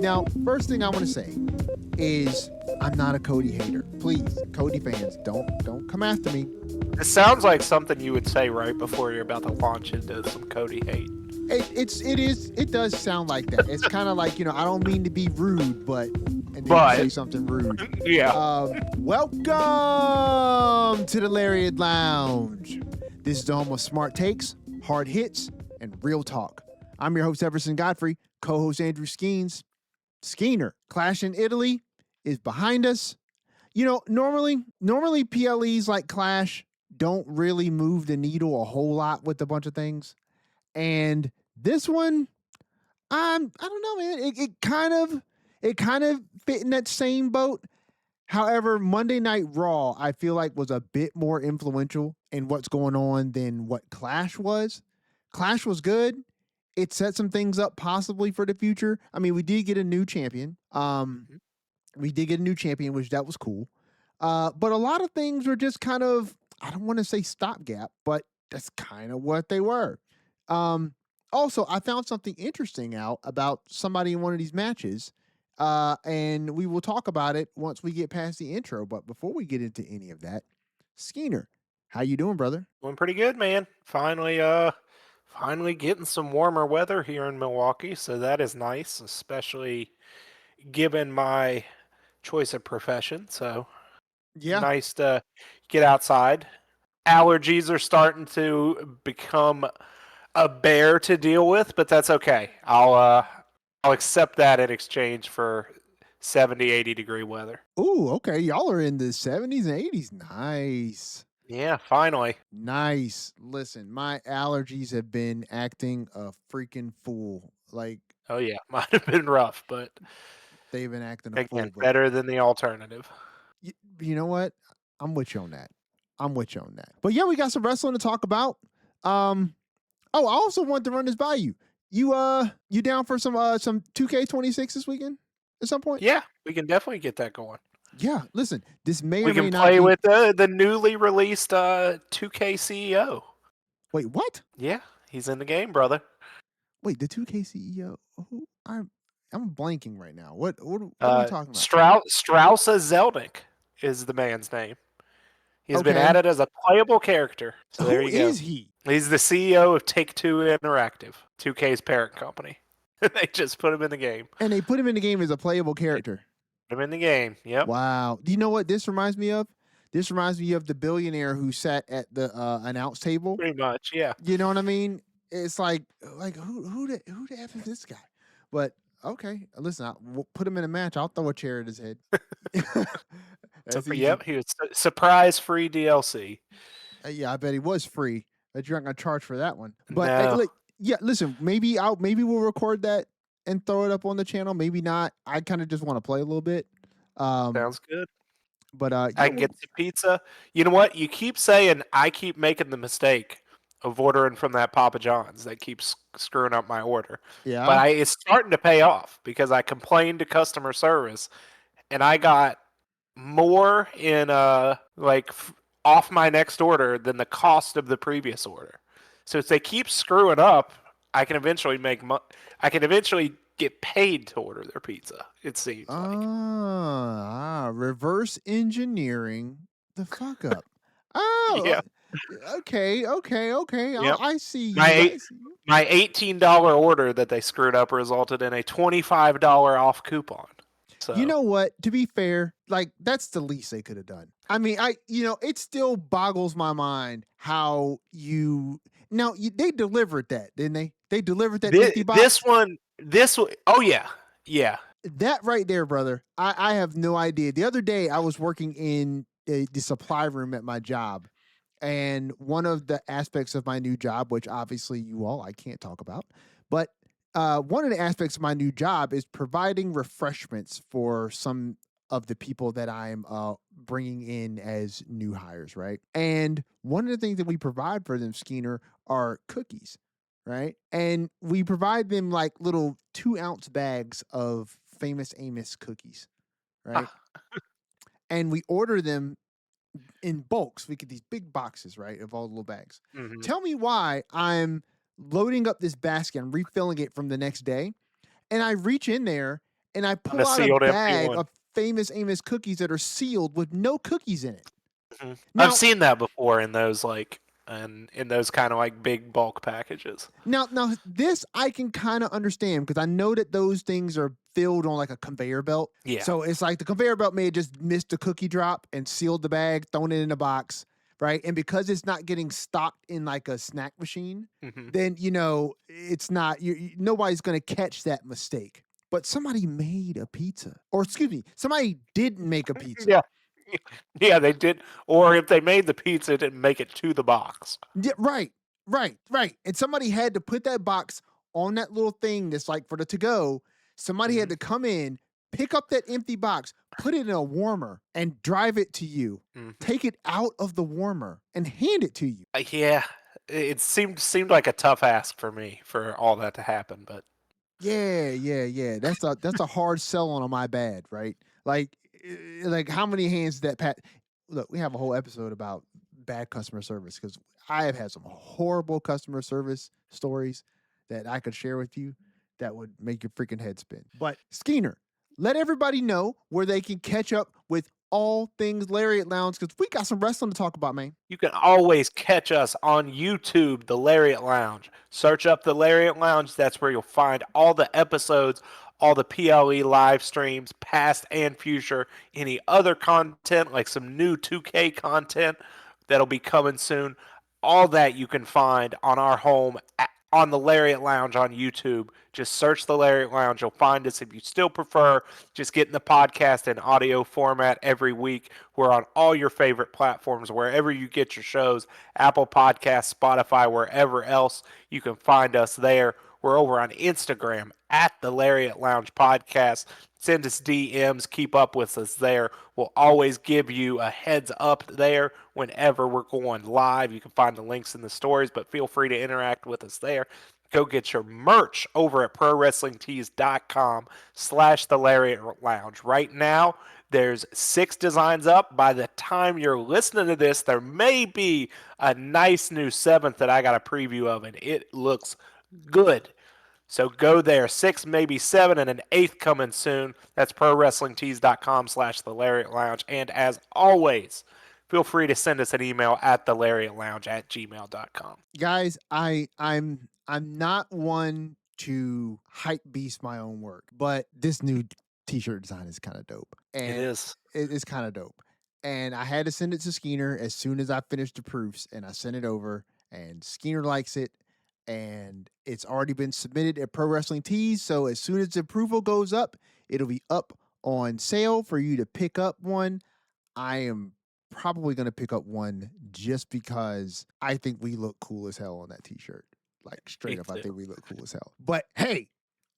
Now, first thing I want to say is I'm not a Cody hater. Please, Cody fans, don't come after me. It sounds like something you would say right before you're about to launch into some Cody hate. It does sound like that. It's kind of like, I don't mean to be rude, but and then But you say something rude. yeah. Welcome to the Lariat Lounge. This is the home of smart takes, hard hits, and real talk. I'm your host, Everson Godfrey, co-host Andrew Skeens. Skeener, Clash in Italy is behind us. Normally PLEs like Clash don't really move the needle a whole lot with a bunch of things. And this one, I don't know, man. It kind of fit in that same boat. However, Monday Night Raw, I feel like, was a bit more influential in what's going on than what Clash was. Clash was good. It set some things up possibly for the future. I mean, we did get a new champion. Which that was cool. But a lot of things were just kind of, I don't want to say stopgap, but that's kind of what they were. Also, I found something interesting out about somebody in one of these matches. And we will talk about it once we get past the intro. But before we get into any of that, Skeener, how you doing, brother? Doing pretty good, man. Finally getting some warmer weather here in Milwaukee, so that is nice, especially given my choice of profession. So Yeah. nice to get outside. Allergies are starting to become a bear to deal with, but that's okay. I'll accept that in exchange for 70, 80 degree weather. Ooh, okay. Y'all are in the 70s and 80s. Nice. Yeah, finally. Nice. Listen, my allergies have been acting a freaking fool. Like, Oh yeah, might have been rough, but they've been acting a fool. again, But better than the alternative. you know what? I'm with you on that. But yeah, we got some wrestling to talk about. Oh, I also want to run this by you. You down for some 2K26 this weekend at some point? Yeah, we can definitely get that going. Yeah. Listen, this may We or may can not play be. with the newly released 2K CEO. Wait, what? Yeah, he's in the game, brother. Wait, the 2K CEO. Who? I'm blanking right now. What are we talking about? Strausa Zelnick is the man's name. He's been Okay. added as a playable character. So there Who you go. is he? He's the CEO of Take-Two Interactive, 2K's parent company. They just put him in the game. And they put him in the game as a playable character. Put him in the game. Yep. Wow. Do you know what this reminds me of? This reminds me of the billionaire who sat at the announce table. Pretty much. Yeah. You know what I mean? It's like who the F is this guy? But okay, listen, we'll put him in a match. I'll throw a chair at his head. That's easy. Yep. He was surprise free DLC. Yeah, I bet he was free. But you're not gonna charge for that one. But No. yeah, listen, maybe we'll record that and throw it up on the channel. Maybe not. I kind of just want to play a little bit. Sounds good. But I can get the pizza. You know what? You keep saying I keep making the mistake of ordering from that Papa John's that keeps screwing up my order. yeah. But it's starting to pay off because I complained to customer service and I got more in off my next order than the cost of the previous order. So if they keep screwing up, I can eventually get paid to order their pizza. It seems like reverse engineering the fuck up. Oh, yeah. Okay. Yep. I see you. My $18 order that they screwed up resulted in a $25 off coupon. So You know what? To be fair, like that's the least they could have done. I mean, it still boggles my mind how they delivered that, didn't they? They delivered that empty box. Oh yeah. That right there, brother. I have no idea. The other day, I was working in the supply room at my job. And one of the aspects of my new job, which obviously I can't talk about, but one of the aspects of my new job is providing refreshments for some of the people that I'm bringing in as new hires, right? And one of the things that we provide for them, Skeener, are cookies, right? And we provide them like little 2-ounce bags of Famous Amos cookies, right? And we order them in bulks. We get these big boxes, right, of all the little bags. Mm-hmm. Tell me why I'm loading up this basket and refilling it from the next day. And I reach in there and I On pull a out a sealed empty bag one. of Famous Amos cookies that are sealed with no cookies in it. I've Now, seen that before in those in those kind of like big bulk packages. now this I can kind of understand because I know that those things are filled on like a conveyor belt. Yeah. So it's like the conveyor belt may have just missed a cookie drop and sealed the bag, thrown it in a box, right? And because it's not getting stocked in like a snack machine, then it's not nobody's going to catch that mistake. But somebody made a pizza, or excuse me, somebody didn't make a pizza. Yeah. Yeah, they did. Or if they made the pizza, it didn't make it to the box. Yeah, right. And somebody had to put that box on that little thing that's like for the to go. Somebody had to come in, pick up that empty box, put it in a warmer, and drive it to you. Take it out of the warmer and hand it to you. Yeah, it seemed like a tough ask for me for all that to happen, but Yeah. That's a hard sell on my bad, right? Like how many hands did that pat? Look, we have a whole episode about bad customer service because I have had some horrible customer service stories that I could share with you that would make your freaking head spin. But Skeener, let everybody know where they can catch up with all things Lariat Lounge because we got some wrestling to talk about, man. you can always catch us on YouTube, The Lariat Lounge. Search up The Lariat Lounge. That's where you'll find all the episodes, all the PLE live streams, past and future, any other content, like some new 2K content that'll be coming soon. All that you can find on our home on the Lariat Lounge on YouTube. Just search the Lariat Lounge. You'll find us. If you still prefer just getting the podcast in audio format every week, we're on all your favorite platforms, wherever you get your shows, Apple Podcasts, Spotify, wherever else you can find us there. We're over on Instagram at the Lariat Lounge Podcast. Send us DMs. Keep up with us there. We'll always give you a heads up there whenever we're going live. You can find the links in the stories, but feel free to interact with us there. Go get your merch over at ProWrestlingTees.com/the Lariat Lounge. Right now, there's 6 designs up. By the time you're listening to this, there may be a nice new 7th that I got a preview of, and it looks good. So go there. 6, maybe 7, and an 8th coming soon. That's ProWrestlingTees.com/the Lariat Lounge. And as always, feel free to send us an email at thelariatlounge@gmail.com. Guys, I'm not one to hype beast my own work, but this new t-shirt design is kind of dope. And It is. It's kind of dope. And I had to send it to Skeener as soon as I finished the proofs, and I sent it over, and Skeener likes it, and it's already been submitted at Pro Wrestling Tees. So as soon as the approval goes up, it'll be up on sale for you to pick up one. I am probably going to pick up one just because I think we look cool as hell on that t-shirt. Like straight up, I think we look cool as hell. But hey,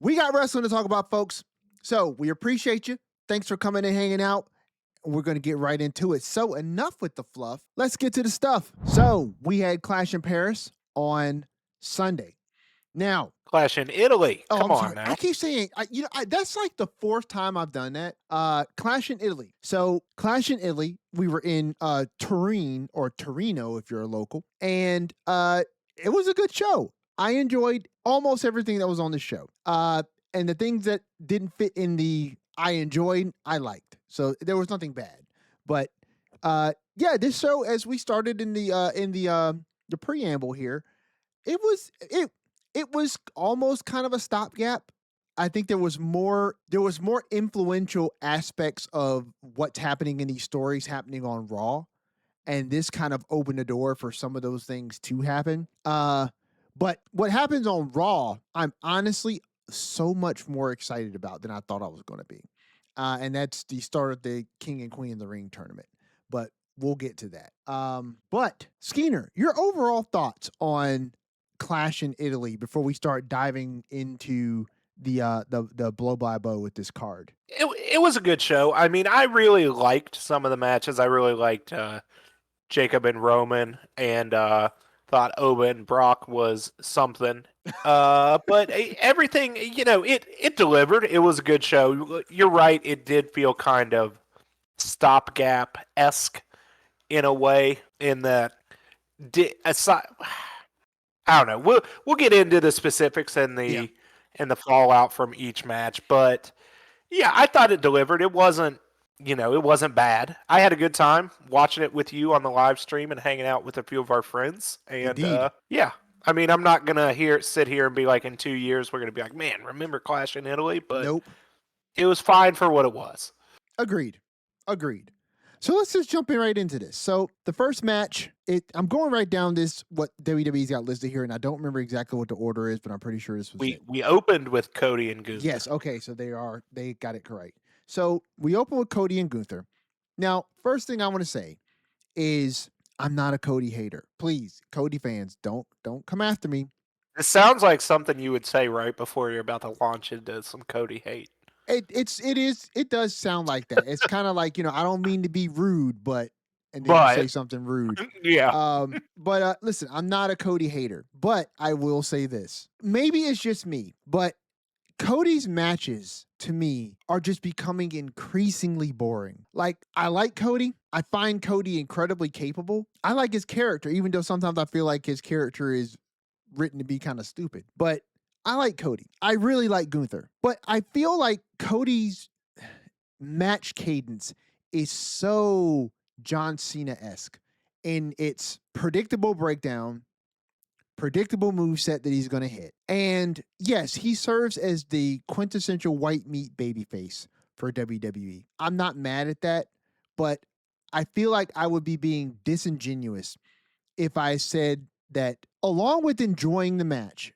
we got wrestling to talk about, folks. So we appreciate you. Thanks for coming and hanging out. We're going to get right into it. So enough with the fluff. Let's get to the stuff. So we had Clash in Paris on Sunday. Now, Clash in Italy. Come on now. I keep saying, that's like the 4th time I've done that. Clash in Italy. So Clash in Italy, we were in Turin or Torino if you're a local, and it was a good show. I enjoyed almost everything that was on the show. And the things that didn't fit in the I enjoyed, I liked. So there was nothing bad. But yeah, this show, as we started in the preamble here, it was almost kind of a stopgap. I think there was more influential aspects of what's happening in these stories happening on Raw, and this kind of opened the door for some of those things to happen. But what happens on Raw, I'm honestly so much more excited about than I thought I was going to be. And that's the start of the King and Queen of the Ring tournament. But we'll get to that. But Skeener, your overall thoughts on Clash in Italy before we start diving into the blow by blow with this card. It was a good show. I mean, I really liked some of the matches. I really liked Jacob and Roman, and thought Oba and Brock was something. But everything, it delivered. It was a good show. You're right. It did feel kind of stopgap-esque in a way, in that aside, I don't know. We'll get into the specifics and Yeah. the fallout from each match, but yeah, I thought it delivered. It wasn't, it wasn't bad. I had a good time watching it with you on the live stream and hanging out with a few of our friends. And Indeed. yeah, I mean, I'm not gonna sit here and be like, in 2 years we're gonna be like, man, remember Clash in Italy? But Nope. it was fine for what it was. Agreed. Agreed. So let's just jump in right into this. So the first match, I'm going right down this what WWE's got listed here, and I don't remember exactly what the order is, but I'm pretty sure this was it. We opened with Cody and Gunther. Yes, okay, so they got it correct. So we open with Cody and Gunther. Now, first thing I want to say is I'm not a Cody hater. Please, Cody fans, don't come after me. It sounds like something you would say right before you're about to launch into some Cody hate. It does sound like that. It's kind of like, I don't mean to be rude, but and then you But say something rude. yeah, But listen, I'm not a Cody hater, but I will say this. Maybe it's just me, but Cody's matches to me are just becoming increasingly boring. Like, I like Cody. I find Cody incredibly capable. I like his character, even though sometimes I feel like his character is written to be kind of stupid. But I like Cody. I really like Gunther. But I feel like Cody's match cadence is so John Cena esque in its predictable breakdown, predictable moveset that he's going to hit. And yes, he serves as the quintessential white meat babyface for WWE. I'm not mad at that, but I feel like I would be being disingenuous if I said that along with enjoying the match,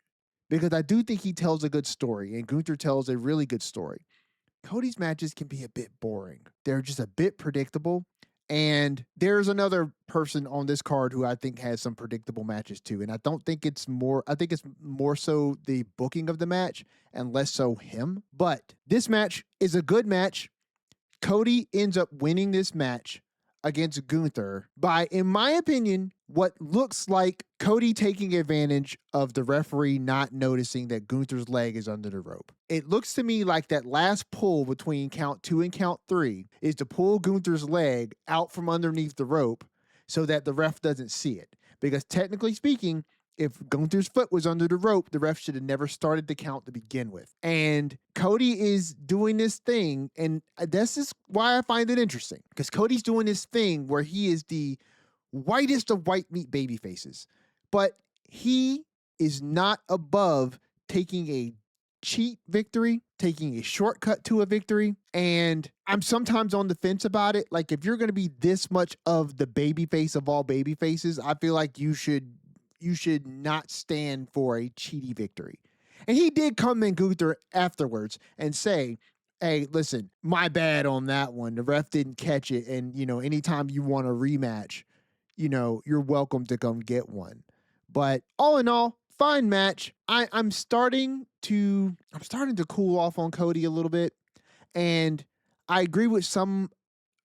because I do think he tells a good story and Gunther tells a really good story, Cody's matches can be a bit boring. They're just a bit predictable. And there's another person on this card who I think has some predictable matches too. And I think it's more so the booking of the match and less so him. But this match is a good match. Cody ends up winning this match against Gunther by, in my opinion, what looks like Cody taking advantage of the referee not noticing that Gunther's leg is under the rope. It looks to me like that last pull between count 2 and count 3 is to pull Gunther's leg out from underneath the rope so that the ref doesn't see it. Because technically speaking, if Gunther's foot was under the rope, the ref should have never started the count to begin with. And Cody is doing this thing, and this is why I find it interesting. Because Cody's doing this thing where he is the whitest of white meat baby faces. But he is not above taking a cheat victory, taking a shortcut to a victory. And I'm sometimes on the fence about it. Like, if you're going to be this much of the baby face of all baby faces, I feel like you should not stand for a cheaty victory. And he did come in Gunther afterwards and say, hey, listen, my bad on that one. The ref didn't catch it. And, anytime you want a rematch, you're welcome to come get one. But all in all, fine match. I'm starting to cool off on Cody a little bit. And I agree with some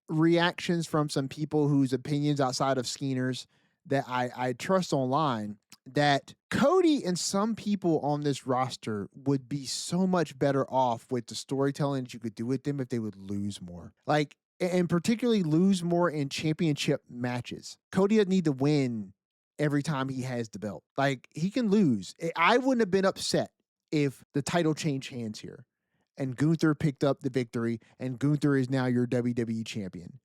reactions from some people whose opinions outside of Skeeners that I trust online, that Cody and some people on this roster would be so much better off with the storytelling that you could do with them if they would lose more. Like, and particularly lose more in championship matches. Cody doesn't need to win every time he has the belt. Like, he can lose. I wouldn't have been upset if the title changed hands here and Gunther picked up the victory and Gunther is now your WWE champion.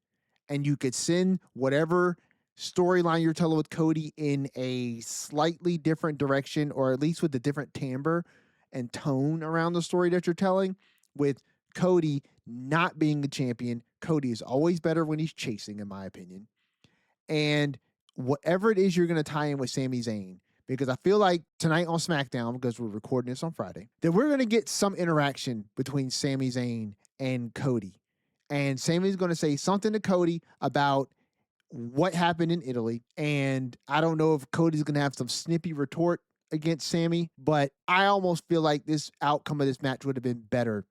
And you could send whatever storyline you're telling with Cody in a slightly different direction, or at least with a different timbre and tone around the story that you're telling, with Cody not being the champion. Cody is always better when he's chasing, in my opinion. And whatever it is you're going to tie in with Sami Zayn, because I feel like tonight on SmackDown, because we're recording this on Friday, that we're going to get some interaction between Sami Zayn and Cody. And Sami's going to say something to Cody about what happened in Italy. And I don't know if Cody's going to have some snippy retort against Sami, but I almost feel like this outcome of this match would have been better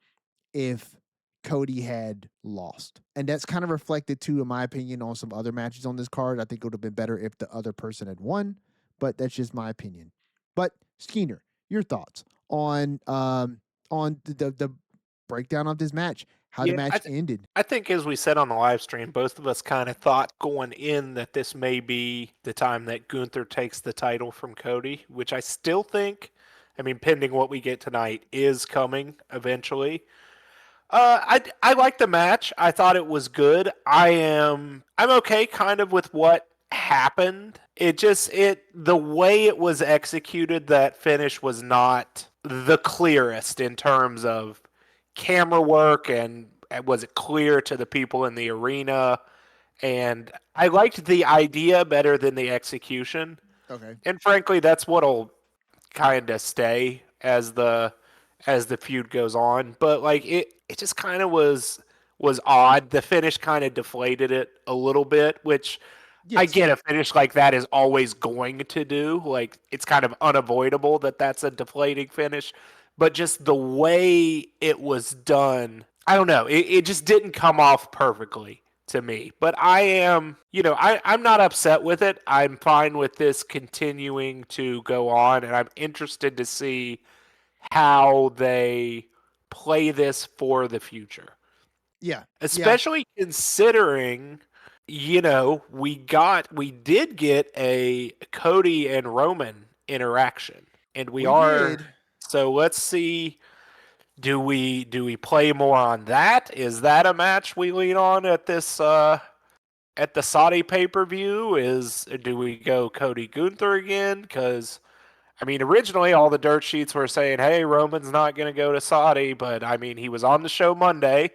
if Cody had lost. And that's kind of reflected too, in my opinion, on some other matches on this card. I think it would have been better if the other person had won, but that's just my opinion. But Skeener, your thoughts on the breakdown of this match, how the Yeah, match ended. I think as we said on the live stream, both of us kind of thought going in that this may be the time that Gunther takes the title from Cody, which I still think, I mean, pending what we get tonight, is coming eventually. I like the match. I thought it was good. I'm okay kind of with what happened. It the way it was executed, that finish was not the clearest in terms of camera work, and was it clear to the people in the arena? And I liked the idea better than the execution. Okay. And frankly, that's what'll kind of stay as the feud goes on. But like it just kind of was odd. The finish kind of deflated it a little bit, which I Yes. get a finish like that is always going to do. Like it's kind of unavoidable that that's a deflating finish. But just the way it was done, I don't know. It just didn't come off perfectly to me. But I am, I'm not upset with it. I'm fine with this continuing to go on, and I'm interested to see how they play this for the future. Yeah. Yeah. Especially considering, we did get a Cody and Roman interaction. And We did. so let's see, do we play more on that? Is that a match we lean on at this at the Saudi pay-per-view? Do we go Cody Gunther again? Because I mean, originally all the dirt sheets were saying, "Hey, Roman's not going to go to Saudi," but I mean, he was on the show Monday.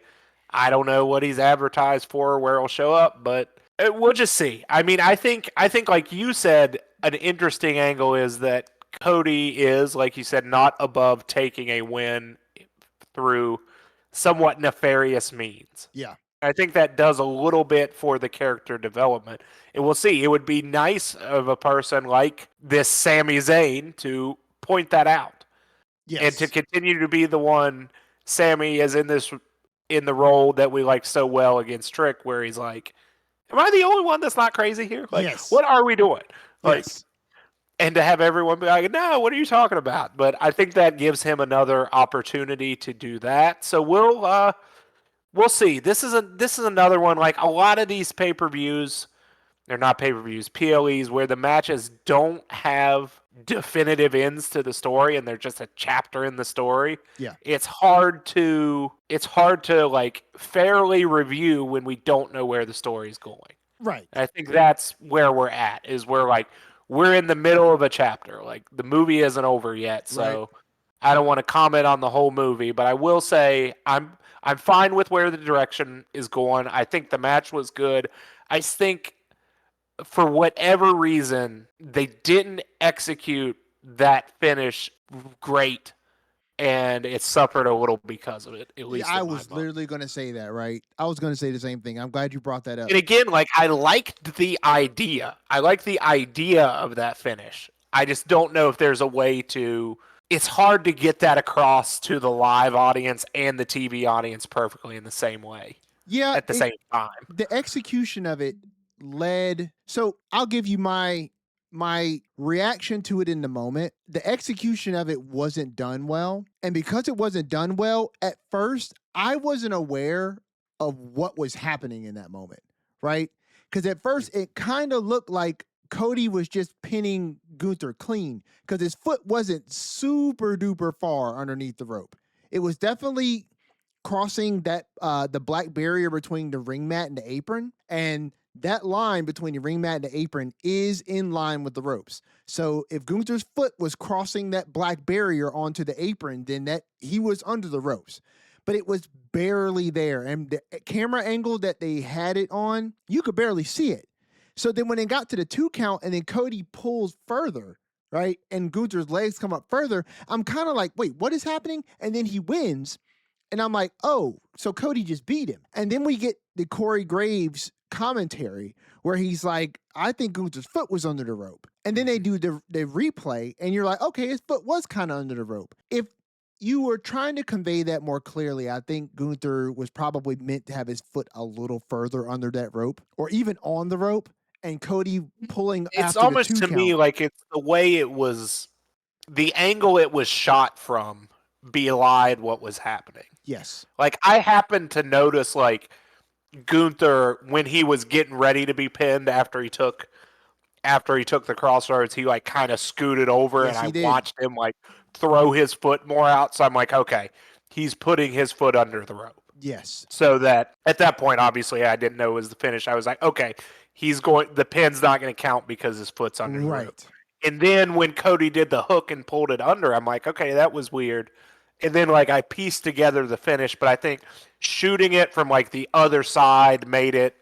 I don't know what he's advertised for or where he'll show up, but we'll just see. I mean, I think like you said, an interesting angle is that Cody is, like you said, not above taking a win through somewhat nefarious means. Yeah. I think that does a little bit for the character development. And we'll see. It would be nice of a person like this Sami Zayn to point that out. Yes. And to continue to be the one. Sami is in the role that we like so well against Trick, where he's like, am I the only one that's not crazy here? Like, Yes. what are we doing? Like, Yes. and to have everyone be like, no, what are you talking about? But I think that gives him another opportunity to do that. So we'll see. This is another one. Like a lot of these pay-per-views, they're not pay-per-views, PLEs, where the matches don't have definitive ends to the story and they're just a chapter in the story. Yeah. It's hard to like fairly review when we don't know where the story is going. Right. And I think that's where we're at, is where like we're in the middle of a chapter. Like the movie isn't over yet, so Right. I don't want to comment on the whole movie, but I will say I'm fine with where the direction is going. I think the match was good. I think for whatever reason they didn't execute that finish great, and it suffered a little because of it. At least I in my was mind. literally going to say that, right? I was going to say the same thing. I'm glad you brought that up. And again, like I liked the idea. I like the idea of that finish. I just don't know if there's a way to. It's hard to get that across to the live audience and the TV audience perfectly in the same way. Yeah. At the same time. The execution of it led. So I'll give you my reaction to it in the moment. The execution of it wasn't done well. And because it wasn't done well, at first, I wasn't aware of what was happening in that moment, right? Because at first, it kind of looked like Cody was just pinning Gunther clean because his foot wasn't super duper far underneath the rope. It was definitely crossing that the black barrier between the ring mat and the apron, and that line between the ring mat and the apron is in line with the ropes. So if Gunther's foot was crossing that black barrier onto the apron, then that he was under the ropes. But it was barely there, and the camera angle that they had it on, you could barely see it. So then when it got to the 2 count and then Cody pulls further, right, and Gunther's legs come up further, I'm kind of like, wait, what is happening? And then he wins. And I'm like, oh, so Cody just beat him. And then we get the Corey Graves commentary where he's like, I think Gunther's foot was under the rope. And then they do the replay and you're like, okay, his foot was kind of under the rope. If you were trying to convey that more clearly, I think Gunther was probably meant to have his foot a little further under that rope or even on the rope, and Cody pulling It's after almost the 2 to count. me like it's the way it was, the angle it was shot from belied what was happening. Yes. Like, I happened to notice, like, Gunther, when he was getting ready to be pinned after he took the crossroads, he like kind of scooted over, and Yes, I he did. watched him like throw his foot more out. So I'm like, okay, he's putting his foot under the rope. Yes. So that at that point, obviously, I didn't know it was the finish. I was like, okay, the pin's not going to count because his foot's under the rope. Right. And then when Cody did the hook and pulled it under, I'm like, okay, that was weird. And then like I pieced together the finish, but I think shooting it from like the other side made it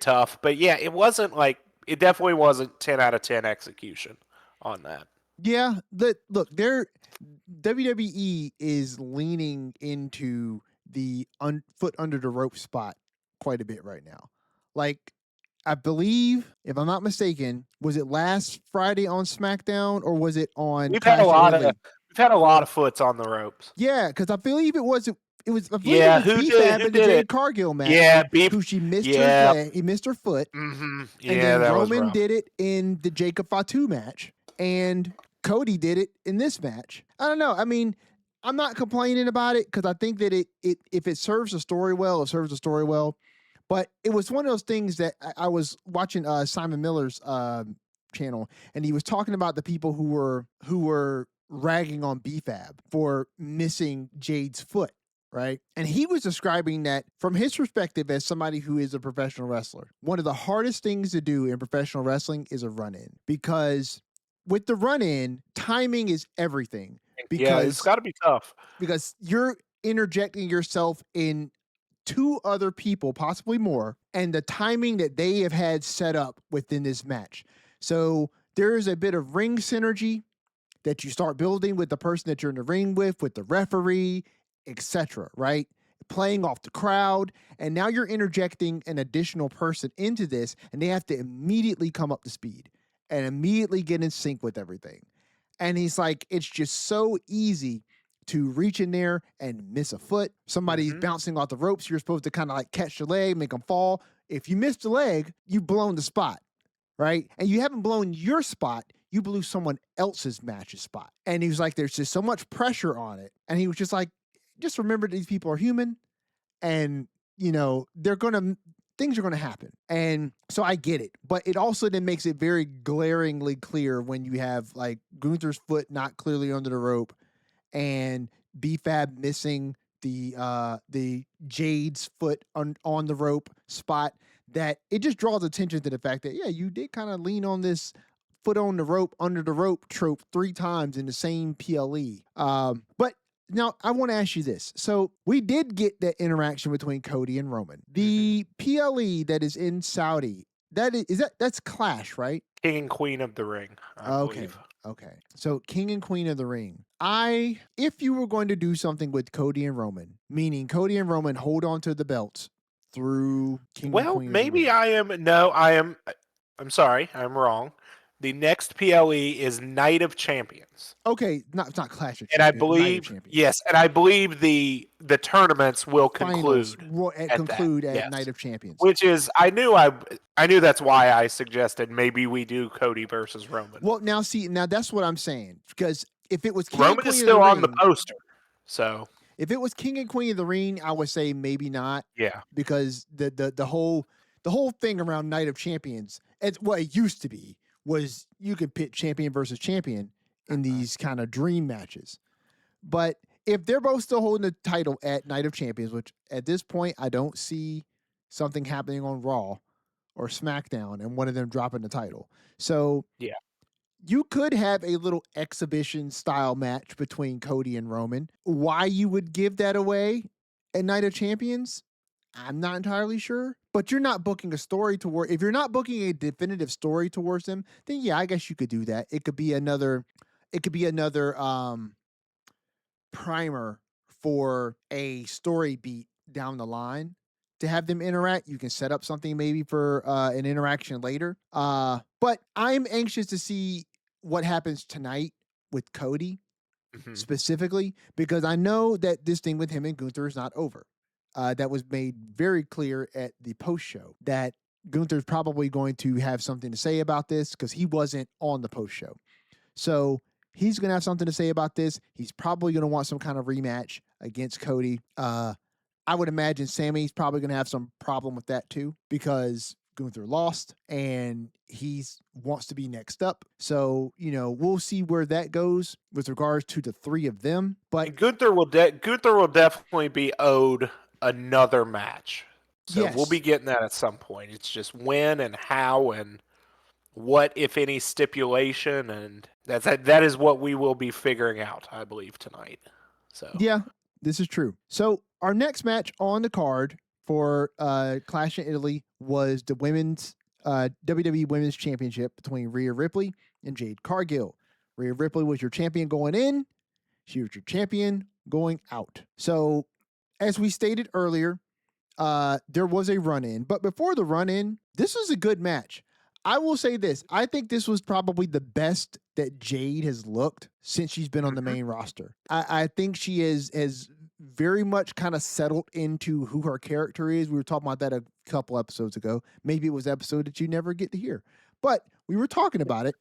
tough. But yeah, it definitely wasn't 10 out of 10 execution on that. Yeah, look, WWE is leaning into the foot under the rope spot quite a bit right now. Like, I believe, if I'm not mistaken, was it last Friday on SmackDown or was it on We've had a Clash of lot of Italy? we've had a lot of foots on the ropes. Yeah, because I believe it was I believe Yeah, it was who BFAB who in the did Jade it? Cargill match. Yeah, beef. Who she missed her Yeah. leg, he missed her foot. Mm-hmm. Yeah, And then that was Roman rough. did it in the Jacob Fatu match, and Cody did it in this match. I don't know. I mean, I'm not complaining about it because I think that it if it serves the story well, it serves the story well. But it was one of those things that I was watching Simon Miller's channel, and he was talking about the people who were ragging on BFAB for missing Jade's foot, right? And he was describing that from his perspective as somebody who is a professional wrestler. One of the hardest things to do in professional wrestling is a run-in, because with the run-in, timing is everything. Yeah, it's got to be tough. Because you're interjecting yourself in two other people, possibly more, and the timing that they have had set up within this match. So there is a bit of ring synergy that you start building with the person that you're in the ring with the referee, etc., right? Playing off the crowd, and now you're interjecting an additional person into this, and they have to immediately come up to speed and immediately get in sync with everything. And he's like, it's just so easy to reach in there and miss a foot. Somebody's bouncing off the ropes. You're supposed to kind of like catch the leg, make them fall. If you miss the leg, you've blown the spot, right? And you haven't blown your spot. You blew someone else's match's spot. And he was like, there's just so much pressure on it. And he was just like, just remember these people are human, and, you know, things are going to happen. And so I get it. But it also then makes it very glaringly clear when you have like Gunther's foot not clearly under the rope and BFAB missing the Jade's foot on the rope spot, that it just draws attention to the fact that, yeah, you did kind of lean on this foot on the rope, under the rope trope 3 times in the same PLE. But now I want to ask you this. So we did get that interaction between Cody and Roman. The PLE that is in Saudi, that's Clash, right? King and Queen of the Ring, I believe. Okay. So King and Queen of the Ring. If you were going to do something with Cody and Roman, meaning Cody and Roman hold on to the belts through King and Queen Well, of the maybe Ring. I'm sorry, I'm wrong. The next PLE is Night of Champions. Okay, it's not Clash of Champions. And I believe, yes, and I believe the tournaments will conclude at Night of Champions. Which is, I knew that's why I suggested maybe we do Cody versus Roman. Well, now that's what I'm saying, because if it was King Roman and Queen is still of the on Ring, the poster, so if it was King and Queen of the Ring, I would say maybe not. Yeah, because the whole thing around Night of Champions, it's what it used to be, was you could pit champion versus champion in these kind of dream matches. But if they're both still holding the title at Night of Champions, which at this point I don't see something happening on Raw or SmackDown and one of them dropping the title. So yeah, you could have a little exhibition style match between Cody and Roman. Why you would give that away at Night of Champions, I'm not entirely sure. But you're not booking a story toward. If you're not booking a definitive story towards them, then yeah, I guess you could do that. It could be another primer for a story beat down the line to have them interact. You can set up something maybe for an interaction later. But I'm anxious to see what happens tonight with Cody specifically, because I know that this thing with him and Gunther is not over. That was made very clear at the post show that Gunther's probably going to have something to say about this because he wasn't on the post show. So He's going to have something to say about this. He's probably going to want some kind of rematch against Cody. I would imagine Sammy's probably going to have some problem with that too, because Gunther lost and he wants to be next up. So, we'll see where that goes with regards to the three of them. But And Gunther will definitely be owed another match. So we'll be yes, getting that at some point. It's just when and how and what, if any, stipulation, and that is what we will be figuring out, I believe, tonight. So yeah, this is true. So our next match on the card for Clash in Italy was the women's WWE Women's Championship between Rhea Ripley and Jade Cargill. Rhea Ripley was your champion going in. She was your champion going out. So, as we stated earlier, there was a run in, but before the run in, this was a good match. I will say this: I think this was probably the best that Jade has looked since she's been on the main roster. I think she has very much kind of settled into who her character is. We were talking about that a couple episodes ago. Maybe it was an episode that you never get to hear, but we were talking about it,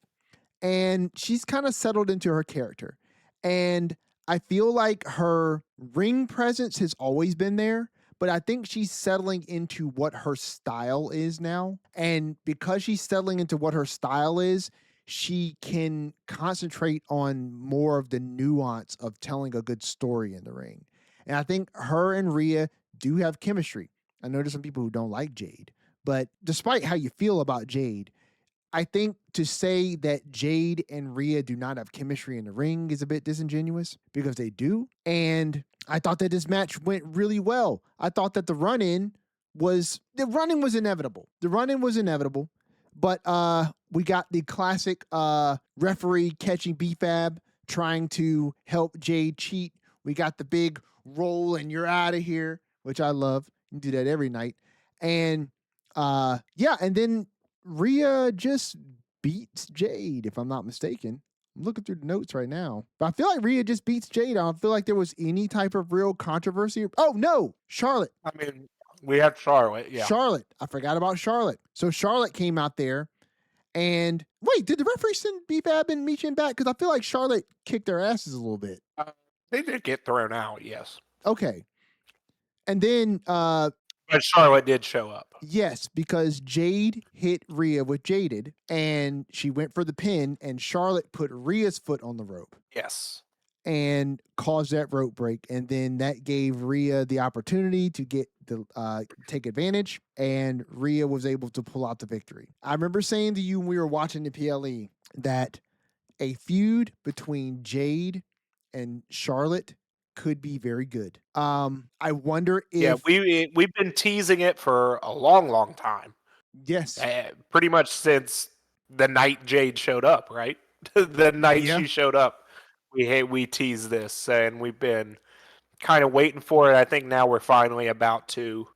and she's kind of settled into her character. And I feel like her ring presence has always been there, but I think she's settling into what her style is now. And because she's settling into what her style is, she can concentrate on more of the nuance of telling a good story in the ring. And I think her and Rhea do have chemistry. I know there's some people who don't like Jade, but despite how you feel about Jade, I think to say that Jade and Rhea do not have chemistry in the ring is a bit disingenuous, because they do. And I thought that this match went really well. I thought that the run-in was inevitable. The run-in was inevitable, but we got the classic referee catching BFAB trying to help Jade cheat. We got the big roll and you're out of here, which I love. You do that every night. And and then Rhea just beats Jade, if I'm not mistaken. I'm looking through the notes right now, but I feel like Rhea just beats Jade. I don't feel like there was any type of real controversy. Oh no, Charlotte. I mean, we had Charlotte, yeah. Charlotte. I forgot about Charlotte. So Charlotte came out there, and wait, did the referee send BFAB and Michin back? Because I feel like Charlotte kicked their asses a little bit. They did get thrown out, yes. Okay. And then but Charlotte did show up. Yes, because Jade hit Rhea with Jaded, and she went for the pin, and Charlotte put Rhea's foot on the rope. Yes. And caused that rope break, and then that gave Rhea the opportunity to get the take advantage, and Rhea was able to pull out the victory. I remember saying to you when we were watching the PLE that a feud between Jade and Charlotte could be very good. I wonder if we've been teasing it for a long time. Yes, pretty much since the night Jade showed up, right? The night she showed up, we teased this, and we've been kind of waiting for it. I think now we're finally about to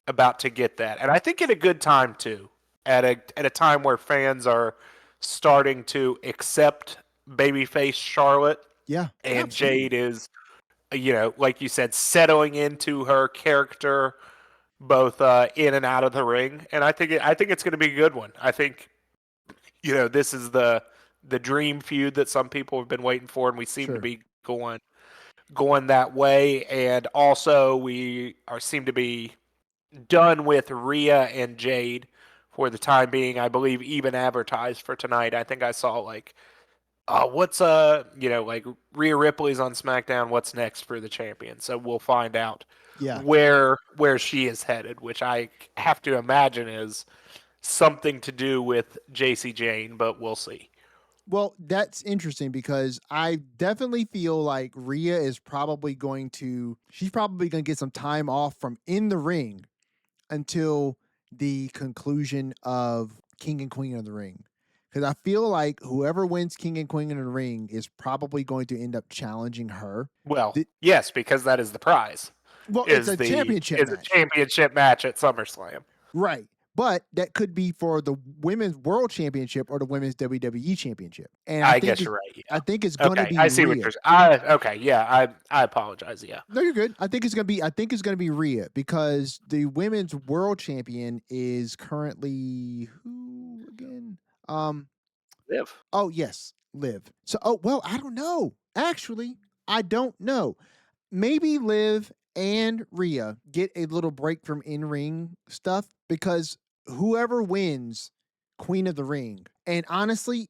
get that, and I think at a good time too, at a time where fans are starting to accept babyface Charlotte. Yeah, and absolutely. Jade is, like you said, settling into her character, both in and out of the ring, and I think it's going to be a good one. I think, this is the dream feud that some people have been waiting for, and we seem to be going that way. And also, we seem to be done with Rhea and Jade for the time being. I believe even advertised for tonight. I think I saw what's like Rhea Ripley's on SmackDown. What's next for the champion? So we'll find out where she is headed, which I have to imagine is something to do with JC Jane, but we'll see. Well, that's interesting, because I definitely feel like Rhea is probably she's probably going to get some time off from in the ring until the conclusion of King and Queen of the Ring. Because I feel like whoever wins King and Queen of the Ring is probably going to end up challenging her. Well, yes, because that is the prize. Well, it's a championship match. It's a championship match at SummerSlam. Right. But that could be for the Women's World Championship or the Women's WWE Championship. And I guess you're right. Yeah. I think it's going to be I see Rhea. what you're okay, yeah. I apologize, yeah. No, you're good. I think it's going to be Rhea, because the Women's World Champion is currently who again? Liv. Oh, yes. Liv. So, I don't know. Actually, I don't know. Maybe Liv and Rhea get a little break from in-ring stuff because whoever wins Queen of the Ring, and honestly,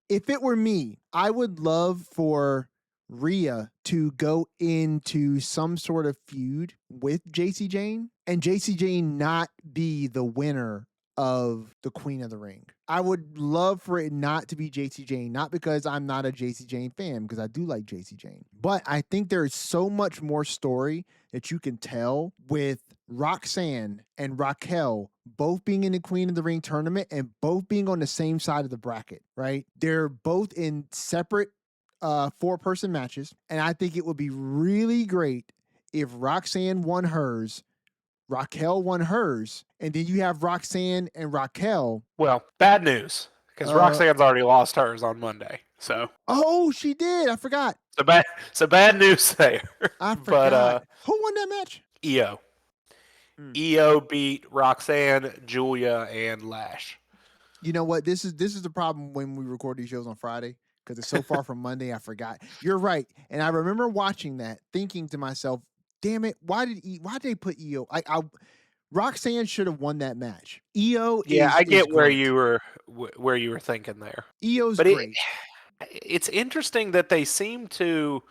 if it were me, I would love for Rhea to go into some sort of feud with JC Jane and JC Jane not be the winner of the Queen of the Ring. I would love for it not to be JC Jane, not because I'm not a JC Jane fan, because I do like JC Jane, but I think there is so much more story that you can tell with Roxanne and Raquel both being in the Queen of the Ring tournament and both being on the same side of the bracket, right? They're both in separate 4-person matches, and I think it would be really great if Roxanne won hers, Raquel won hers, and then you have Roxanne and Raquel. Well, bad news, because Roxanne's already lost hers on Monday. So. Oh, she did. I forgot. So bad news there. I forgot. But, who won that match? EO. EO beat Roxanne, Julia, and Lash. You know what? This is the problem when we record these shows on Friday, because it's so far from Monday. I forgot. You're right, and I remember watching that, thinking to myself, "Damn it! Why did they put EO? Roxanne should have won that match. EO, I get where great. you were thinking there. EO's great. It's interesting that they seem to.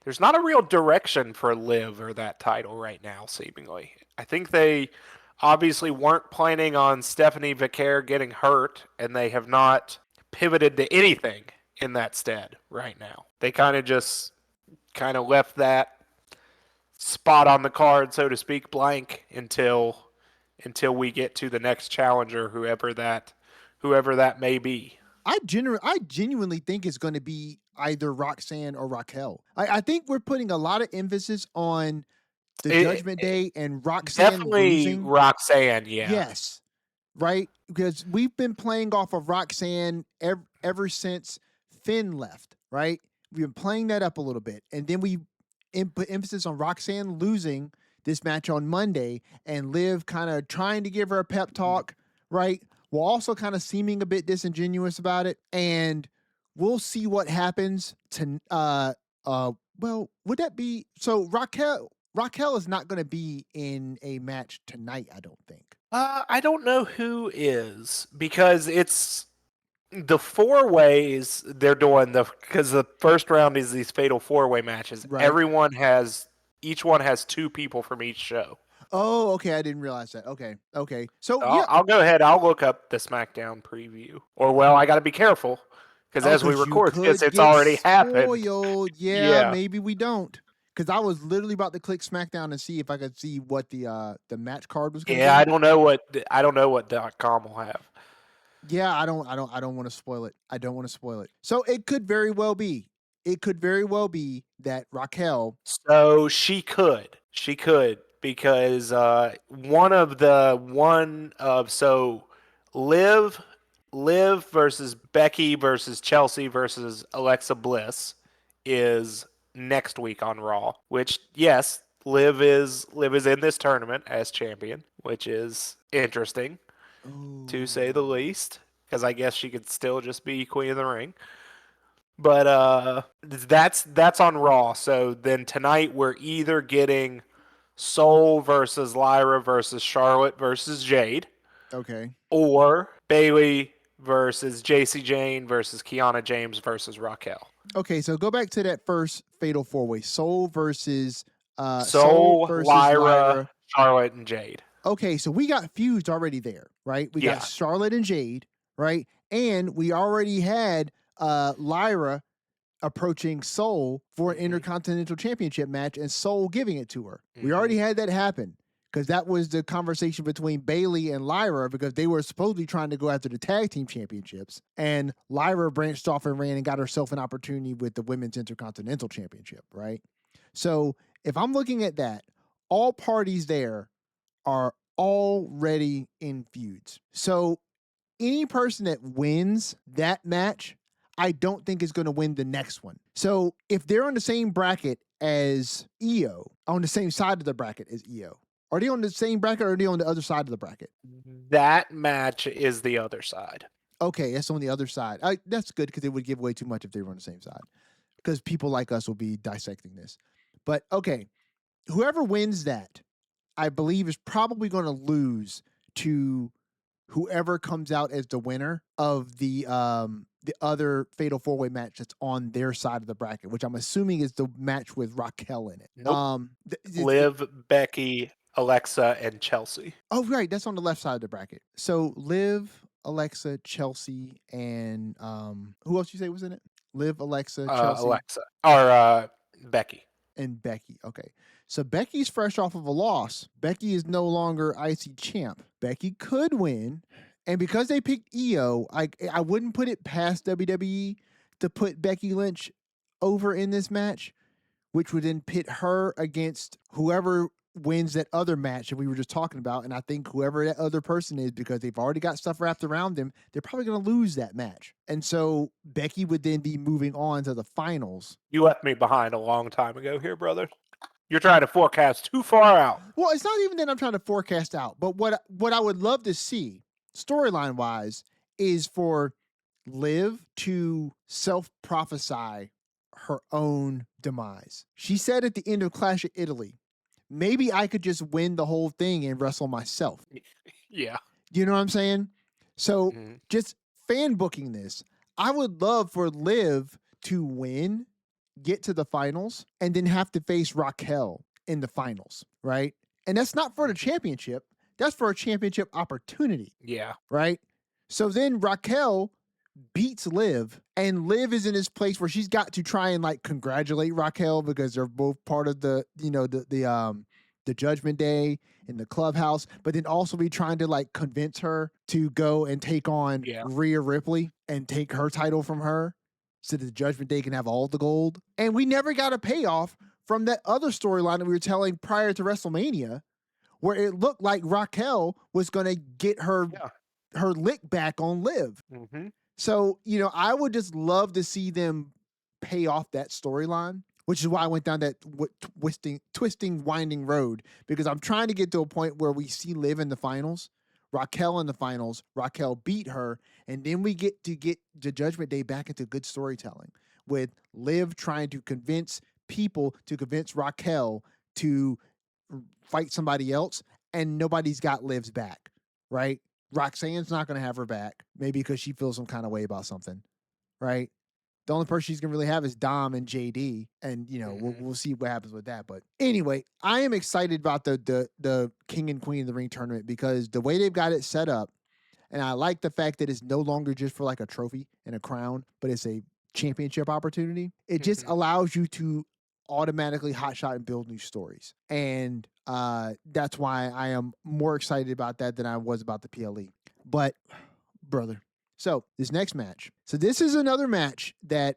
There's not a real direction for Liv or that title right now, seemingly. I think they obviously weren't planning on Stephanie Vicaire getting hurt, and they have not pivoted to anything in that stead right now. They kind of left that spot on the card, so to speak, blank until we get to the next challenger, whoever that may be. I genuinely think it's going to be either Roxanne or Raquel. I think we're putting a lot of emphasis on the Judgment Day and Roxanne definitely losing. Roxanne, yeah. Yes, right? Because we've been playing off of Roxanne ever since Finn left, right? We've been playing that up a little bit. And then we put emphasis on Roxanne losing this match on Monday and Liv kind of trying to give her a pep talk, right? While also kind of seeming a bit disingenuous about it. And we'll see what happens to would that be so Raquel is not going to be in a match tonight, I don't think. I don't know who is, because it's the 4-ways they're doing, because the first round is these fatal 4-way matches. Right. Each one has 2 people from each show. Oh, okay. I didn't realize that. Okay. So I'll go ahead. I'll look up the SmackDown preview. Or, I got to be careful, because as we record this, it's already happened. Yeah, maybe we don't. Because I was literally about to click SmackDown and see if I could see what the match card was going to be. Yeah, I don't know what .com will have. Yeah, I don't want to spoil it. I don't want to spoil it. So it could very well be. It could very well be that Raquel. So she could, because so Liv versus Becky versus Chelsea versus Alexa Bliss is next week on Raw. Which, yes, Liv is in this tournament as champion, which is interesting. Ooh. To say the least, because I guess she could still just be Queen of the Ring. But that's on Raw. So then tonight we're either getting Soul versus Lyra versus Charlotte versus Jade. Okay. Or Bayley versus JC Jane versus Kiana James versus Raquel. Okay, so go back to that first fatal 4-way. Soul versus Lyra, Charlotte, and Jade. Okay, so we got feuds already there, right? We got Charlotte and Jade, right? And we already had Lyra approaching Soul for an Intercontinental Championship match and Soul giving it to her. We already had that happen because that was the conversation between Bayley and Lyra, because they were supposedly trying to go after the tag team championships, and Lyra branched off and ran and got herself an opportunity with the Women's Intercontinental Championship, right? So if I'm looking at that, all parties there are already in feuds. So any person that wins that match, I don't think is going to win the next one. So if they're on the same bracket as EO, on the same side of the bracket as EO, are they on the same bracket or are they on the other side of the bracket? That match is the other side. Okay, that's on the other side. That's good because it would give away too much if they were on the same side. Because people like us will be dissecting this. But okay, whoever wins that, I believe, is probably going to lose to whoever comes out as the winner of the other fatal 4-way match that's on their side of the bracket, which I'm assuming is the match with Raquel in it. Nope. Liv, Becky, Alexa, and Chelsea. Oh, right, that's on the left side of the bracket. So Liv, Alexa, Chelsea, and who else you say was in it? Liv, Alexa, Chelsea, Alexa or Becky. and Becky. Okay. So Becky's fresh off of a loss. Becky is no longer IC champ. Becky could win. And because they picked EO, I wouldn't put it past WWE to put Becky Lynch over in this match, which would then pit her against whoever wins that other match that we were just talking about. And I think whoever that other person is, because they've already got stuff wrapped around them, they're probably going to lose that match. And so Becky would then be moving on to the finals. You left me behind a long time ago here, brother. You're trying to forecast too far out. Well, it's not even that I'm trying to forecast out, but what I would love to see, storyline wise, is for Liv to self-prophesy her own demise. She said at the end of Clash of Italy, maybe I could just win the whole thing and wrestle myself. Yeah. You know what I'm saying? So just fan booking this, I would love for Liv to win, get to the finals, and then have to face Raquel in the finals, right? And that's not for the championship. That's for a championship opportunity. Yeah. Right? So then Raquel beats Liv, and Liv is in this place where she's got to try and like congratulate Raquel because they're both part of the Judgment Day in the clubhouse, but then also be trying to like convince her to go and take on Rhea Ripley and take her title from her so that the Judgment Day can have all the gold. And we never got a payoff from that other storyline that we were telling prior to WrestleMania, where it looked like Raquel was going to get her lick back on Liv. So, I would just love to see them pay off that storyline, which is why I went down that twisting, winding road, because I'm trying to get to a point where we see Liv in the finals, Raquel in the finals, Raquel beat her, and then we get the Judgment Day back into good storytelling with Liv trying to convince Raquel to fight somebody else, and nobody's got Liv's back, right? Roxanne's not going to have her back, maybe because she feels some kind of way about something, right? The only person she's going to really have is Dom and JD, and we'll see what happens with that. But anyway, I am excited about the King and Queen of the Ring tournament because the way they've got it set up, and I like the fact that it's no longer just for like a trophy and a crown, but it's a championship opportunity. It just allows you to automatically hotshot and build new stories. And that's why I am more excited about that than I was about the PLE. But, brother, so this next match. So this is another match that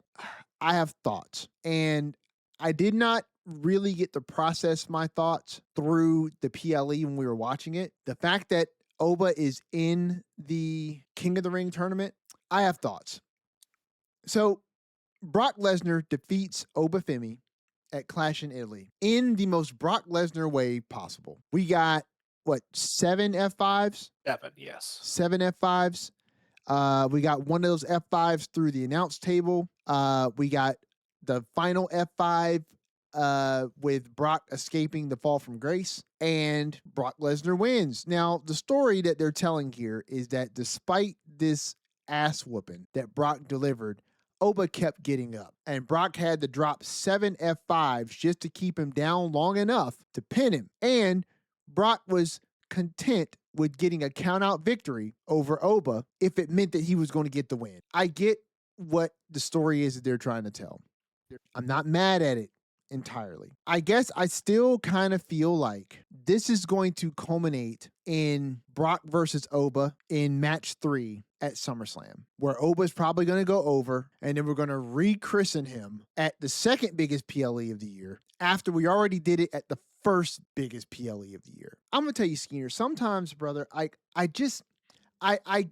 I have thoughts. And I did not really get to process my thoughts through the PLE when we were watching it. The fact that Oba is in the King of the Ring tournament, I have thoughts. So Brock Lesnar defeats Oba Femi at Clash in Italy in the most Brock Lesnar way possible. We got, 7 F5s? 7, yes. 7 F5s. We got one of those F5s through the announce table. We got the final F5 with Brock escaping the fall from grace, and Brock Lesnar wins. Now, the story that they're telling here is that despite this ass whooping that Brock delivered, Oba kept getting up, and Brock had to drop 7 F5s just to keep him down long enough to pin him. And Brock was content with getting a count-out victory over Oba if it meant that he was going to get the win. I get what the story is that they're trying to tell. I'm not mad at it entirely. I guess I still kind of feel like this is going to culminate in Brock versus Oba in match 3 at SummerSlam, where Oba's probably going to go over, and then we're going to rechristen him at the second biggest PLE of the year after we already did it at the first biggest PLE of the year. I'm going to tell you, Skeens, sometimes, brother, I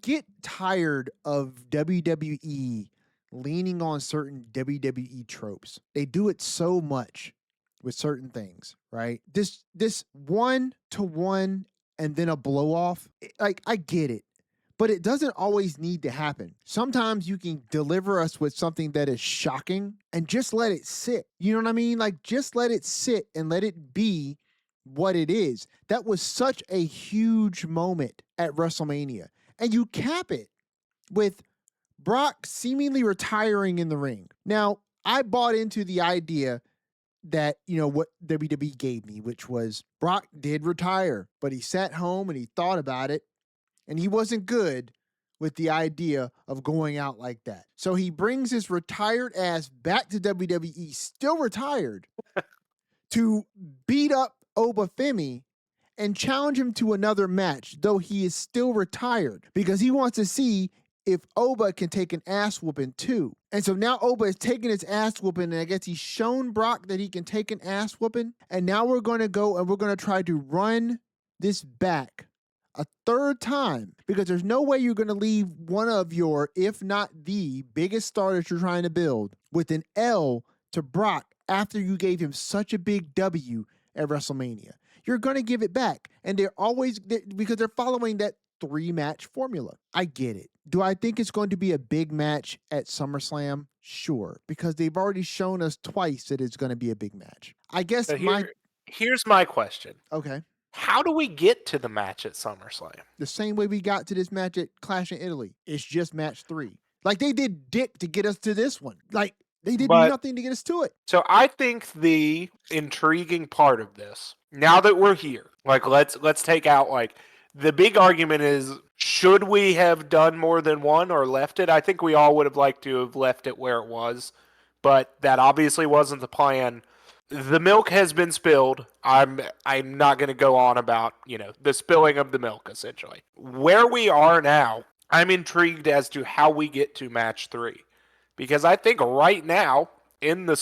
get tired of WWE leaning on certain WWE tropes. They do it so much with certain things, right? This 1-to-1 and then a blow off, I get it. But it doesn't always need to happen. Sometimes you can deliver us with something that is shocking and just let it sit. You know what I mean? Like, just let it sit and let it be what it is. That was such a huge moment at WrestleMania. And you cap it with Brock seemingly retiring in the ring. Now, I bought into the idea that, what WWE gave me, which was Brock did retire, but he sat home and he thought about it, and he wasn't good with the idea of going out like that. So he brings his retired ass back to WWE, still retired, to beat up Oba Femi and challenge him to another match, though he is still retired, because he wants to see if Oba can take an ass whooping too. And so now Oba is taking his ass whooping, and I guess he's shown Brock that he can take an ass whooping. And now we're going to go and we're going to try to run this back a third time, because there's no way you're going to leave one of your, if not the biggest star that you're trying to build, with an L to Brock after you gave him such a big W at WrestleMania. You're going to give it back. And because they're following that 3-match formula. I get it. Do I think it's going to be a big match at SummerSlam? Sure, because they've already shown us twice that it's going to be a big match. I guess So here's my question. Okay. How do we get to the match at SummerSlam? The same way we got to this match at Clash in Italy. It's just match 3. Like, they did dick to get us to this one. Like, they did nothing to get us to it. So I think the intriguing part of this, now that we're here, like, let's take out, like, the big argument is, should we have done more than one or left it? I think we all would have liked to have left it where it was, but that obviously wasn't the plan. The milk has been spilled. I'm not going to go on about, the spilling of the milk, essentially. Where we are now, I'm intrigued as to how we get to match 3. Because I think right now, in the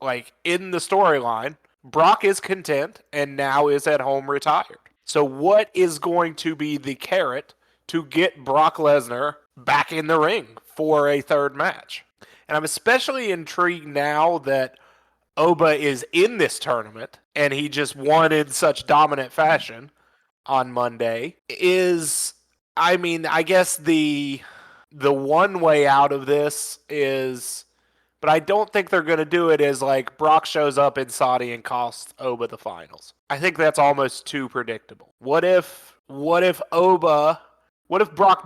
storyline, Brock is content and now is at home retired. So what is going to be the carrot to get Brock Lesnar back in the ring for a third match? And I'm especially intrigued now that Oba is in this tournament and he just won in such dominant fashion on Monday. I guess the one way out of this is, but I don't think they're going to do it, is like Brock shows up in Saudi and costs Oba the finals. I think that's almost too predictable. What if Brock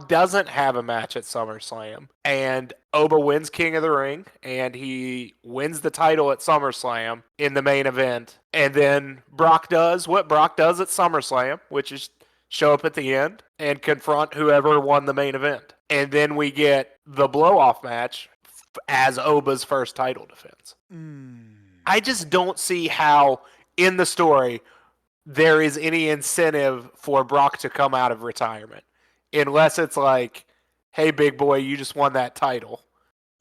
doesn't have a match at SummerSlam and Oba wins King of the Ring and he wins the title at SummerSlam in the main event, and then Brock does what Brock does at SummerSlam, which is show up at the end and confront whoever won the main event. And then we get the blow-off match as Oba's first title defense. I just don't see how, in the story, there is any incentive for Brock to come out of retirement. Unless it's like, hey, big boy, you just won that title,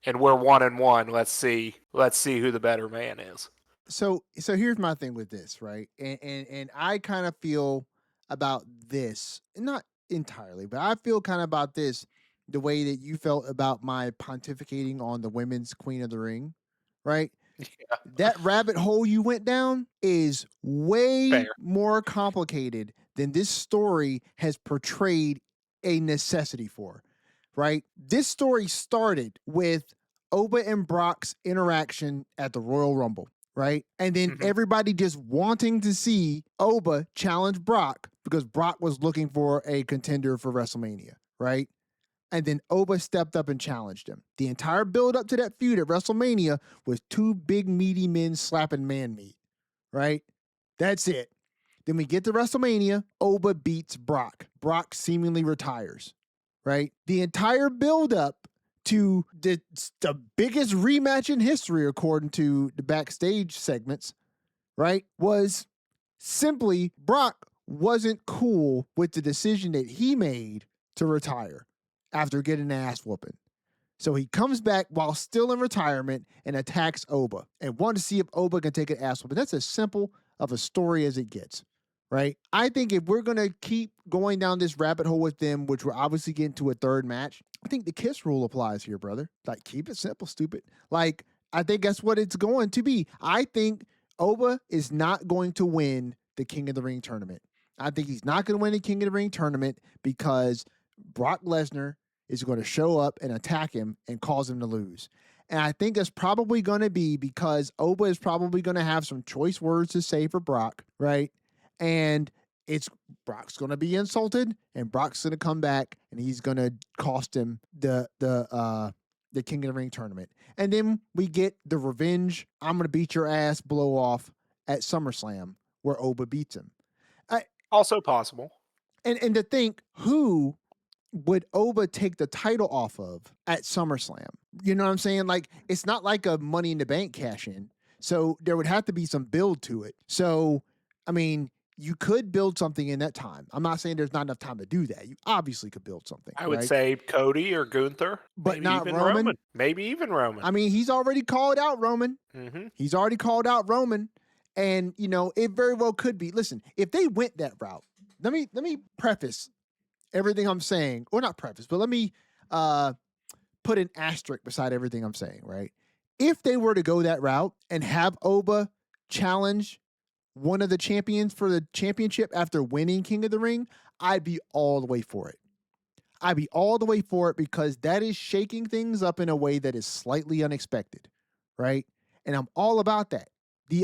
and we're 1-1. Let's see who the better man is. So here's my thing with this, right? And I kind of feel about this, not entirely, but I feel kind of about this the way that you felt about my pontificating on the women's Queen of the Ring, right? Yeah. That rabbit hole you went down is way Fair. more complicated than this story has portrayed a necessity for, right? This story started with Oba and Brock's interaction at the Royal Rumble, right? And then everybody just wanting to see Oba challenge Brock because Brock was looking for a contender for WrestleMania, right? And then Oba stepped up and challenged him. The entire build up to that feud at WrestleMania was 2 big meaty men slapping man meat, right? That's it. Then we get to WrestleMania, Oba beats Brock. Brock seemingly retires, right? The entire build up to the biggest rematch in history, according to the backstage segments, right, was simply Brock wasn't cool with the decision that he made to retire after getting an ass whooping. So he comes back while still in retirement and attacks Oba and wants to see if Oba can take an ass whooping. That's as simple of a story as it gets, right? I think if we're going to keep going down this rabbit hole with them, which we're obviously getting to a third match, I think the KISS rule applies here, brother. Like, keep it simple, stupid. Like, I think that's what it's going to be. I think Oba is not going to win the King of the Ring tournament. I think he's not going to win the King of the Ring tournament because Brock Lesnar is going to show up and attack him and cause him to lose. And I think that's probably going to be because Oba is probably going to have some choice words to say for Brock, right? And Brock's going to be insulted, and Brock's going to come back, and he's going to cost him the King of the Ring tournament. And then we get the revenge, I'm going to beat your ass blow off at SummerSlam where Oba beats him. Also possible. And to think, who would Oba take the title off of at SummerSlam? You know what I'm saying? Like, it's not like a Money in the Bank cash in. So there would have to be some build to it. So, I mean, you could build something in that time. I'm not saying there's not enough time to do that. You obviously could build something. I would say Cody or Gunther. But maybe not even Roman. Maybe even Roman. I mean, he's already called out Roman. Mm-hmm. He's already called out Roman. And, you know, it very well could be. Listen, if they went that route, let me preface everything I'm saying, or not preface, but let me put an asterisk beside everything I'm saying, right? If they were to go that route and have Oba challenge one of the champions for the championship after winning King of the Ring, I'd be all the way for it. I'd be all the way for it because that is shaking things up in a way that is slightly unexpected, right? And I'm all about that.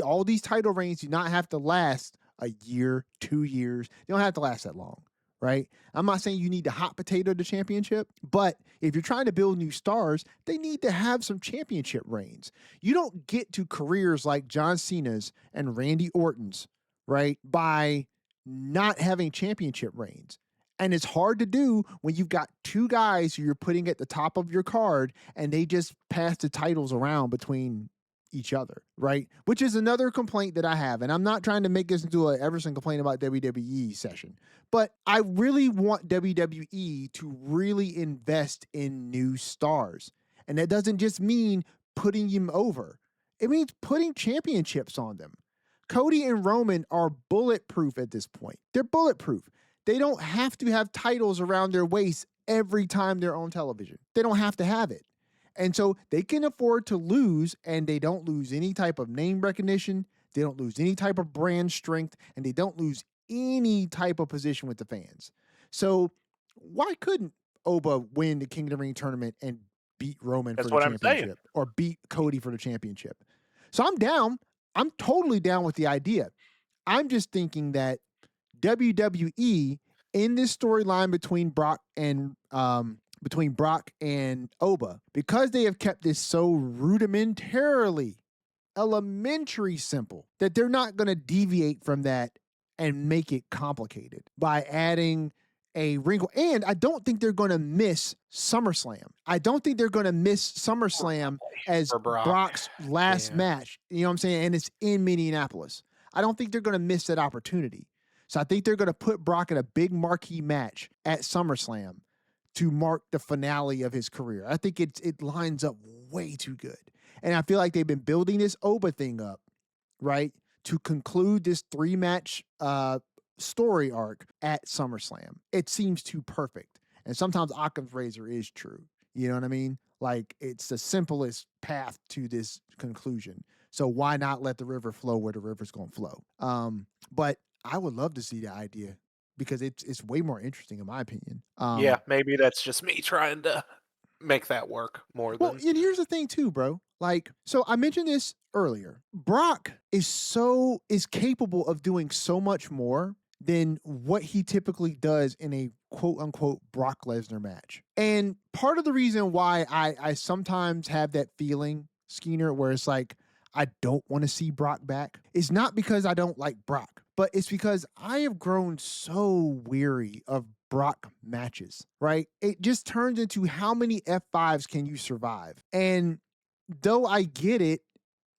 All these title reigns do not have to last a year, 2 years. They don't have to last that long, right? I'm not saying you need to hot potato the championship, but if you're trying to build new stars, they need to have some championship reigns. You don't get to careers like John Cena's and Randy Orton's, right, by not having championship reigns. And it's hard to do when you've got two guys who you're putting at the top of your card and they just pass the titles around between each other, right? Which is another complaint that I have. And I'm not trying to make this into a Everson complaint about WWE session, but I really want WWE to really invest in new stars. And that doesn't just mean putting them over. It means putting championships on them. Cody and Roman are bulletproof at this point. They're bulletproof. They don't have to have titles around their waist every time they're on television. They don't have to have it. And so they can afford to lose, and they don't lose any type of name recognition. They don't lose any type of brand strength, and they don't lose any type of position with the fans. So why couldn't Oba win the King of the Ring tournament and beat Roman for the championship or beat Cody for the championship? So I'm down. I'm totally down with the idea. I'm just thinking that WWE in this storyline between Brock and Oba, because they have kept this so rudimentarily, elementary simple, that they're not going to deviate from that and make it complicated by adding a wrinkle. And I don't think they're going to miss SummerSlam. I don't think they're going to miss SummerSlam as Brock's last match. You know what I'm saying? And it's in Minneapolis. I don't think they're going to miss that opportunity. So I think they're going to put Brock in a big marquee match at SummerSlam to mark the finale of his career. I think it lines up way too good. And I feel like they've been building this Oba thing up, right, to conclude this 3-match story arc at SummerSlam. It seems too perfect. And sometimes Occam's razor is true. You know what I mean? Like, it's the simplest path to this conclusion. So why not let the river flow where the river's going to flow? But I would love to see the idea because it's way more interesting in my opinion. Yeah, maybe that's just me trying to make that work more than... Well, and here's the thing too, bro. Like, so I mentioned this earlier. Brock is capable of doing so much more than what he typically does in a quote unquote Brock Lesnar match. And part of the reason why I sometimes have that feeling, Skeena, where it's like, I don't want to see Brock back, is not because I don't like Brock, but it's because I have grown so weary of Brock matches, right? It just turns into how many F5s can you survive? And though I get it,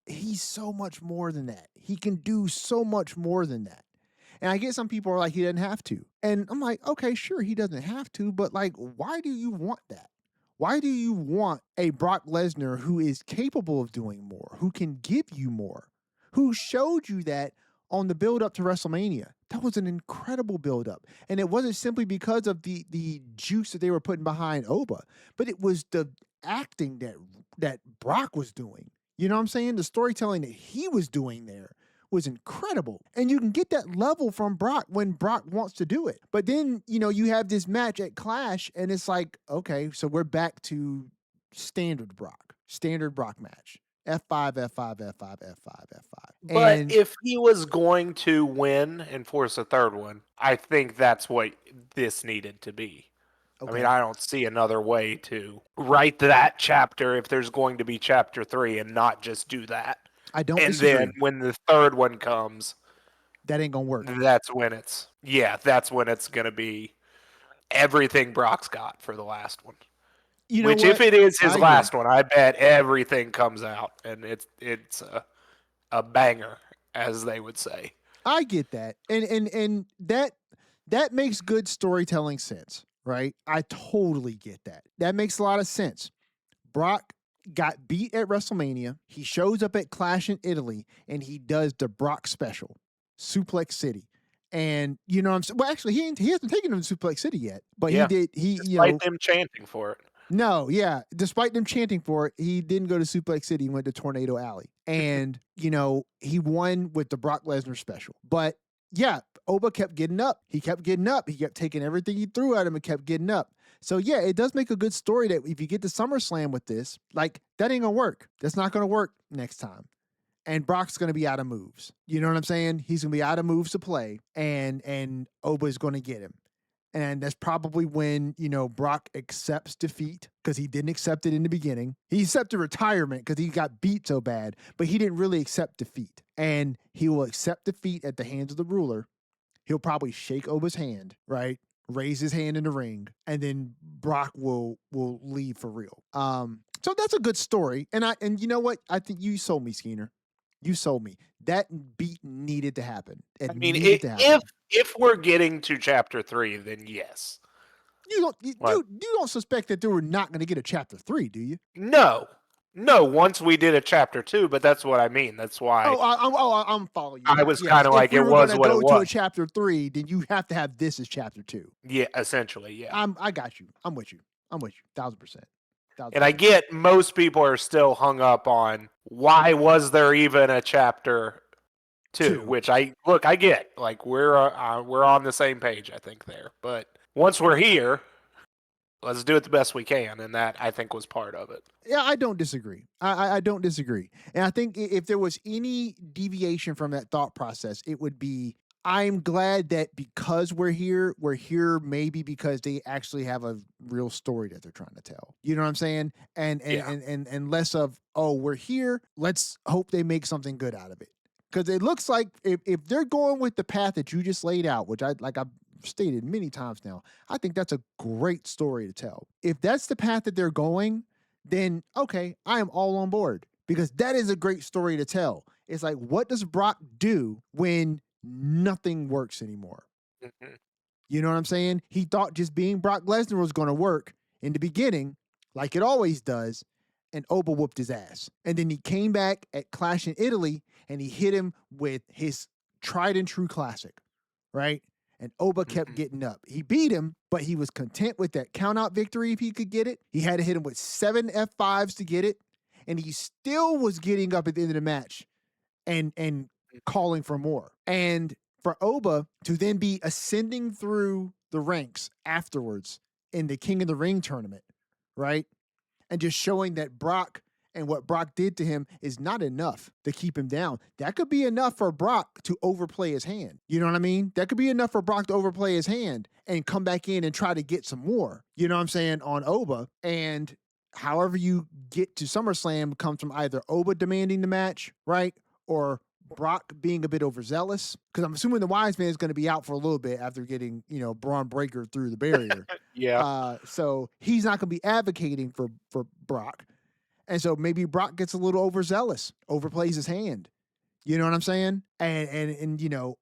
he's so much more than that. He can do so much more than that. And I get some people are like, he doesn't have to. And I'm like, okay, sure, he doesn't have to, but like, why do you want that? Why do you want a Brock Lesnar who is capable of doing more, who can give you more, who showed you that on the build up to WrestleMania? That was an incredible build up. And it wasn't simply because of the juice that they were putting behind Oba, but it was the acting that Brock was doing. You know what I'm saying? The storytelling that he was doing there was incredible. And you can get that level from Brock when Brock wants to do it. But then, you have this match at Clash, and it's like, okay, so we're back to standard Brock match. F5, F5, F5, F5, F5. But And if he was going to win and force a third one, I think that's what this needed to be. I mean, okay, I don't see another way to write that chapter if there's going to be chapter 3 and not just do that. I don't And disagree. then when the third one comes, That ain't gonna work. that's when it's going to be everything Brock's got for the last one. You know Which, what? if it is his I last agree. one, I bet everything comes out and it's a banger, as they would say. I get that. And that makes good storytelling sense, right? I totally get that. That makes a lot of sense. Brock got beat at WrestleMania. He shows up at Clash in Italy and he does the Brock special, Suplex City. And you know what I'm saying? Well, actually, he hasn't taken him to Suplex City yet, but he Yeah. did. Despite them chanting for it. No, yeah. Despite them chanting for it, he didn't go to Suplex City. He went to Tornado Alley. And, he won with the Brock Lesnar special. But yeah, Oba kept getting up. He kept getting up. He kept taking everything he threw at him and kept getting up. So yeah, it does make a good story that if you get to SummerSlam with this, like that ain't gonna work. That's not gonna work next time. And Brock's gonna be out of moves. You know what I'm saying? He's gonna be out of moves to play, and Oba's gonna get him. And that's probably when, Brock accepts defeat because he didn't accept it in the beginning. He accepted retirement because he got beat so bad, but he didn't really accept defeat. And he will accept defeat at the hands of the ruler. He'll probably shake Oba's hand, right? Raise his hand in the ring, and then Brock will leave for real. So that's a good story. And you know what? I think you sold me, Skeeter. You sold me. That beat needed to happen. It I mean, needed to happen. if we're getting to chapter 3, then yes. You don't suspect that they were not going to get a chapter 3, do you? No. Once we did a chapter 2, but that's what I mean. That's why I'm following you. I was Yes, kind of like, if we it were was going to what it go to a was. chapter 3, then you have to have this as chapter 2. Yeah, essentially, yeah. I got you. I'm with you. 1,000%. And I get most people are still hung up on why was there even a chapter 2, which I get. Like we're on the same page, I think there. But once we're here, let's do it the best we can, and that I think was part of it. Yeah, I don't disagree. I don't disagree. And I think if there was any deviation from that thought process, it would be I'm glad that because we're here maybe because they actually have a real story that they're trying to tell. You know what I'm saying? And less of, oh, we're here, let's hope they make something good out of it. Because it looks like if they're going with the path that you just laid out, which I've stated many times now, I think that's a great story to tell. If that's the path that they're going, then okay, I am all on board because that is a great story to tell. It's like, what does Brock do when nothing works anymore? Mm-hmm. You know what I'm saying? He thought just being Brock Lesnar was going to work in the beginning, like it always does, and Oba whooped his ass. And then he came back at Clash in Italy and he hit him with his tried and true classic, right? And Oba kept getting up. He beat him, but he was content with that countout victory if he could get it. He had to hit him with 7 F5s to get it. And he still was getting up at the end of the match and calling for more. And for Oba to then be ascending through the ranks afterwards in the King of the Ring tournament, right? And just showing that Brock and what Brock did to him is not enough to keep him down. That could be enough for Brock to overplay his hand. You know what I mean? That could be enough for Brock to overplay his hand and come back in and try to get some more, you know what I'm saying, on Oba. And however you get to SummerSlam comes from either Oba demanding the match, right? Or Brock being a bit overzealous, because I'm assuming the Wise Man is going to be out for a little bit after getting, Braun Breaker through the barrier. Yeah. So he's not going to be advocating for Brock. And so maybe Brock gets a little overzealous, overplays his hand. You know what I'm saying? And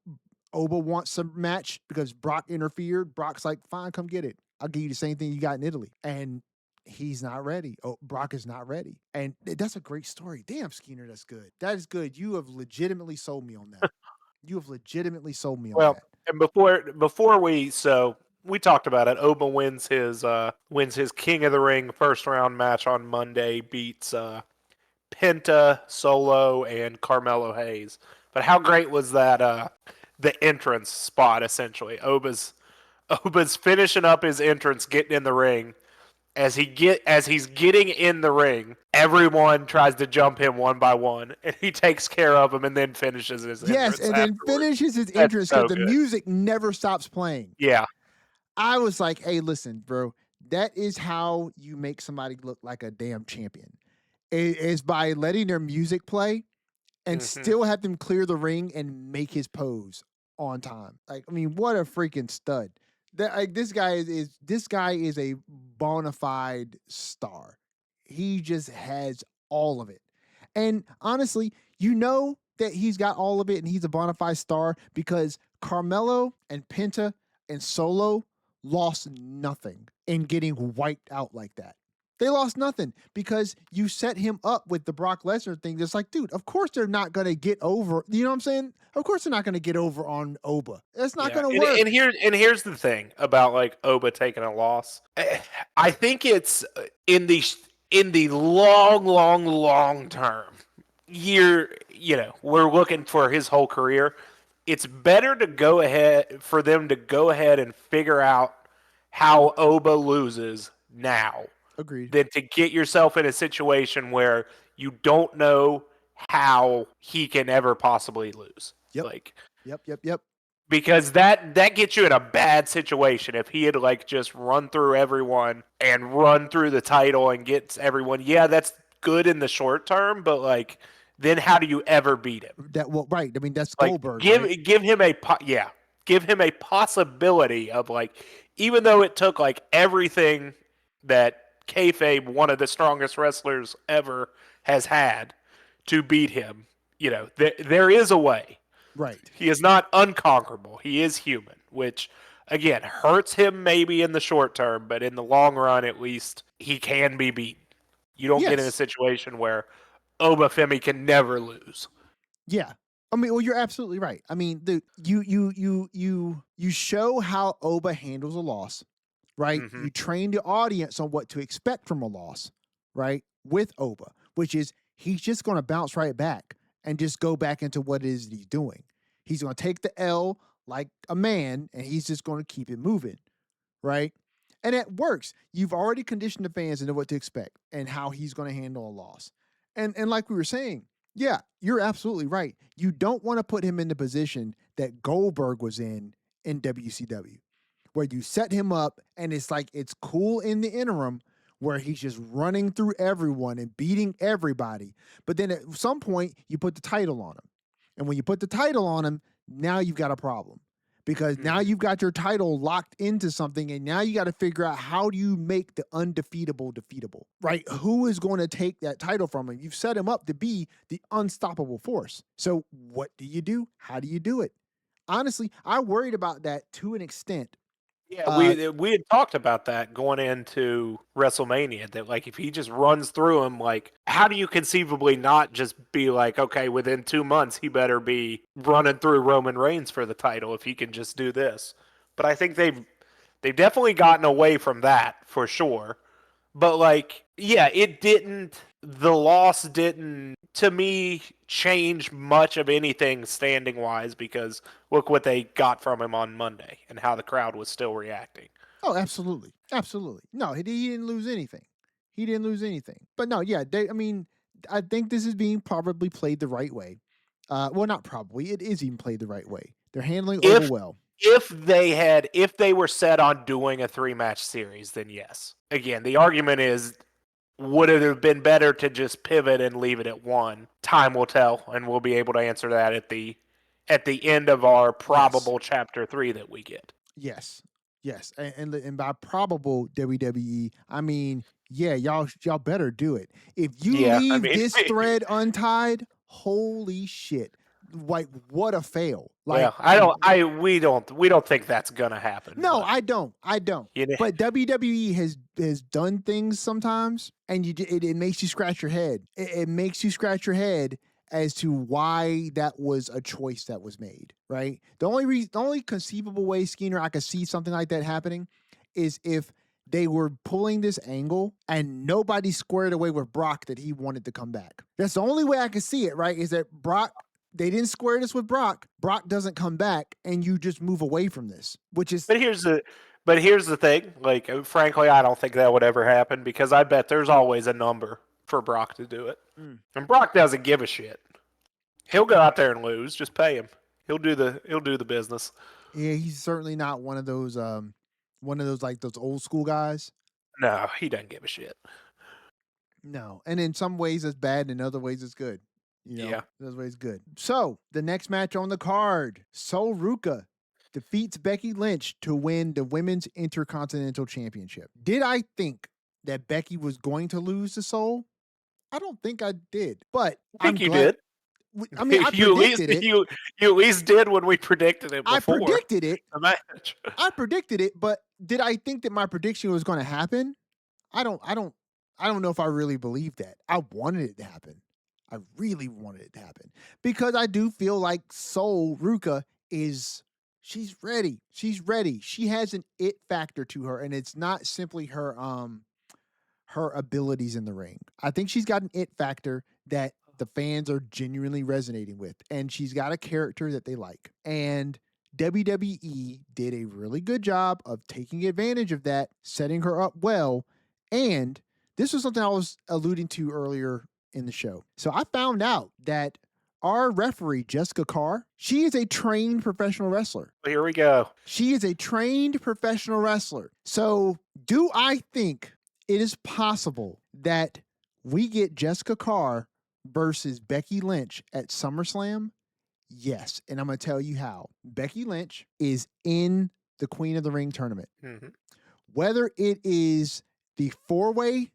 Oba wants some match because Brock interfered. Brock's like, fine, come get it. I'll give you the same thing you got in Italy. And he's not ready. Oh, Brock is not ready. And that's a great story. Damn, Skeeter, that's good. That is good. You have legitimately sold me on that. Well, and before we talked about it. Oba wins his King of the Ring first round match on Monday, beats Penta, Solo, and Carmelo Hayes. But how great was that? The entrance spot essentially. Oba's finishing up his entrance, getting in the ring. As he's getting in the ring, everyone tries to jump him one by one, and he takes care of them and then finishes his Yes, entrance and then afterwards. finishes his That's entrance so because the good. music never stops playing. Yeah. I was like, hey, listen, bro, that is how you make somebody look like a damn champion. It is by letting their music play and still have them clear the ring and make his pose on time. Like, I mean, what a freaking stud. That like this guy is a bona fide star. He just has all of it. And honestly, you know that he's got all of it and he's a bona fide star because Carmelo and Penta and Solo lost nothing in getting wiped out like that. They lost nothing because you set him up with the Brock Lesnar thing. It's like, dude, of course they're not going to get over. You know what I'm saying? Of course they're not going to get over on Oba. That's not going to work. And here's the thing about like Oba taking a loss. I think it's in the long term. We're looking for his whole career. It's better to go ahead for them to go ahead and figure out how Oba loses now. Agreed. Than to get yourself in a situation where you don't know how he can ever possibly lose. Yep. Yep. Because that gets you in a bad situation if he had like just run through everyone and run through the title and gets everyone. Yeah, that's good in the short term, but like then how do you ever beat him? Right. I mean, that's like, Goldberg. Give him give him a possibility of like, even though it took like everything that kayfabe, one of the strongest wrestlers ever, has had to beat him. There is a way. Right. He is not unconquerable. He is human, which again hurts him maybe in the short term, but in the long run, at least he can be beaten. You don't get in a situation where Obafemi can never lose. Yeah. I mean, well, you're absolutely right. I mean, you show how Oba handles a loss, right? Mm-hmm. You train the audience on what to expect from a loss, right? With Oba, which is he's just going to bounce right back and just go back into what it is that he's doing. He's going to take the L like a man and he's just going to keep it moving, right? And it works. You've already conditioned the fans to know what to expect and how he's going to handle a loss. And like we were saying, yeah, you're absolutely right. You don't want to put him in the position that Goldberg was in WCW, where you set him up and it's like it's cool in the interim where he's just running through everyone and beating everybody. But then at some point, you put the title on him. And when you put the title on him, now you've got a problem. Because now you've got your title locked into something, and now you got to figure out how do you make the undefeatable defeatable, right? Who is going to take that title from him? You've set him up to be the unstoppable force. So what do you do? How do you do it? Honestly, I worried about that to an extent. Yeah, we had talked about that going into WrestleMania, that like if he just runs through him, like how do you conceivably not just be like, okay, within 2 months he better be running through Roman Reigns for the title if he can just do this. But I think they've definitely gotten away from that for sure. But like, yeah, the loss didn't, to me, change much of anything standing wise, because look what they got from him on Monday and how the crowd was still reacting. Oh, absolutely. Absolutely. No, he didn't lose anything. He didn't lose anything. But no, yeah, I think this is being probably played the right way. Well, not probably. It is even played the right way. They're handling Oba well. If they were set on doing a 3-match series, then yes. Again, the argument is, would it have been better to just pivot and leave it at one? Time will tell, and we'll be able to answer that at the end of our probable chapter 3 that we get. Yes. And by probable WWE, I mean, yeah, y'all better do it. If you leave this thread untied, holy shit. Like, what a fail. Like, we don't think that's gonna happen. No, I don't. But WWE has done things sometimes, and it makes you scratch your head. It makes you scratch your head as to why that was a choice that was made. Right. The only conceivable way, Skeens, I could see something like that happening is if they were pulling this angle and nobody squared away with Brock that he wanted to come back. That's the only way I could see it. Right. Is that Brock they didn't square this with Brock. Brock doesn't come back, and you just move away from this, which is. But here's the thing. Like, frankly, I don't think that would ever happen because I bet there's always a number for Brock to do it, and Brock doesn't give a shit. He'll go out there and lose. Just pay him. He'll do the business. Yeah, he's certainly not one of those like those old school guys. No, he doesn't give a shit. No, and in some ways it's bad, and in other ways it's good. Yeah. Those ways good. So the next match on the card, Sol Ruca defeats Becky Lynch to win the Women's Intercontinental Championship. Did I think that Becky was going to lose to Sol? I don't think I did, but I think you did. I mean, I predicted it. You at least did when we predicted it before. I predicted it. The match. I predicted it, but did I think that my prediction was going to happen? I don't know if I really believed that. I wanted it to happen. I really wanted it to happen because I do feel like Sol Ruca she's ready. She's ready. She has an it factor to her, and it's not simply her abilities in the ring. I think she's got an it factor that the fans are genuinely resonating with, and she's got a character that they like. And WWE did a really good job of taking advantage of that, setting her up well, and this was something I was alluding to earlier in the show. So I found out that our referee, Jessica Carr, she is a trained professional wrestler. Here we go. She is a trained professional wrestler. So do I think it is possible that we get Jessica Carr versus Becky Lynch at SummerSlam? Yes. And I'm going to tell you how. Becky Lynch is in the Queen of the Ring tournament. Mm-hmm. Whether it is the 4-way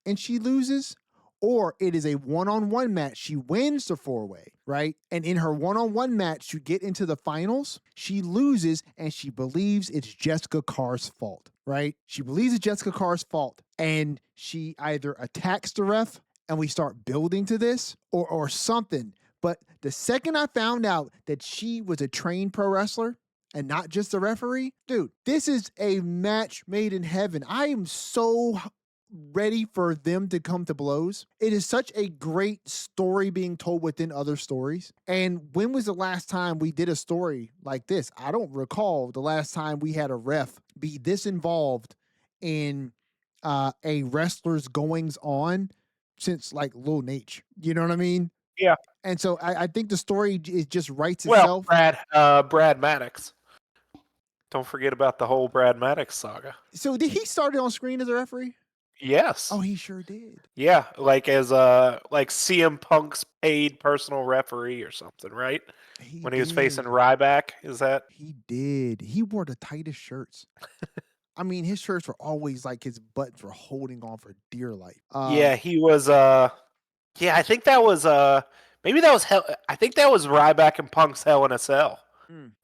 and she loses, or it is a one-on-one match. She wins the 4-way, right? And in her one-on-one match to get into the finals, she loses and she believes it's Jessica Carr's fault, right? She believes it's Jessica Carr's fault. And she either attacks the ref and we start building to this or something. But the second I found out that she was a trained pro wrestler and not just a referee, dude, this is a match made in heaven. I am so ready for them to come to blows. It is such a great story being told within other stories. And when was the last time we did a story like this? I don't recall the last time we had a ref be this involved in a wrestler's goings on since like Lil Nate. You know what I mean? Yeah. And so I think the story is just writes itself. Well, Brad Maddox. Don't forget about the whole Brad Maddox saga. So did he start on screen as a referee? Yes. Oh, he sure did. Yeah, like as like CM Punk's paid personal referee or something, right? When he was facing Ryback, is that? He did. He wore the tightest shirts. I mean, his shirts were always like his buttons were holding on for dear life. Yeah, he was. Yeah, I think that was. Maybe that was Hell. I think that was Ryback and Punk's Hell in a Cell,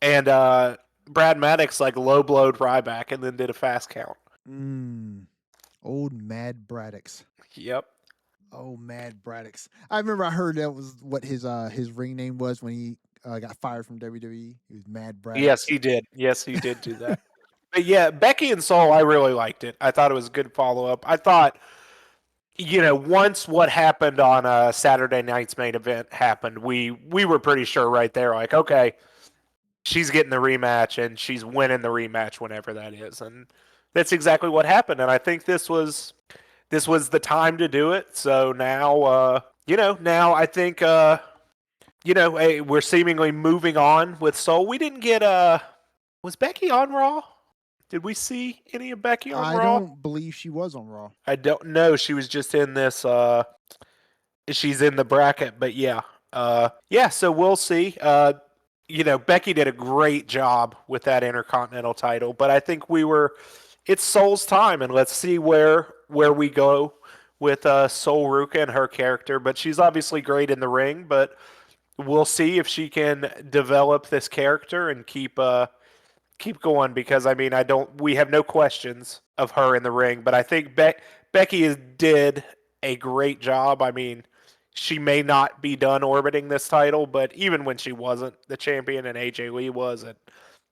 and Brad Maddox like low blowed Ryback and then did a fast count. Old Mad Braddocks. Yep. Oh, Mad Braddocks. I remember I heard that was what his ring name was when he got fired from WWE. He was Mad Braddocks. Yes, he did. Yes, he did do that. But yeah, Becky and Sol, I really liked it. I thought it was a good follow-up. I thought, once what happened on Saturday night's main event happened, we were pretty sure right there, like, okay, she's getting the rematch and she's winning the rematch whenever that is. And that's exactly what happened. And I think this was the time to do it. So now, now I think, we're seemingly moving on with Sol. We didn't get, was Becky on Raw? Did we see any of Becky on Raw? I don't believe she was on Raw. I don't know. She was just in this, she's in the bracket, but yeah. So we'll see. Becky did a great job with that Intercontinental title, but I think it's Sol's time, and let's see where we go with Sol Ruca and her character. But she's obviously great in the ring, but we'll see if she can develop this character and keep going, because we have no questions of her in the ring, but I think Becky did a great job. I mean, she may not be done orbiting this title, but even when she wasn't the champion and AJ Lee wasn't,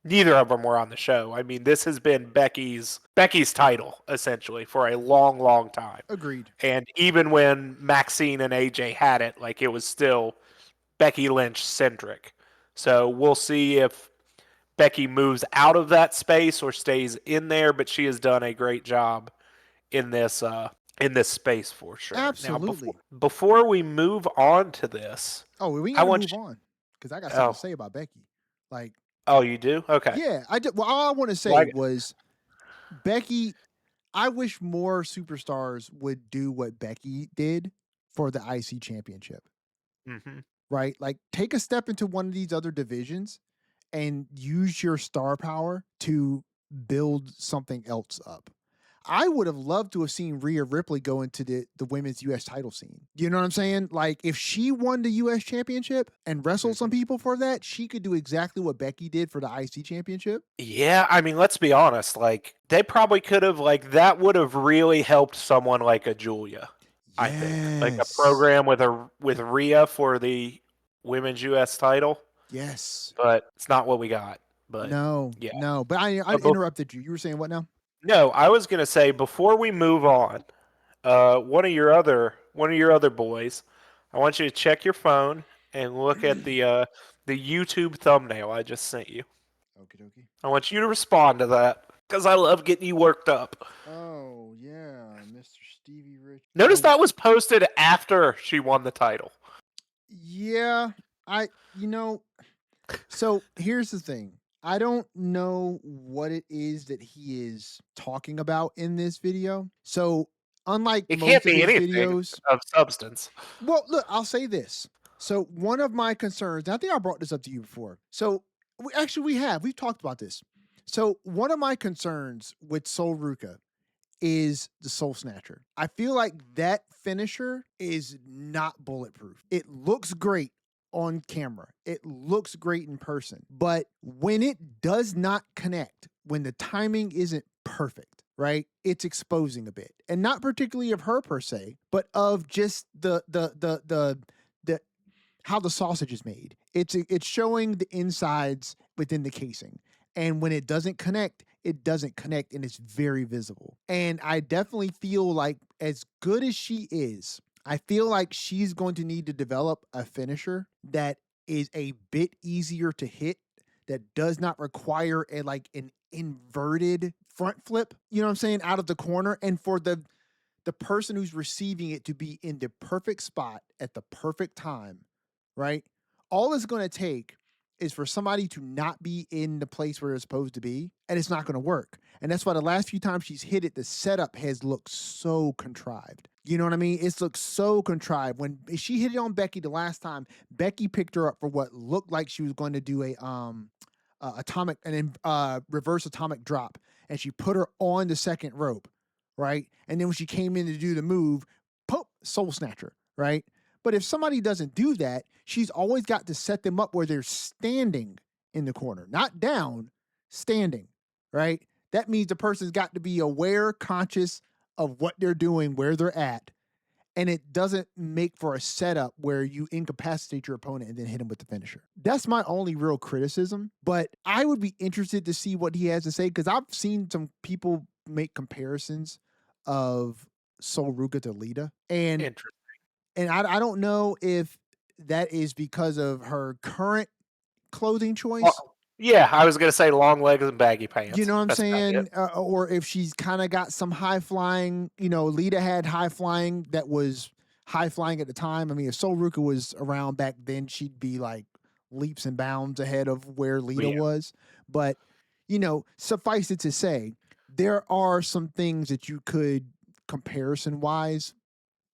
neither of them were on the show. I mean, this has been Becky's title essentially for a long, long time. Agreed. And even when Maxine and AJ had it, like, it was still Becky Lynch centric. So we'll see if Becky moves out of that space or stays in there, but she has done a great job in this space for sure. Now, Absolutely. before we move on to this, Oh, we I got to want move you. on because I got something to Oh, say about Becky. Like, oh, you do? Okay. yeah, I did. Well, all I want to say Like, was Becky. I wish more superstars would do what Becky did for the IC championship, mm-hmm. right? Like, take a step into one of these other divisions and use your star power to build something else up. I would have loved to have seen Rhea Ripley go into the women's US title scene. You know what I'm saying? Like, if she won the US championship and wrestled some people for that, she could do exactly what Becky did for the IC championship. Yeah, I mean, let's be honest. Like, they probably could have, like, that would have really helped someone like a Julia. I think, like a program with Rhea for the women's U.S. title. Yes. But it's not what we got. But No, yeah. no. But I But interrupted you. You were saying what now? no, I was gonna say before we move on, one of your other boys, I want you to check your phone and look at the YouTube thumbnail I just sent you. Okie dokie. I want you to respond to that because I love getting you worked up. Oh yeah, Mr. Stevie Rich. Notice that was posted after she won the title. Yeah, so here's the thing. I don't know what it is that he is talking about in this video. So unlike It most can't of be his anything videos, of substance. well, look, I'll say this. So one of my concerns, and I think I brought this up to you before. So we've talked about this. So one of my concerns with Sol Ruka is the Soul Snatcher. I feel like that finisher is not bulletproof. It looks great on camera. It looks great in person. But when it does not connect, when the timing isn't perfect, right? It's exposing a bit. And not particularly of her per se, but of just the how the sausage is made. It's showing the insides within the casing. And when it doesn't connect, it doesn't connect and it's very visible. And I definitely feel like as good as she is, I feel like she's going to need to develop a finisher that is a bit easier to hit, that does not require an inverted front flip, you know what I'm saying, out of the corner, and for the person who's receiving it to be in the perfect spot at the perfect time, right? All it's going to take is for somebody to not be in the place where it's supposed to be, and it's not going to work. And that's why the last few times she's hit it, the setup has looked so contrived. You know what I mean? It's looked so contrived. When she hit it on Becky the last time, Becky picked her up for what looked like she was going to do a reverse atomic drop, and she put her on the second rope, right? And then when she came in to do the move, pop, soul snatcher, right? But if somebody doesn't do that, she's always got to set them up where they're standing in the corner, not down, standing, right? That means the person's got to be aware, conscious of what they're doing, where they're at. And it doesn't make for a setup where you incapacitate your opponent and then hit him with the finisher. That's my only real criticism. But I would be interested to see what he has to say, because I've seen some people make comparisons of Sol Ruka to Lita. And I don't know if that is because of her current clothing choice. Well, yeah, I was going to say long legs and baggy pants. You know what I'm saying? Or if she's kind of got some high flying, Lita had high flying that was high flying at the time. I mean, if Sol Ruka was around back then, she'd be like leaps and bounds ahead of where Lita was. But, suffice it to say, there are some things that you could comparison wise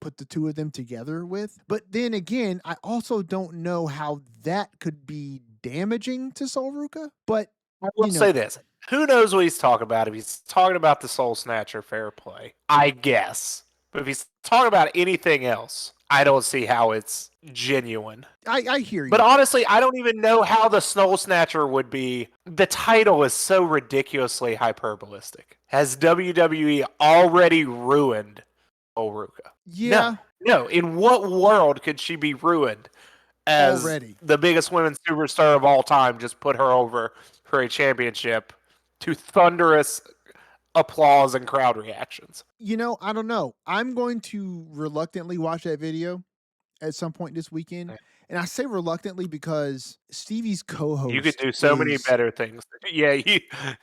put the two of them together with. But then again, I also don't know how that could be damaging to Sol Ruka. But I will say this. Who knows what he's talking about? If he's talking about the Soul Snatcher, fair play, I guess. But if he's talking about anything else, I don't see how it's genuine. I hear you. But honestly, I don't even know how the Soul Snatcher would be. The title is so ridiculously hyperbolistic. Has WWE already ruined Sol Ruka? Yeah. No. In what world could she be ruined as already the biggest women's superstar of all time? Just put her over for a championship to thunderous applause and crowd reactions. I don't know. I'm going to reluctantly watch that video at some point this weekend. And I say reluctantly because Stevie's co-host You could do so many is, better things. Yeah,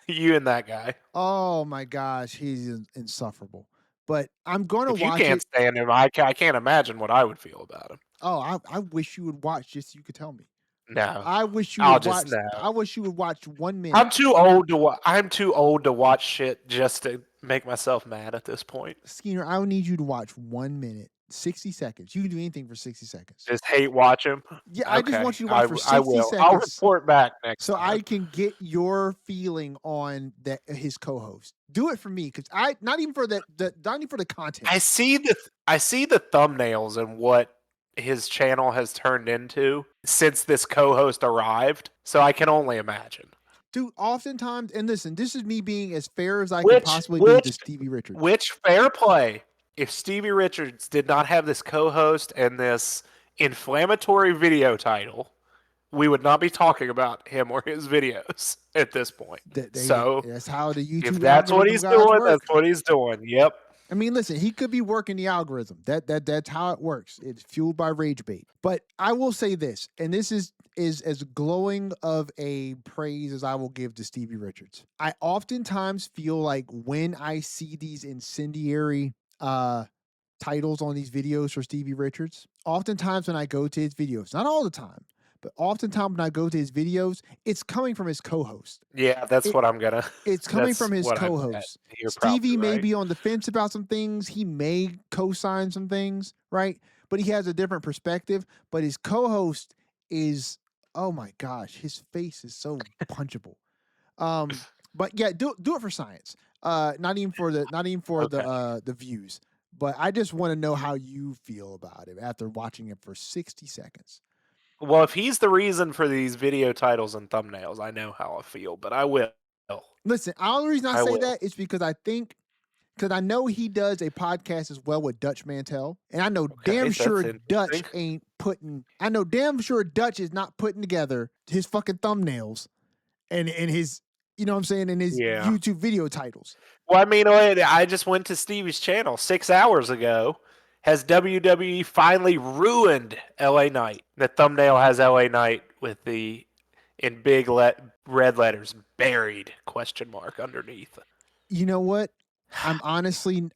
you and that guy. oh my gosh, he's insufferable. But I'm going to If you watch can't it. stand him, I can't imagine what I would feel about him. Oh, I wish you would watch just so you could tell me. No, I wish you I'll would just watch. no. I wish you would watch 1 minute. I'm too old to I'm too old to watch shit just to make myself mad at this point. Skeeter, I would need you to watch 1 minute, 60 seconds. You can do anything for 60 seconds. Just hate watch him. Yeah, I just Okay, want you to watch for I 60 will. I'll seconds report back next so I time. can get your feeling on that his co-host. Do it for me, because I not even for the not even for the content. I see the thumbnails and what his channel has turned into since this co-host arrived, so I can only imagine. Dude, oftentimes, and listen, this is me being as fair as I can possibly be to Stevie Richards. Which fair play, if Stevie Richards did not have this co-host and this inflammatory video title, we would not be talking about him or his videos at this point. So that's how the YouTube if that's what he's doing, work. that's what he's doing. Yep. I mean, listen, he could be working the algorithm. That's how it works. It's fueled by rage bait. But I will say this, and this is as glowing of a praise as I will give to Stevie Richards. I oftentimes feel like when I see these incendiary titles on these videos for Stevie Richards, oftentimes when I go to his videos, not all the time, but oftentimes when I go to his videos, it's coming from his co-host. Yeah, that's what I'm gonna. It's coming from his co-host. Stevie may be on the fence about some things. He may co-sign some things, right? But he has a different perspective. But his co-host is, oh my gosh, his face is so punchable. But yeah, do it for science. Not even for the views. But I just want to know how you feel about it after watching it for 60 seconds. Well, if he's the reason for these video titles and thumbnails, I know how I feel, but I will. Listen, the only reason I say that is because I know he does a podcast as well with Dutch Mantel, and I know damn sure Dutch is not putting together his fucking thumbnails and his, you know what I'm saying, and his YouTube video titles. Well, I mean, I just went to Stevie's channel 6 hours ago. Has WWE finally ruined LA Knight? The thumbnail has LA Knight with the in big red letters buried ? Underneath. You know what? I'm honestly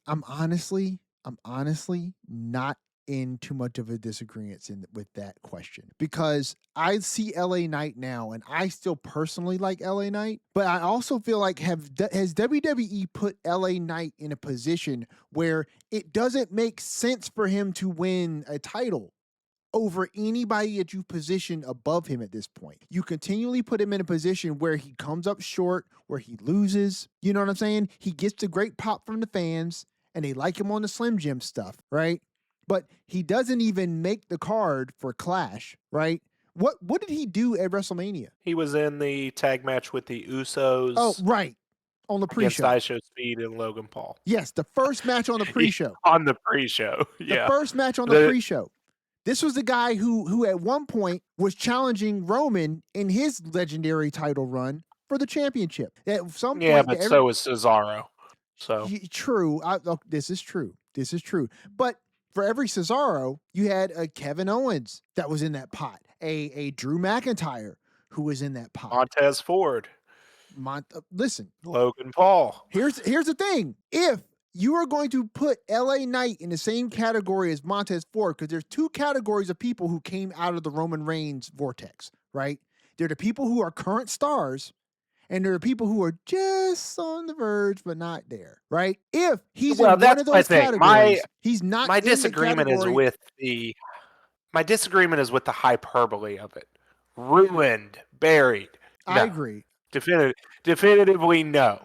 not in too much of a disagreement with that question, because I see LA Knight now and I still personally like LA Knight, but I also feel like has WWE put LA Knight in a position where it doesn't make sense for him to win a title over anybody that you position above him at this point. You continually put him in a position where he comes up short, where he loses. You know what I'm saying? He gets the great pop from the fans and they like him on the Slim Jim stuff, right? But he doesn't even make the card for Clash, right? What did he do at WrestleMania? He was in the tag match with the Usos. Oh, right. On the pre-show. Against IShow Speed and Logan Paul. Yes, the first match on the pre-show. On the pre-show, yeah. The first match on the pre-show. This was the guy who at one point was challenging Roman in his legendary title run for the championship. At some point, but so was Cesaro. So true. This is true. But for every Cesaro, you had a Kevin Owens that was in that pot, a Drew McIntyre who was in that pot, Montez Ford. Listen, Logan Paul. Here's the thing: if you are going to put LA Knight in the same category as Montez Ford, because there's two categories of people who came out of the Roman Reigns vortex, right? They're the people who are current stars, and there are people who are just on the verge but not there, right? If he's in one of those categories, he's not. My disagreement is with the hyperbole of it. Ruined, buried. No. I agree. Definitively no.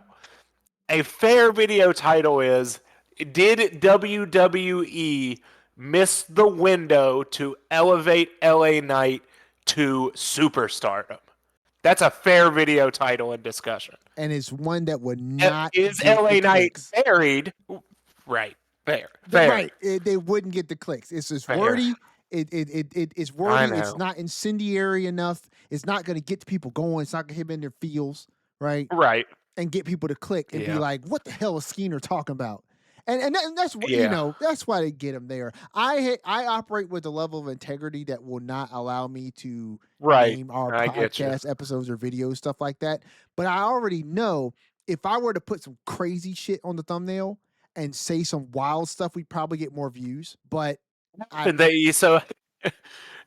A fair video title is, did WWE miss the window to elevate LA Knight to superstardom? That's a fair video title and discussion. And it's one that would not is LA Knight buried? Right. Fair. Right. They wouldn't get the clicks. It's just wordy. It's wordy. It's not incendiary enough. It's not going to get people going. It's not going to hit them in their feels. Right. Right. And get people to click and be like, what the hell is Skeeter talking about? And that's what Yeah. that's why they get them there. I operate with a level of integrity that will not allow me to Right. name our I get you. podcast episodes or videos, stuff like that. But I already know if I were to put some crazy shit on the thumbnail and say some wild stuff, we'd probably get more views. But I And they so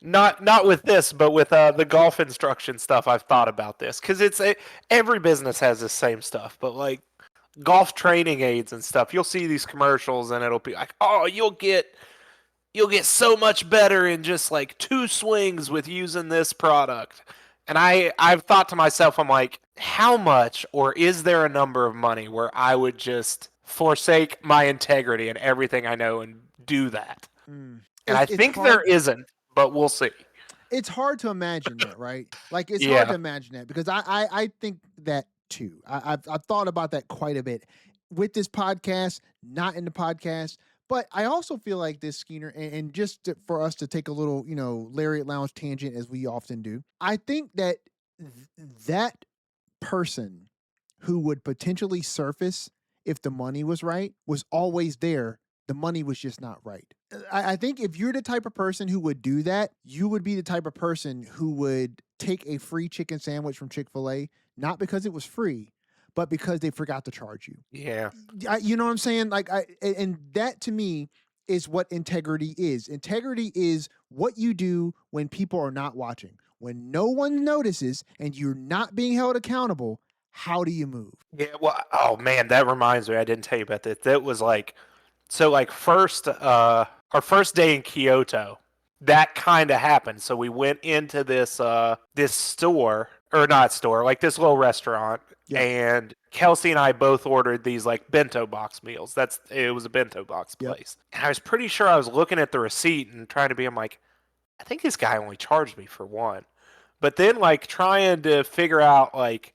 not with this, but with the golf instruction stuff. I've thought about this because every business has this same stuff, but like golf training aids and stuff, you'll see these commercials and it'll be like, oh, you'll get so much better in just like 2 swings with using this product. And I've thought to myself, I'm like, how much, or is there a number of money where I would just forsake my integrity and everything I know and do that? mm, And I it's think there hard. isn't, but we'll see. It's hard to imagine that, right? Like it's hard to Yeah. imagine that because I think that too. I've thought about that quite a bit with this podcast, not in the podcast, but I also feel like this Skeeter, and just for us to take a little, Lariat Lounge tangent as we often do. I think that that person who would potentially surface if the money was right was always there. The money was just not right. I think if you're the type of person who would do that, you would be the type of person who would take a free chicken sandwich from Chick-fil-A, not because it was free, but because they forgot to charge you. Yeah. You know what I'm saying? And that to me is what integrity is. Integrity is what you do when people are not watching. When no one notices and you're not being held accountable, how do you move? Yeah. Well, oh man, that reminds me. I didn't tell you about that. That was like, so like our first day in Kyoto, that kind of happened. So we went into this store, or not store, like this little restaurant, Yeah. and Kelsey and I both ordered these like bento box meals. It was a bento box Yep. place. And I was pretty sure I was looking at the receipt and trying to be, I'm like, I think this guy only charged me for one. But then like trying to figure out like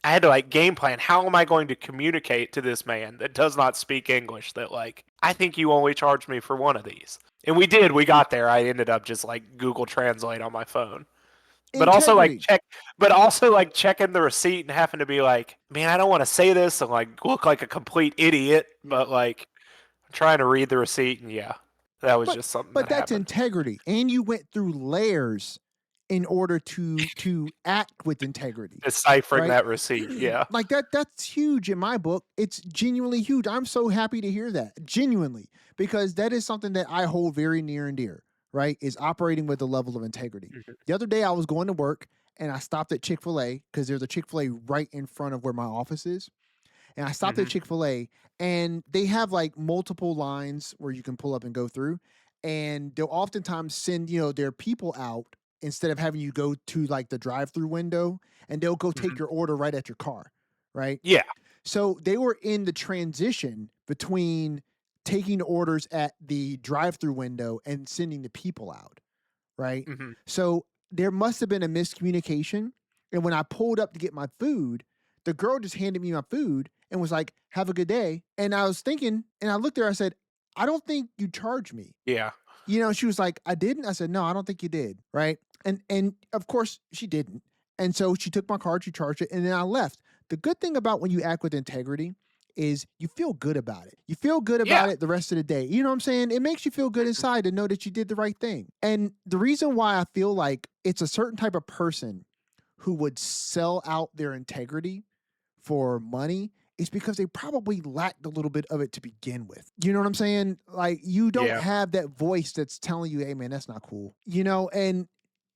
I had to like game plan, how am I going to communicate to this man that does not speak English that like I think you only charged me for one of these. And we did. We got there. I ended up just like Google Translate on my phone. But also like Integrity. checking the receipt and having to be like, man, I don't want to say this and like look like a complete idiot, Yeah. but like I'm trying to read the receipt and yeah, that was But just something but that that's happened. integrity. And you went through layers in order to act with integrity. Deciphering Right? that receipt, yeah. Like that's huge in my book. It's genuinely huge. I'm so happy to hear that. Genuinely, because that is something that I hold very near and dear, right? Is operating with a level of integrity. Mhm. The other day I was going to work and I stopped at Chick-fil-A because there's a Chick-fil-A right in front of where my office is. And I stopped at Mhm. Chick-fil-A and they have like multiple lines where you can pull up and go through. And they'll oftentimes send, their people out instead of having you go to like the drive-through window, and they'll go take Mhm. your order right at your car, right? Yeah. So they were in the transition between taking orders at the drive-through window and sending the people out, right? Mhm. So there must have been a miscommunication. And when I pulled up to get my food, the girl just handed me my food and was like, "Have a good day." And I was thinking, and I looked there, I said, "I don't think you charged me." Yeah. She was like, "I didn't." I said, "No, I don't think you did." Right. And of course she didn't. And so she took my card, she charged it, and then I left. The good thing about when you act with integrity is you feel good about it. You feel good Yeah. about it the rest of the day. You know what I'm saying? It makes you feel good Mhm. inside to know that you did the right thing. And the reason why I feel like it's a certain type of person who would sell out their integrity for money is because they probably lacked a little bit of it to begin with. You know what I'm saying? Like you don't Yeah. have that voice that's telling you, "Hey man, that's not cool."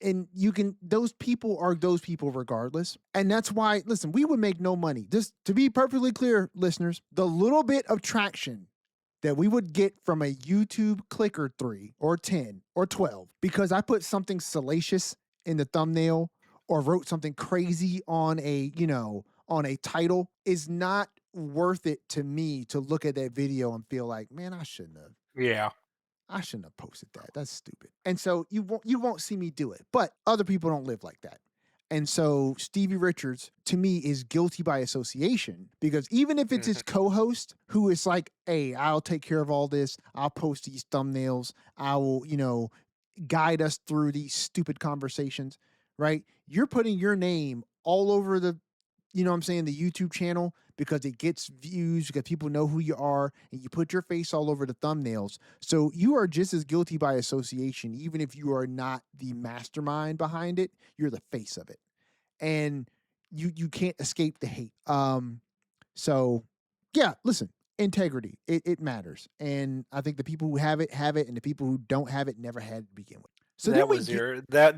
And you can those people are those people regardless. And that's why listen, we would make no money. Just to be perfectly clear, listeners, the little bit of traction that we would get from a YouTube clicker 3 or 10 or 12 because I put something salacious in the thumbnail or wrote something crazy on on a title is not worth it to me to look at that video and feel like, "Man, Yeah. I shouldn't have posted that. That's stupid." And so you won't see me do it. But other people don't live like that. And so Stevie Richards to me is guilty by association because even if it's his Mhm. co-host who is like, "Hey, I'll take care of all this. I'll post these thumbnails. I will, guide us through these stupid conversations," right? You're putting your name all over you know what I'm saying, the YouTube channel because it gets views, because people know who you are, and you put your face all over the thumbnails. So you are just as guilty by association, even if you are not the mastermind behind it, you're the face of it. And you can't escape the hate. So yeah, listen, integrity, it matters. And I think the people who have it, and the people who don't have it never had it to begin with. So then That was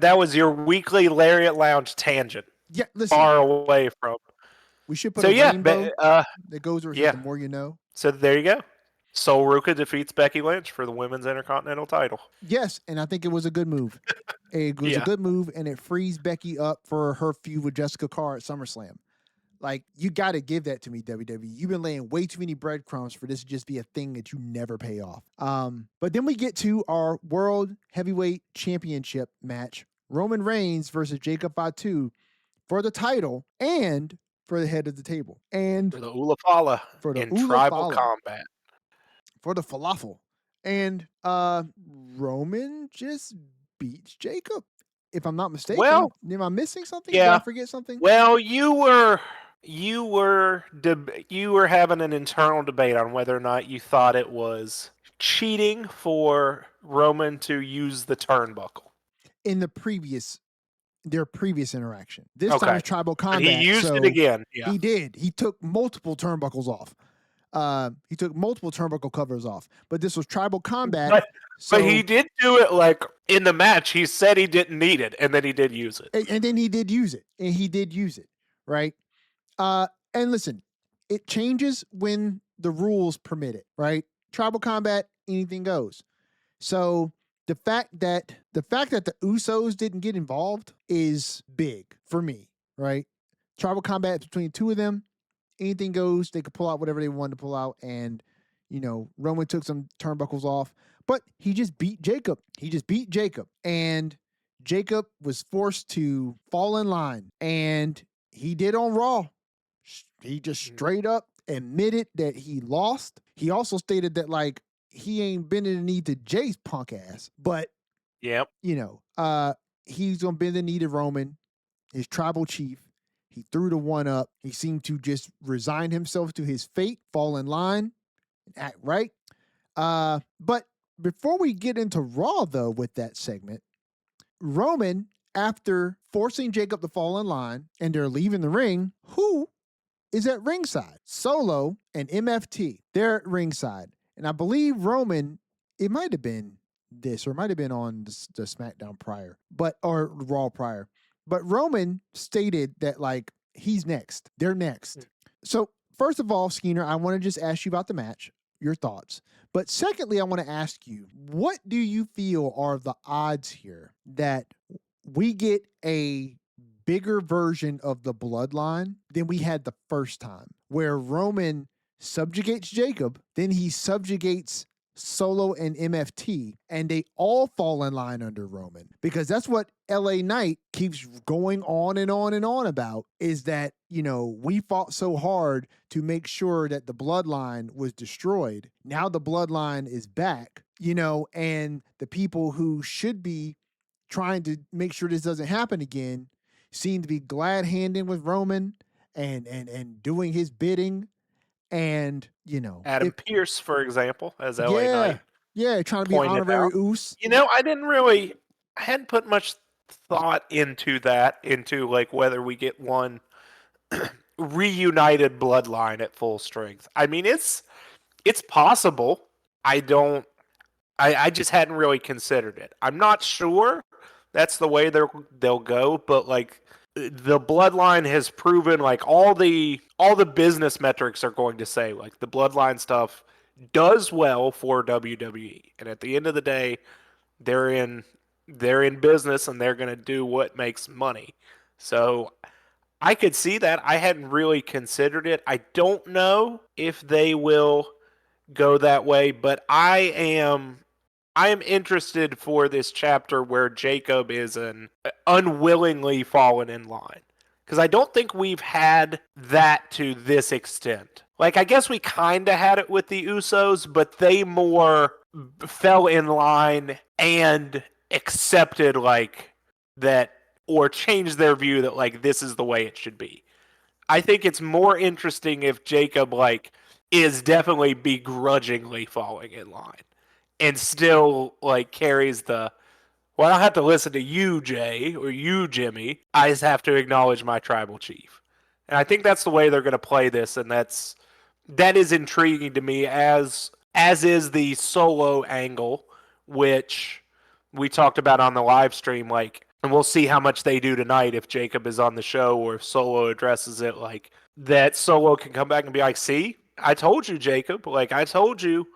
that was your weekly Lariat Lounge tangent. yeah, listen, Far away from. we should put So a yeah, rainbow that goes where it says yeah. the more you know. So there you go. Sol Ruka defeats Becky Lynch for the Women's Intercontinental title. Yes, and I think it was a good move. It was a good move, and it frees Becky up for her feud with Jessica Carr at SummerSlam. Like, you got to give that to me, WWE. You've been laying way too many breadcrumbs for this to just be a thing that you never pay off. But then we get to our World Heavyweight Championship match. Roman Reigns versus Jacob Fatu for the title and for the head of the table. And for the Ulafala in tribal combat. For the falafel. And Roman just beats Jacob. If I'm not mistaken. Well, am I missing something? Yeah. Did I forget something? Well, you were having an internal debate on whether or not you thought it was cheating for Roman to use the turnbuckle in their previous interaction. This time it's tribal combat. But he used it again. Yeah. He did. He took multiple turnbuckles off. He took multiple turnbuckle covers off. But this was tribal combat. But he did do it like in the match. He said he didn't need it, and then he did use it. And then he did use it. Right? And listen, it changes when the rules permit it, right? Tribal combat, anything goes. So the fact that the Usos didn't get involved is big for me, right? Tribal combat between two of them, anything goes. They could pull out whatever they wanted to pull out, and Roman took some turnbuckles off, but he just beat Jacob. And Jacob was forced to fall in line, and he did on Raw. He just straight up admitted that he lost. He also stated that he ain't bending the knee to Jay's punk ass, but yep, he's gonna bend the knee to Roman, his tribal chief. He threw the one up. He seemed to just resign himself to his fate, fall in line, and act right. But before we get into Raw, though, with that segment, Roman, after forcing Jacob to fall in line and they're leaving the ring, who is at ringside? Solo and MFT. They're at ringside. And I believe Roman, it might have been this, or it might have been on the SmackDown prior, or Raw prior. But Roman stated that he's next. They're next. So first of all, Skeener, I want to just ask you about the match, your thoughts. But secondly, I want to ask you, what do you feel are the odds here that we get a bigger version of the bloodline than we had the first time, where Roman subjugates Jacob, then he subjugates Solo and MFT, and they all fall in line under Roman? Because that's what LA Knight keeps going on and on and on about, is that, we fought so hard to make sure that the bloodline was destroyed. Now the bloodline is back, and the people who should be trying to make sure this doesn't happen again seem to be glad-handing with Roman and doing his bidding. And, Adam Pearce, for example, as LA Knight. Yeah, trying to be an honorary Oos. I hadn't put much thought into that, whether we get one reunited bloodline at full strength. I mean, it's possible. I just hadn't really considered it. I'm not sure that's the way they'll go, but the bloodline has proven all the business metrics are going to say the bloodline stuff does well for WWE, and at the end of the day, they're in business and they're going to do what makes money. So I could see that. I hadn't really considered it. I don't know if they will go that way, but I am interested for this chapter where Jacob is unwillingly fallen in line. Because I don't think we've had that to this extent. I guess we kind of had it with the Usos, but they more fell in line and accepted that, or changed their view that this is the way it should be. I think it's more interesting if Jacob like is definitely begrudgingly falling in line and still like carries the, well, I don't have to listen to you, Jay, or you, Jimmy. I just have to acknowledge my tribal chief. And I think that's the way they're going to play this, and that is intriguing to me, as is the solo angle, which we talked about on the live stream. Like, and we'll see how much they do tonight if Jacob is on the show or if Solo addresses it. Like, that Solo can come back and be like, "See, I told you, Jacob. Like, I told you."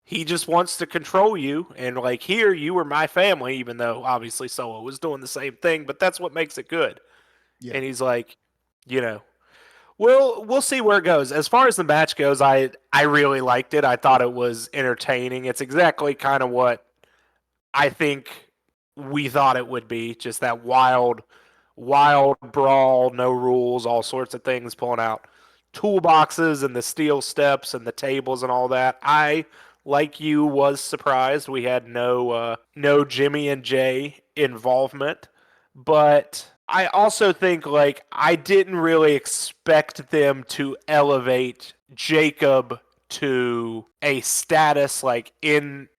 He just wants to control you, and like here, you were my family, even though obviously Solo was doing the same thing, but that's what makes it good. Yeah. And he's like, you know, we'll see where it goes. As far as the match goes, I really liked it. I thought it was entertaining. It's exactly kind of what I think we thought it would be. Just that wild brawl, no rules, all sorts of things, pulling out toolboxes and the steel steps and the tables and all that. I, like you, was surprised we had no Jimmy and Jay involvement, but I also think like I didn't really expect them to elevate Jacob to a status like in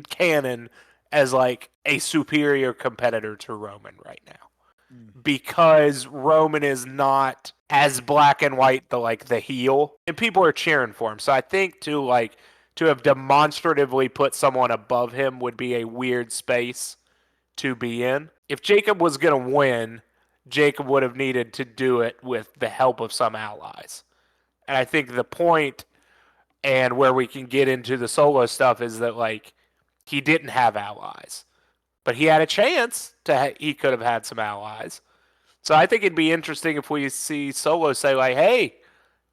canon as like a superior competitor to Roman right now, because Roman is not as black and white the heel, and people are cheering for him. So I think to have demonstratively put someone above him would be a weird space to be in. If Jacob was going to win, Jacob would have needed to do it with the help of some allies. And I think the point, and where we can get into the Solo stuff, is that like he didn't have allies, but he had a chance he could have had some allies. So I think it'd be interesting if we see Solo say like, "Hey,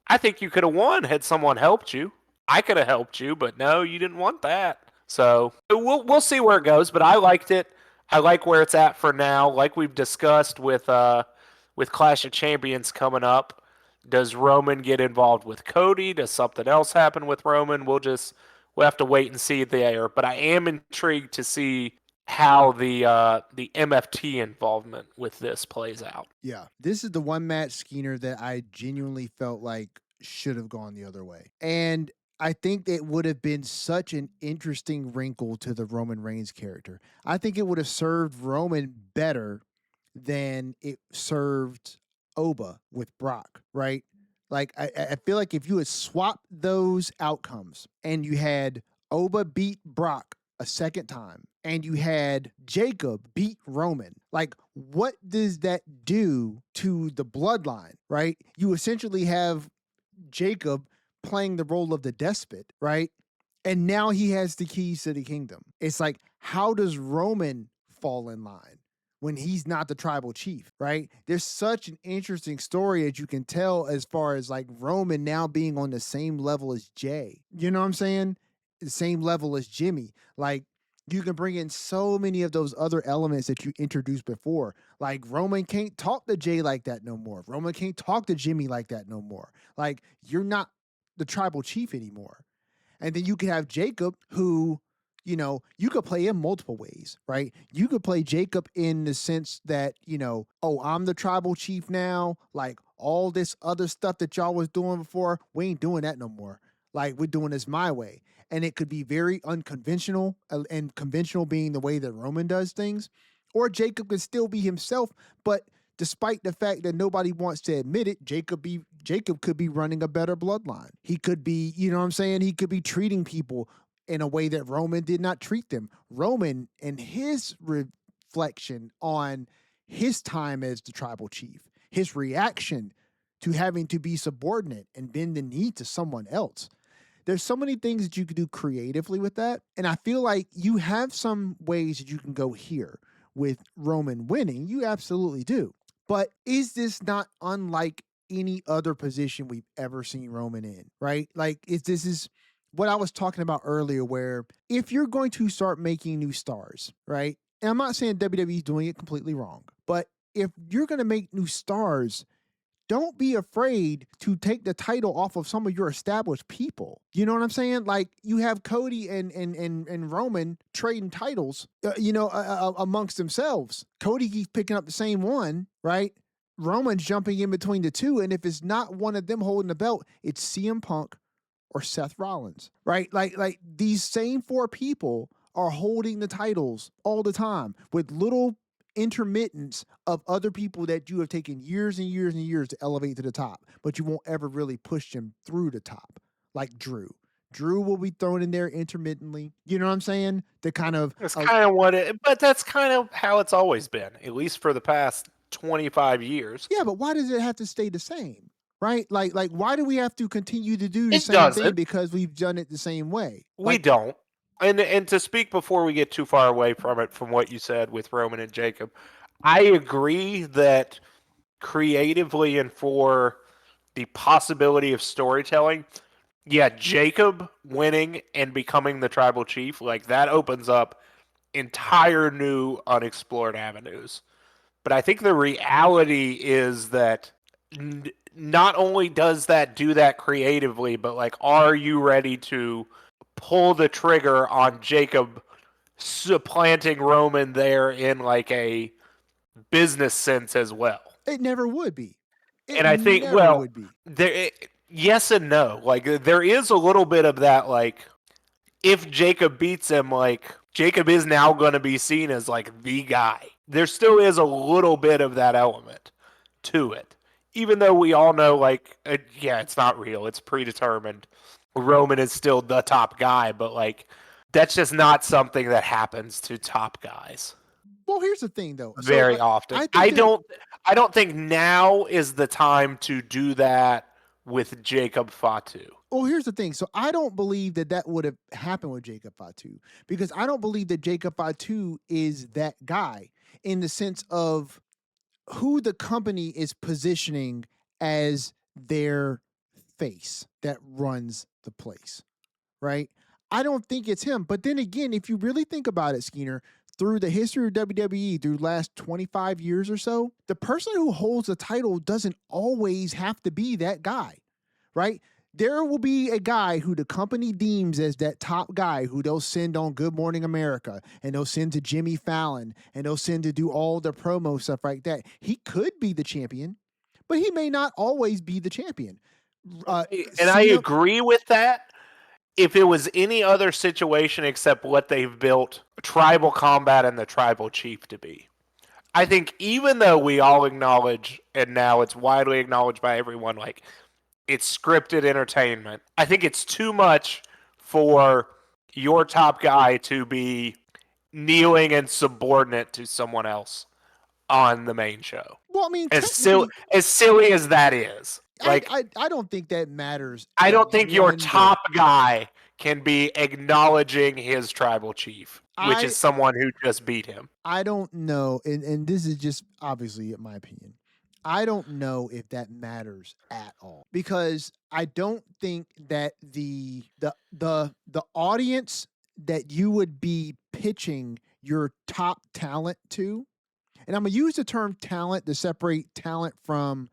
I think you could have won had someone helped you. I could have helped you, but no, you didn't want that." So we'll see where it goes, but I liked it. I like where it's at for now. Like we've discussed with Clash of Champions coming up, does Roman get involved with Cody? Does something else happen with Roman? We'll have to wait and see there. But I am intrigued to see how the MFT involvement with this plays out. Yeah. This is the one match, Skeeter, that I genuinely felt like should have gone the other way. And I think it would have been such an interesting wrinkle to the Roman Reigns character. I think it would have served Roman better than it served Oba with Brock, right? Like I feel like if you had swapped those outcomes and you had Oba beat Brock a second time and you had Jacob beat Roman, like what does that do to the bloodline, right? You essentially have Jacob playing the role of the despot, right? And now he has the keys to the kingdom. It's like, how does Roman fall in line when he's not the tribal chief, right? There's such an interesting story that you can tell as far as like Roman now being on the same level as Jay. You know what I'm saying? The same level as Jimmy. Like, you can bring in so many of those other elements that you introduced before. Like Roman can't talk to Jay like that no more. Roman can't talk to Jimmy like that no more. Like, you're not the tribal chief anymore. And then you could have Jacob, who, you know, you could play him multiple ways, right? You could play Jacob in the sense that, you know, oh, I'm the tribal chief now. Like all this other stuff that y'all was doing before, we ain't doing that no more. Like, we're doing this my way. And it could be very unconventional, and conventional being the way that Roman does things. Or Jacob could still be himself, but despite the fact that nobody wants to admit it, Jacob could be running a better bloodline. He could be, you know what I'm saying? He could be treating people in a way that Roman did not treat them. Roman and his reflection on his time as the tribal chief, his reaction to having to be subordinate and bend the knee to someone else. There's so many things that you could do creatively with that. And I feel like you have some ways that you can go here with Roman winning. You absolutely do. But is this not unlike any other position we've ever seen Roman in, right? Like, this is what I was talking about earlier, where if you're going to start making new stars, right? And I'm not saying WWE is doing it completely wrong, but if you're going to make new stars, don't be afraid to take the title off of some of your established people. You know what I'm saying? Like, you have Cody and Roman trading titles, amongst themselves. Cody keeps picking up the same one, right? Roman's jumping in between the two, and if it's not one of them holding the belt, it's CM Punk or Seth Rollins, right? Like these same four people are holding the titles all the time with little intermittence of other people that you have taken years and years and years to elevate to the top, but you won't ever really push them through the top, like Drew. Drew will be thrown in there intermittently. You know what I'm saying? To kind of That's kind of what it, but that's kind of how it's always been, at least for the past 25 years. yeah, but why does it have to stay the same? Right? Like why do we have to continue to do the It same thing doesn't. because we've done it the same way? We don't. And to speak before we get too far away from it, from what you said with Roman and Jacob, I agree that creatively and for the possibility of storytelling, yeah, Jacob winning and becoming the tribal chief, like that opens up entire new unexplored avenues. But I think the reality is that not only does that do that creatively, but like, are you ready to pull the trigger on Jacob supplanting Roman there in like a business sense as well? It never would be. And I think, well, would be. yes and no. Like, there is a little bit of that, like, if Jacob beats him, like, Jacob is now going to be seen as like the guy. There still is a little bit of that element to it. Even though we all know, like, yeah, it's not real. It's predetermined. Roman is still the top guy, but like, that's just not something that happens to top guys. Well, here's the thing, though. Very often. I don't think now is the time to do that with Jacob Fatu. Well, here's the thing. So I don't believe that would have happened with Jacob Fatu because I don't believe that Jacob Fatu is that guy in the sense of who the company is positioning as their face that runs the place, right? I don't think it's him. But then again, if you really think about it, Skeeter, through the history of WWE, through the last 25 years or so, the person who holds the title doesn't always have to be that guy, right? There will be a guy who the company deems as that top guy who they'll send on Good Morning America and they'll send to Jimmy Fallon and they'll send to do all the promo stuff like that. He could be the champion, but he may not always be the champion. And I agree with that. If it was any other situation except what they've built Tribal Combat and the Tribal Chief to be. I think even though we all acknowledge, and now it's widely acknowledged by everyone, like, it's scripted entertainment, I think it's too much for your top guy to be kneeling and subordinate to someone else on the main show. Well, I mean, as silly as that is. Like, I don't think that matters. I don't think your top guy can be acknowledging his tribal chief, which is someone who just beat him. I don't know, and this is just obviously my opinion. I don't know if that matters at all because I don't think that the audience that you would be pitching your top talent to, and I'm gonna use the term talent to separate talent from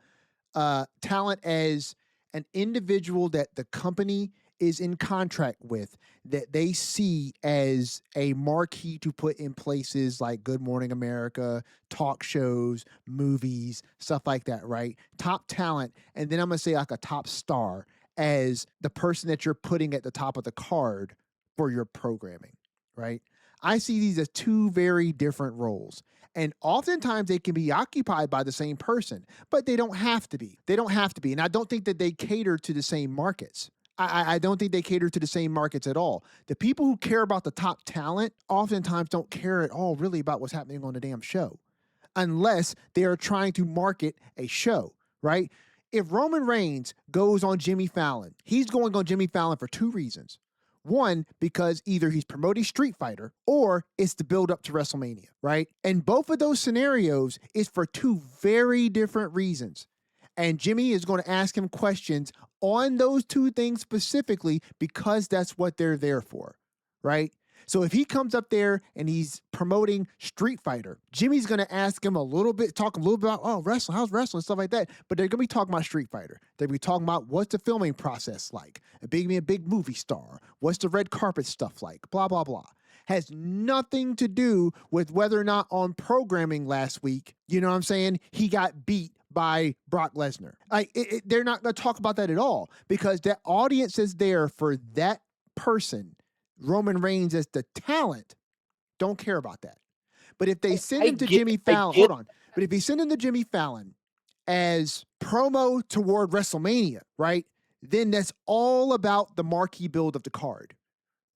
talent as an individual that the company is in contract with, that they see as a marquee to put in places like Good Morning America, talk shows, movies, stuff like that, right? Top talent. And then I'm going to say like a top star as the person that you're putting at the top of the card for your programming, right? I see these as two very different roles. And oftentimes they can be occupied by the same person, but they don't have to be. They don't have to be. And I don't think that they cater to the same markets. I don't think they cater to the same markets at all. The people who care about the top talent oftentimes don't care at all really about what's happening on the damn show, unless they are trying to market a show, right? If Roman Reigns goes on Jimmy Fallon, he's going on Jimmy Fallon for two reasons. One, because either he's promoting Street Fighter or it's the build up to WrestleMania, right? And both of those scenarios is for two very different reasons. And Jimmy is going to ask him questions on those two things specifically because that's what they're there for, right? So if he comes up there and he's promoting Street Fighter, Jimmy's going to ask him talk a little bit about, wrestling, how's wrestling, stuff like that. But they're going to be talking about Street Fighter. They're going to be talking about what's the filming process like, being a big movie star, what's the red carpet stuff like, blah, blah, blah. has nothing to do with whether or not on programming last week, you know what I'm saying, he got beat by Brock Lesnar. They're not going to talk about that at all because that audience is there for that person, Roman Reigns as the talent, don't care about that. But if they send him to Jimmy Fallon, hold on. But if they send him to Jimmy Fallon as promo toward WrestleMania, right? Then that's all about the marquee build of the card,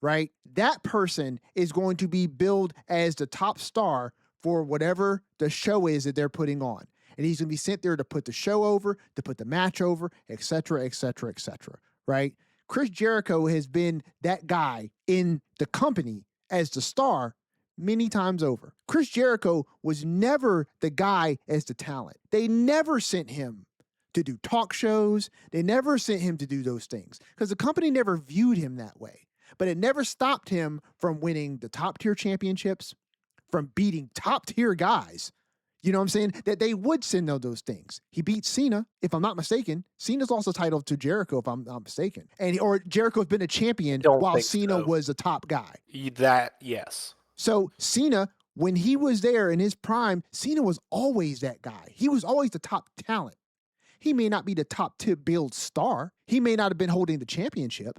right? That person is going to be billed as the top star for whatever the show is that they're putting on. And he's going to be sent there to put the show over, to put the match over, et cetera, et cetera, et cetera, right? Chris Jericho has been that guy in the company as the star many times over. Chris Jericho was never the guy as the talent. They never sent him to do talk shows. They never sent him to do those things because the company never viewed him that way. But it never stopped him from winning the top tier championships, from beating top tier guys. You know what I'm saying? That they would send those things. He beat Cena, if I'm not mistaken. Cena's lost the title to Jericho, if I'm not mistaken. Or Jericho's been a champion while Cena was a top guy. That, yes. So Cena, when he was there in his prime, Cena was always that guy. He was always the top talent. He may not be the top tip build star. He may not have been holding the championship,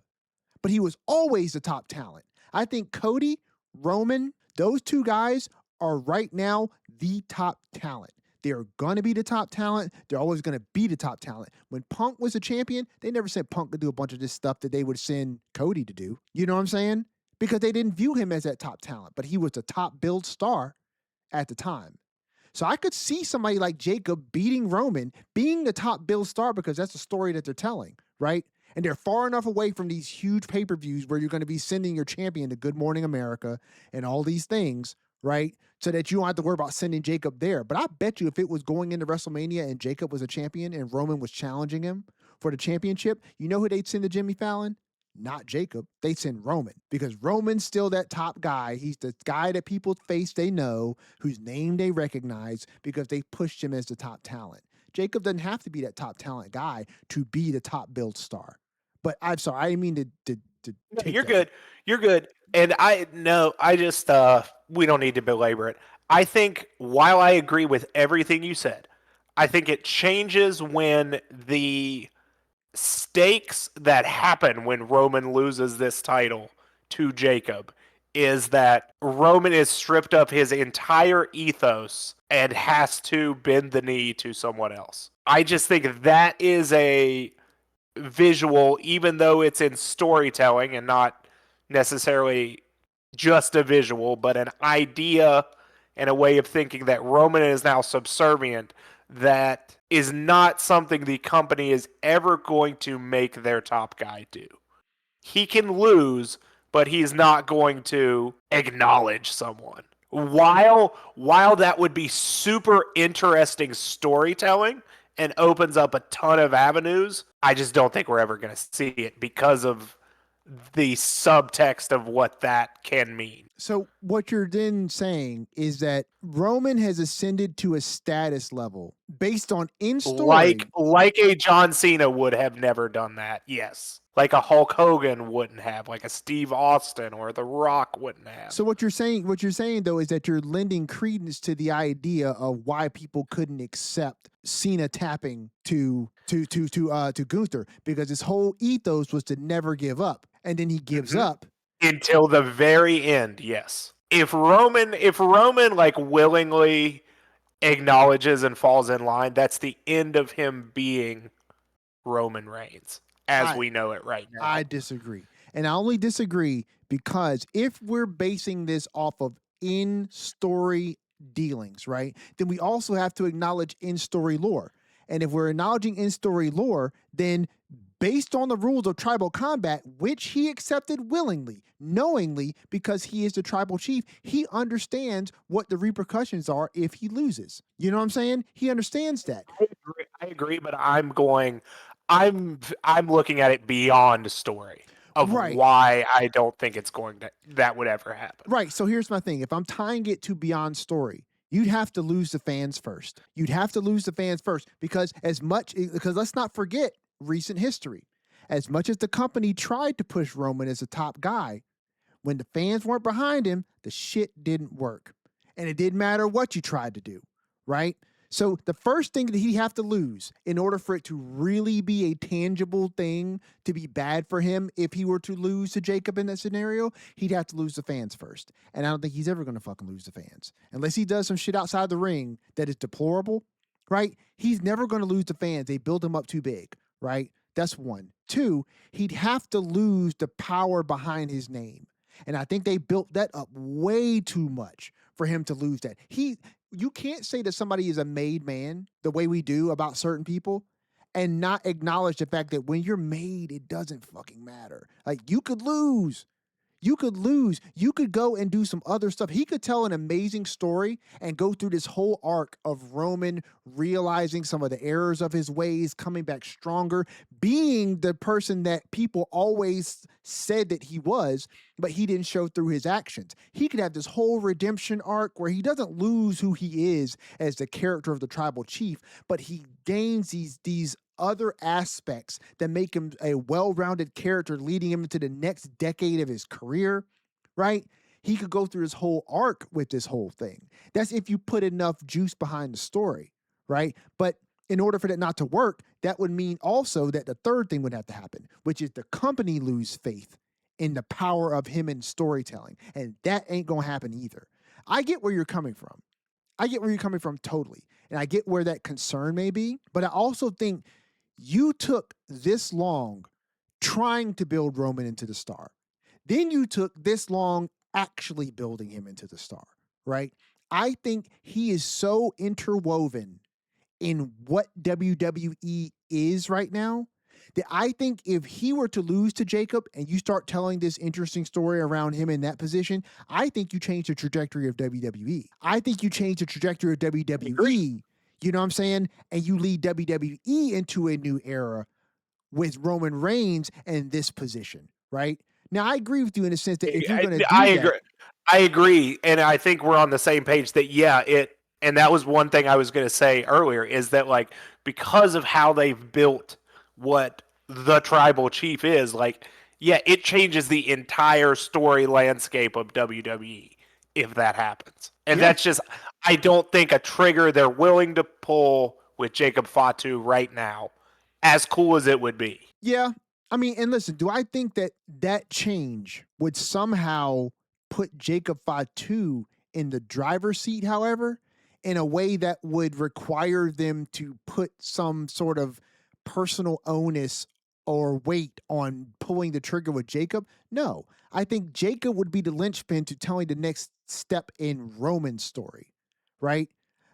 but he was always the top talent. I think Cody, Roman, those two guys are right now the top talent. They're going to be the top talent. They're always going to be the top talent. When Punk was a champion, they never sent Punk to do a bunch of this stuff that they would send Cody to do. You know what I'm saying? Because they didn't view him as that top talent, but he was the top build star at the time. So I could see somebody like Jacob beating Roman, being the top build star because that's the story that they're telling, right? And they're far enough away from these huge pay-per-views where you're going to be sending your champion to Good Morning America and all these things, right? So that you don't have to worry about sending Jacob there. But I bet you if it was going into WrestleMania and Jacob was a champion and Roman was challenging him for the championship, you know who they'd send to Jimmy Fallon? Not Jacob. They'd send Roman because Roman's still that top guy. He's the guy that people face they know, whose name they recognize because they pushed him as the top talent. Jacob doesn't have to be that top talent guy to be the top build star. But I'm sorry, I didn't mean to take You're that. good. You're good. And I just we don't need to belabor it. I think while I agree with everything you said, I think it changes when the stakes that happen when Roman loses this title to Jacob is that Roman is stripped of his entire ethos and has to bend the knee to someone else. I just think that is a visual, even though it's in storytelling and not necessarily just a visual, but an idea and a way of thinking that Roman is now subservient, that is not something the company is ever going to make their top guy do. He can lose, but he's not going to acknowledge someone. While that would be super interesting storytelling and opens up a ton of avenues, I just don't think we're ever going to see it because of the subtext of what that can mean. So what you're then saying is that Roman has ascended to a status level based on in-story. Like a John Cena would have never done that, yes. Like a Hulk Hogan wouldn't have, like a Steve Austin or The Rock wouldn't have. So what you're saying though is that you're lending credence to the idea of why people couldn't accept Cena tapping to Gunther, because his whole ethos was to never give up, and then he gives up until the very end. Yes, if Roman like willingly acknowledges and falls in line, that's the end of him being Roman Reigns as we know it right now. I disagree. And I only disagree because if we're basing this off of in-story dealings, right, then we also have to acknowledge in-story lore. And if we're acknowledging in-story lore, then based on the rules of tribal combat, which he accepted willingly, knowingly, because he is the tribal chief, he understands what the repercussions are if he loses. You know what I'm saying? He understands that. I agree, but I'm looking at it beyond story of why I don't think it's that would ever happen. Right. So here's my thing. If I'm tying it to beyond story, you'd have to lose the fans first. Because let's not forget recent history. As much as the company tried to push Roman as a top guy, when the fans weren't behind him, the shit didn't work. And it didn't matter what you tried to do, right? So the first thing that he'd have to lose in order for it to really be a tangible thing to be bad for him, if he were to lose to Jacob in that scenario, he'd have to lose the fans first. And I don't think he's ever going to fucking lose the fans. Unless he does some shit outside the ring that is deplorable, right? He's never going to lose the fans. They build him up too big, right? That's one. Two, he'd have to lose the power behind his name. And I think they built that up way too much for him to lose that. You can't say that somebody is a made man the way we do about certain people and not acknowledge the fact that when you're made, it doesn't fucking matter. Like, you could lose. You could lose. You could go and do some other stuff. He could tell an amazing story and go through this whole arc of Roman realizing some of the errors of his ways, coming back stronger, being the person that people always said that he was, but he didn't show through his actions. He could have this whole redemption arc where he doesn't lose who he is as the character of the tribal chief, but he gains these other aspects that make him a well-rounded character, leading him into the next decade of his career, right? He could go through his whole arc with this whole thing. That's if you put enough juice behind the story, right? But in order for that not to work, that would mean also that the third thing would have to happen, which is the company lose faith in the power of him in storytelling. And that ain't going to happen either. I get where you're coming from. I get where you're coming from totally. And I get where that concern may be. But I also think you took this long trying to build Roman into the star. Then you took this long actually building him into the star, right? I think he is so interwoven in what WWE is right now that I think if he were to lose to Jacob and you start telling this interesting story around him in that position, I think you change the trajectory of WWE. I think you change the trajectory of WWE. You know what I'm saying? And you lead WWE into a new era with Roman Reigns in this position, right? Now, I agree with you in the sense that if you're going to do that. I agree. And I think we're on the same page that, and that was one thing I was going to say earlier, is that, like, because of how they've built what the tribal chief is, like, it changes the entire story landscape of WWE if that happens. And that's just, I don't think a trigger they're willing to pull with Jacob Fatu right now, as cool as it would be. Yeah. I mean, and listen, do I think that that change would somehow put Jacob Fatu in the driver's seat, however, in a way that would require them to put some sort of personal onus or weight on pulling the trigger with Jacob? No. I think Jacob would be the linchpin to telling the next step in Roman's story, right?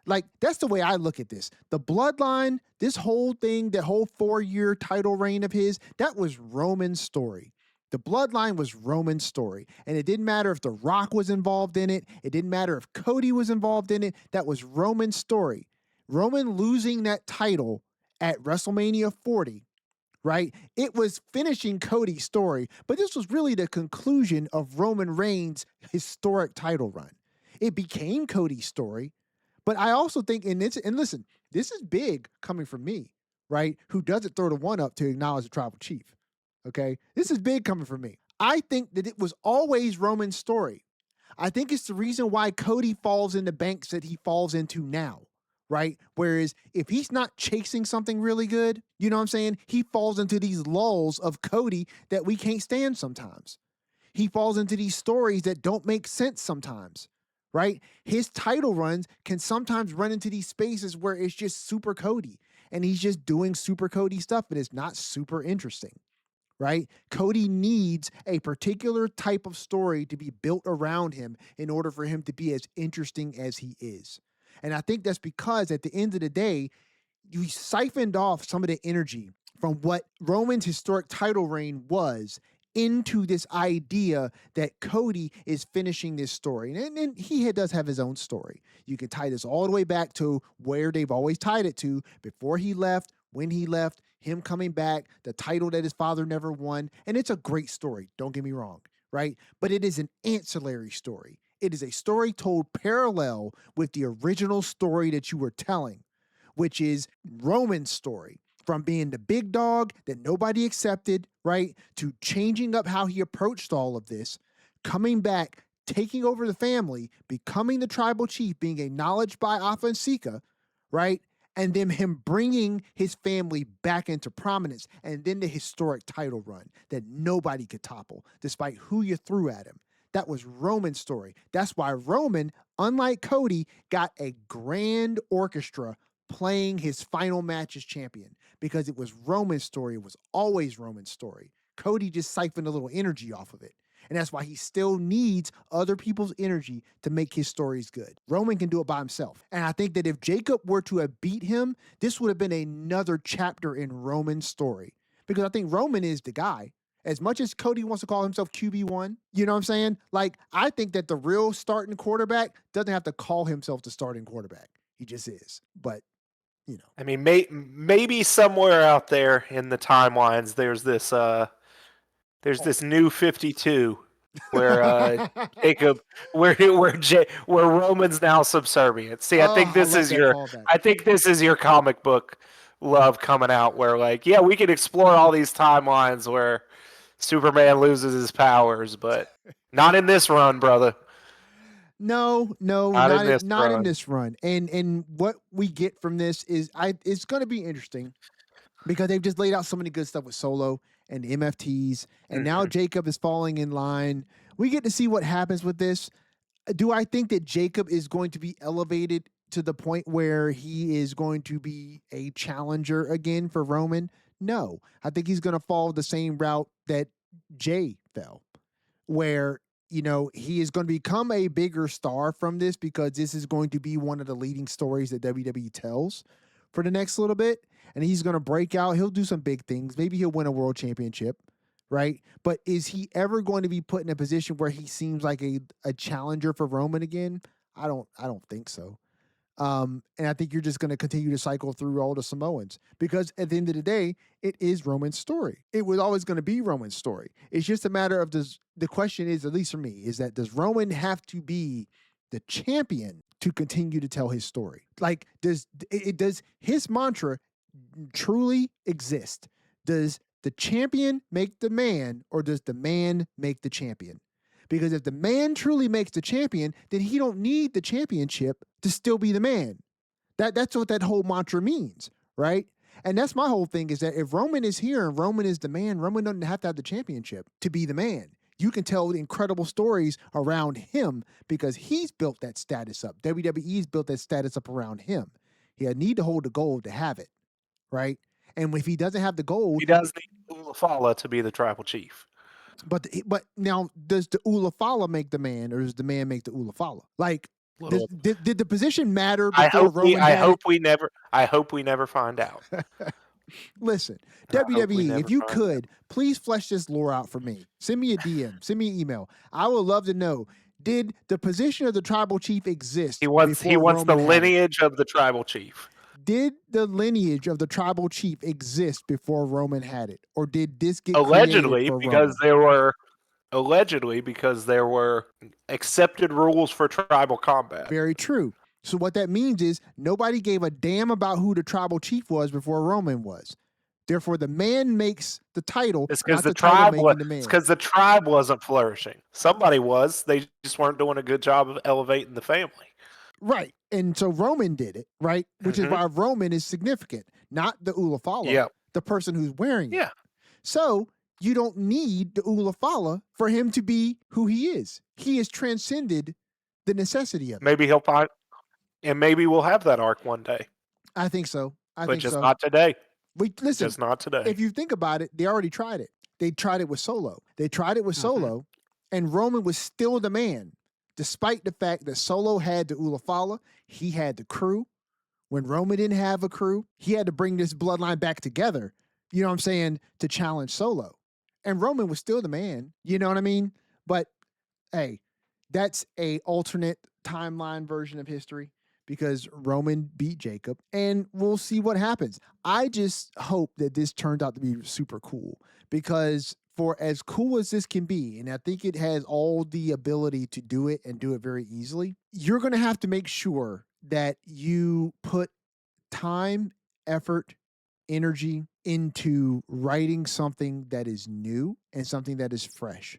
Like, that's the way I look at this. The bloodline, this whole thing, that whole 4-year title reign of his, that was Roman's story. The bloodline was Roman's story. And it didn't matter if The Rock was involved in it. It didn't matter if Cody was involved in it. That was Roman's story. Roman losing that title at WrestleMania 40, right? It was finishing Cody's story, but this was really the conclusion of Roman Reigns' historic title run. It became Cody's story. But I also think, and listen, this is big coming from me, right? Who doesn't throw the one up to acknowledge the tribal chief, okay? This is big coming from me. I think that it was always Roman's story. I think it's the reason why Cody falls in the banks that he falls into now, right? Whereas if he's not chasing something really good, you know what I'm saying? He falls into these lulls of Cody that we can't stand sometimes. He falls into these stories that don't make sense sometimes. Right? His title runs can sometimes run into these spaces where it's just super Cody and he's just doing super Cody stuff, but it's not super interesting, right? Cody needs a particular type of story to be built around him in order for him to be as interesting as he is. And I think that's because at the end of the day, you siphoned off some of the energy from what Roman's historic title reign was into this idea that Cody is finishing this story. And he does have his own story. You can tie this all the way back to where they've always tied it to: before he left, when he left, him coming back, the title that his father never won. And it's a great story, don't get me wrong, right? But it is an ancillary story. It is a story told parallel with the original story that you were telling, which is Roman's story. From being the big dog that nobody accepted, right, to changing up how he approached all of this. coming back, taking over the family, becoming the tribal chief, being acknowledged by Alpha and Sika, right? And then him bringing his family back into prominence, and then the historic title run that nobody could topple, despite who you threw at him. That was Roman's story. That's why Roman, unlike Cody, got a grand orchestra playing his final match as champion, because it was Roman's story. It was always Roman's story. Cody just siphoned a little energy off of it. And that's why he still needs other people's energy to make his stories good. Roman can do it by himself. And I think that if Jacob were to have beat him, this would have been another chapter in Roman's story. Because I think Roman is the guy. As much as Cody wants to call himself QB1, you know what I'm saying? Like, I think that the real starting quarterback doesn't have to call himself the starting quarterback. He just is. But, you know. I mean, maybe somewhere out there in the timelines, there's this new 52 where Jacob, where Roman's now subservient. See, I think this is your comic book love coming out, where like, yeah, we can explore all these timelines where Superman loses his powers, but not in this run, brother. No, not in this run. And what we get from this is it's going to be interesting, because they've just laid out so many good stuff with Solo and the MFTs, and now Jacob is falling in line. We get to see what happens with this. Do I think that Jacob is going to be elevated to the point where he is going to be a challenger again for Roman? No. I think he's going to follow the same route that Jay fell, where, you know, he is going to become a bigger star from this, because this is going to be one of the leading stories that WWE tells for the next little bit. And he's going to break out. He'll do some big things. Maybe he'll win a world championship, right? But is he ever going to be put in a position where he seems like a challenger for Roman again? I don't think so. And I think you're just going to continue to cycle through all the Samoans, because at the end of the day, it is Roman's story. It was always going to be Roman's story. It's just a matter of the question is, at least for me, is that does Roman have to be the champion to continue to tell his story? Like, does his mantra truly exist? Does the champion make the man, or does the man make the champion? Because if the man truly makes the champion, then he don't need the championship to still be the man. That's what that whole mantra means, right? And that's my whole thing, is that if Roman is here and Roman is the man, Roman doesn't have to have the championship to be the man. You can tell incredible stories around him, because he's built that status up. WWE's built that status up around him. He need to hold the gold to have it, right? And if he doesn't have the gold, he does need Ulafala to be the tribal chief. But now, does the Ulafala make the man, or does the man make the Ulafala? Like, did the position matter before Roman? I hope we never find out. Listen, WWE, if you could, please flesh this lore out for me. Send me a DM, send me an email. I would love to know, did the position of the tribal chief exist? He wants the lineage of the tribal chief. Did the lineage of the tribal chief exist before Roman had it? Or did this get allegedly created for because Roman? Because there were accepted rules for tribal combat. Very true. So what that means is nobody gave a damn about who the tribal chief was before Roman was. Therefore, the man makes the title. It's because the tribe wasn't flourishing. Somebody was. They just weren't doing a good job of elevating the family. Right. And so Roman did it, right? Which is why Roman is significant, not the Ulafala, the person who's wearing it. So you don't need the Ulafala for him to be who he is. He has transcended the necessity of it. Maybe he'll find, and maybe we'll have that arc one day. I think so. But just not today. Listen, just not today. If you think about it, they already tried it. They tried it with Solo. And Roman was still the man. Despite the fact that Solo had the Ulafala, he had the crew. When Roman didn't have a crew, he had to bring this bloodline back together, you know what I'm saying, to challenge Solo. And Roman was still the man, you know what I mean? But, hey, that's a alternate timeline version of history, because Roman beat Jacob, and we'll see what happens. I just hope that this turns out to be super cool, because for as cool as this can be, and I think it has all the ability to do it and do it very easily, you're going to have to make sure that you put time, effort, energy into writing something that is new and something that is fresh.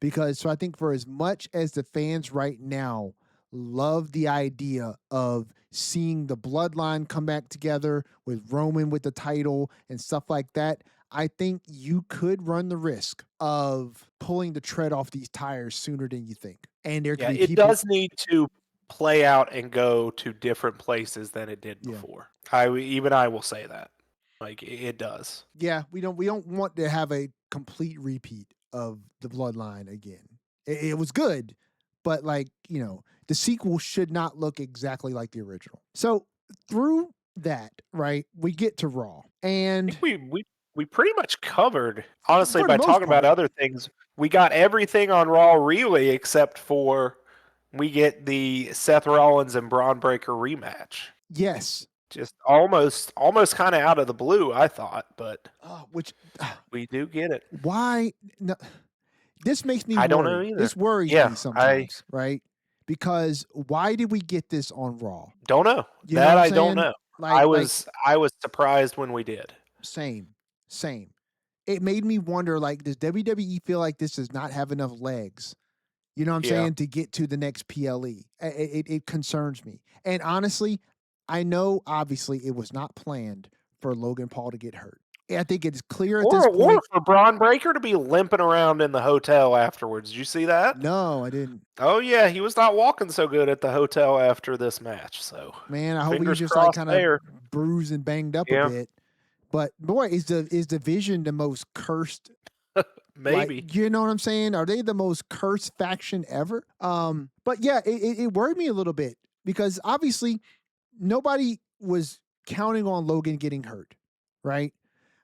Because so I think for as much as the fans right now love the idea of seeing the bloodline come back together with Roman with the title and stuff like that, I think you could run the risk of pulling the tread off these tires sooner than you think. And there could Yeah, be it people. does need to play out and go to different places than it did Yeah. before. I will say that. Like it does. Yeah, we don't want to have a complete repeat of the bloodline again. It was good, but like, the sequel should not look exactly like the original. So through that, right, we get to Raw. I And think we pretty much covered, honestly, for the by most talking about part, other things. We got everything on Raw really, except for we get the Seth Rollins and Braun Breaker rematch. yes. Just almost kind of out of the blue, I thought, but Which we do get it. why no, this makes me I don't know worry. either. This worries Yeah, me I sometimes, right? Because why did we get this on Raw? don't know. You know what I'm I don't saying? know. Like I was surprised when we did. same. It made me wonder, like, does WWE feel like this does not have enough legs? You know what I'm Yeah. saying? To get to the next PLE. It concerns me. And honestly, I know obviously it was not planned for Logan Paul to get hurt. I think it's clear at this Or point. for Braun Breaker to be limping around in the hotel afterwards. Did you see that? No, I didn't. Oh yeah, he was not walking so good at the hotel after this match. So Man, I hope he's fingers just like crossed kind of there. bruised and banged up a Yeah, bit. But boy, is the Vision the most cursed? maybe. Like, you know what I'm saying? Are they the most cursed faction ever? But yeah, it worried me a little bit because obviously nobody was counting on Logan getting hurt, right?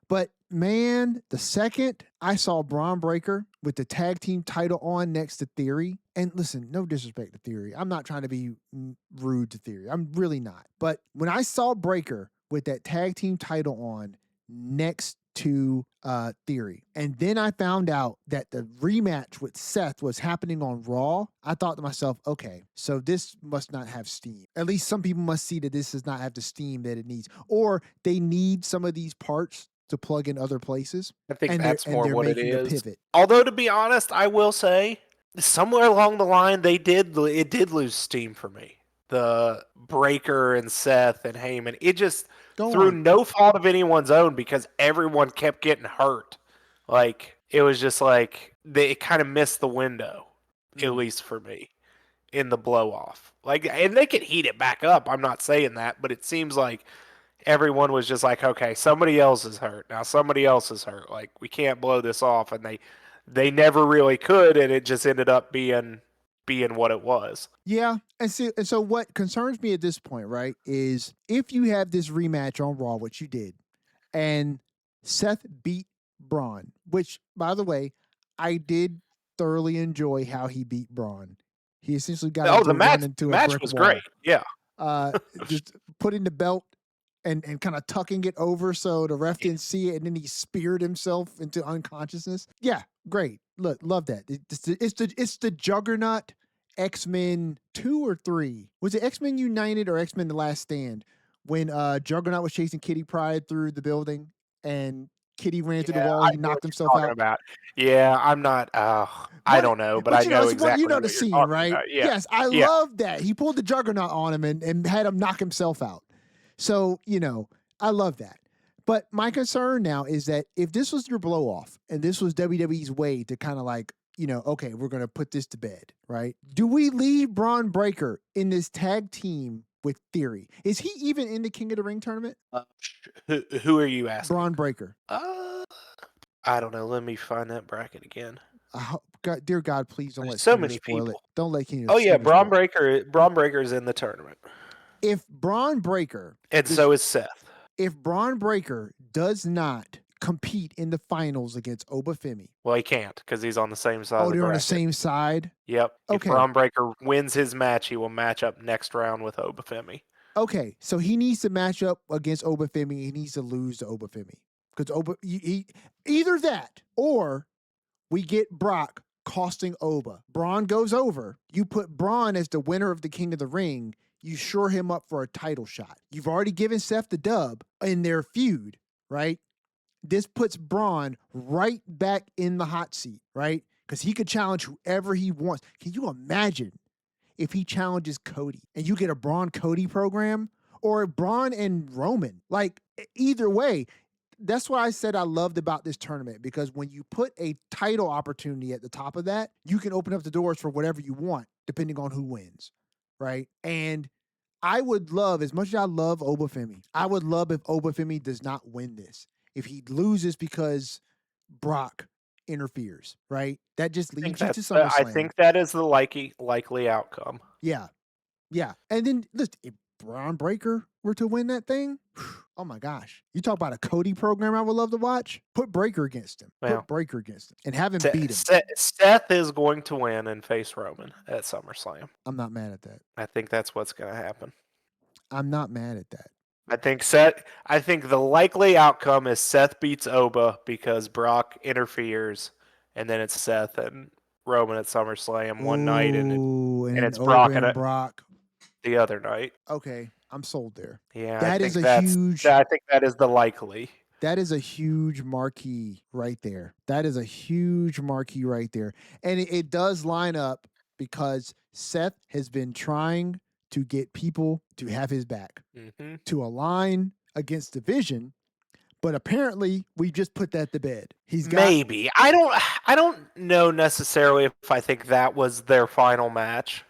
But man, the second I saw Braun Breaker with the tag team title on next to Theory, and listen, no disrespect to Theory. I'm not trying to be rude to Theory. I'm really not. But when I saw Breaker with that tag team title on next to Theory, and then I found out that the rematch with Seth was happening on Raw, I thought to myself, okay, so this must not have steam. At least some people must see that this does not have the steam that it needs, or they need some of these parts to plug in other places. I think And that's more they're what it making a is. pivot. Although to be honest, I will say somewhere along the line it did lose steam for me. The Breaker and Seth and Heyman, it just Go through on. no fault of anyone's own because everyone kept getting hurt. Like it was just like it kind of missed the window, at least for me, in the blow off. Like, and they could heat it back up. I'm not saying that, but it seems like everyone was just like, okay, somebody else is hurt. Now somebody else is hurt. Like we can't blow this off, and they never really could, and it just ended up being what it was. Yeah, and so what concerns me at this point, right, is if you have this rematch on Raw, which you did, and Seth beat Braun, which, by the way, I did thoroughly enjoy how he beat Braun. He essentially got him Oh, to run the into a match brick was wall. great. Yeah, Just putting the belt and kind of tucking it over so the ref didn't see it, and then he speared himself into unconsciousness. Yeah, great. Look, love that. It's the Juggernaut X-Men 2 or 3. Was it X-Men United or X-Men The Last Stand when Juggernaut was chasing Kitty Pryde through the building and Kitty ran through the wall, I he know knocked what himself you're talking out. about. Yeah, I'm not. I don't know, but I know It's what, exactly the what you're scene, talking right? about. Yeah, Yes, I yeah. love that. He pulled the Juggernaut on him and had him knock himself out. So, I love that. But my concern now is that if this was your blow off and this was WWE's way to kind of like, okay, we're going to put this to bed, right? Do we leave Braun Breaker in this tag team with Theory? Is he even in the King of the Ring tournament? Who are you asking? Braun Breaker. I don't know. Let me find that bracket again. God, dear God, please don't let So Skeeter many spoil people. it. Don't let Skeeter. Oh yeah, Skeeter spoil it. Braun Breaker is in the tournament, If Braun Breaker and so is Seth. If Braun Breaker does not compete in the finals against Obafemi, Well, he can't because he's on the same side. oh, of the they're on the bracket. same side. Yep. Okay. If Braun Breaker wins his match, he will match up next round with Obafemi. Okay, so he needs to match up against Obafemi. He needs to lose to Obafemi because either that or we get Brock costing Oba. Braun goes over. You put Braun as the winner of the King of the Ring. You shore him up for a title shot. You've already given Seth the dub in their feud, right? This puts Braun right back in the hot seat, right? because he could challenge whoever he wants. Can you imagine if he challenges Cody and you get a Braun Cody program or Braun and Roman? Like, either way, that's what I said I loved about this tournament, because when you put a title opportunity at the top of that, you can open up the doors for whatever you want, depending on who wins, right? And I would love, as much as I love Obafemi, I would love if Obafemi does not win this. If he loses because Brock interferes, right? That just leads you to I SummerSlam. think that is the likely outcome. Yeah. Yeah. And then listen, if Braun Breaker were to win that thing, oh my gosh. You talk about a Cody program I would love to watch. Put Breaker against him. Well, Put Breaker against him and have him beat him. Seth is going to win and face Roman at SummerSlam. I'm not mad at that. I think that's what's going to happen. I'm not mad at that. I think the likely outcome is Seth beats Oba because Brock interferes, and then it's Seth and Roman at SummerSlam one night, and it's Brock and Brock the other night. Okay, I'm sold there. Yeah, I think that is the likely. That is a huge marquee right there. That is a huge marquee right there. And it does line up because Seth has been trying to get people to have his back, to align against division, but apparently we just put that to bed. Maybe. I don't know necessarily if I think that was their final match.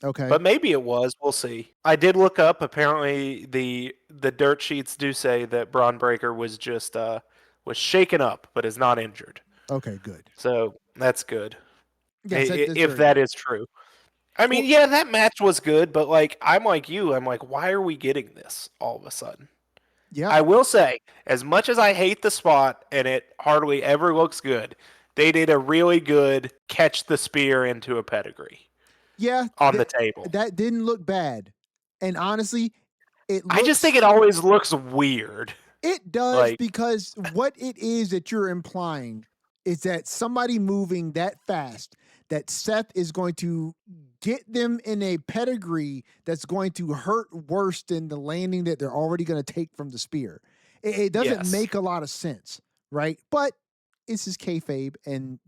Okay. But maybe it was. We'll see. I did look up. Apparently, the dirt sheets do say that Braun Breaker was just was shaken up, but is not injured. Okay, good. So that's good. Yes, if that is true. I mean, yeah, that match was good, but like I'm like you. I'm like, why are we getting this all of a sudden? Yeah. I will say, as much as I hate the spot and it hardly ever looks good, they did a really good catch the spear into a pedigree. Yeah, on the table. That didn't look bad. And honestly, I just think it always looks weird. It does, because what it is that you're implying is that somebody moving that fast, that Seth is going to get them in a pedigree that's going to hurt worse than the landing that they're already going to take from the spear. It doesn't make a lot of sense, right? But this is kayfabe, and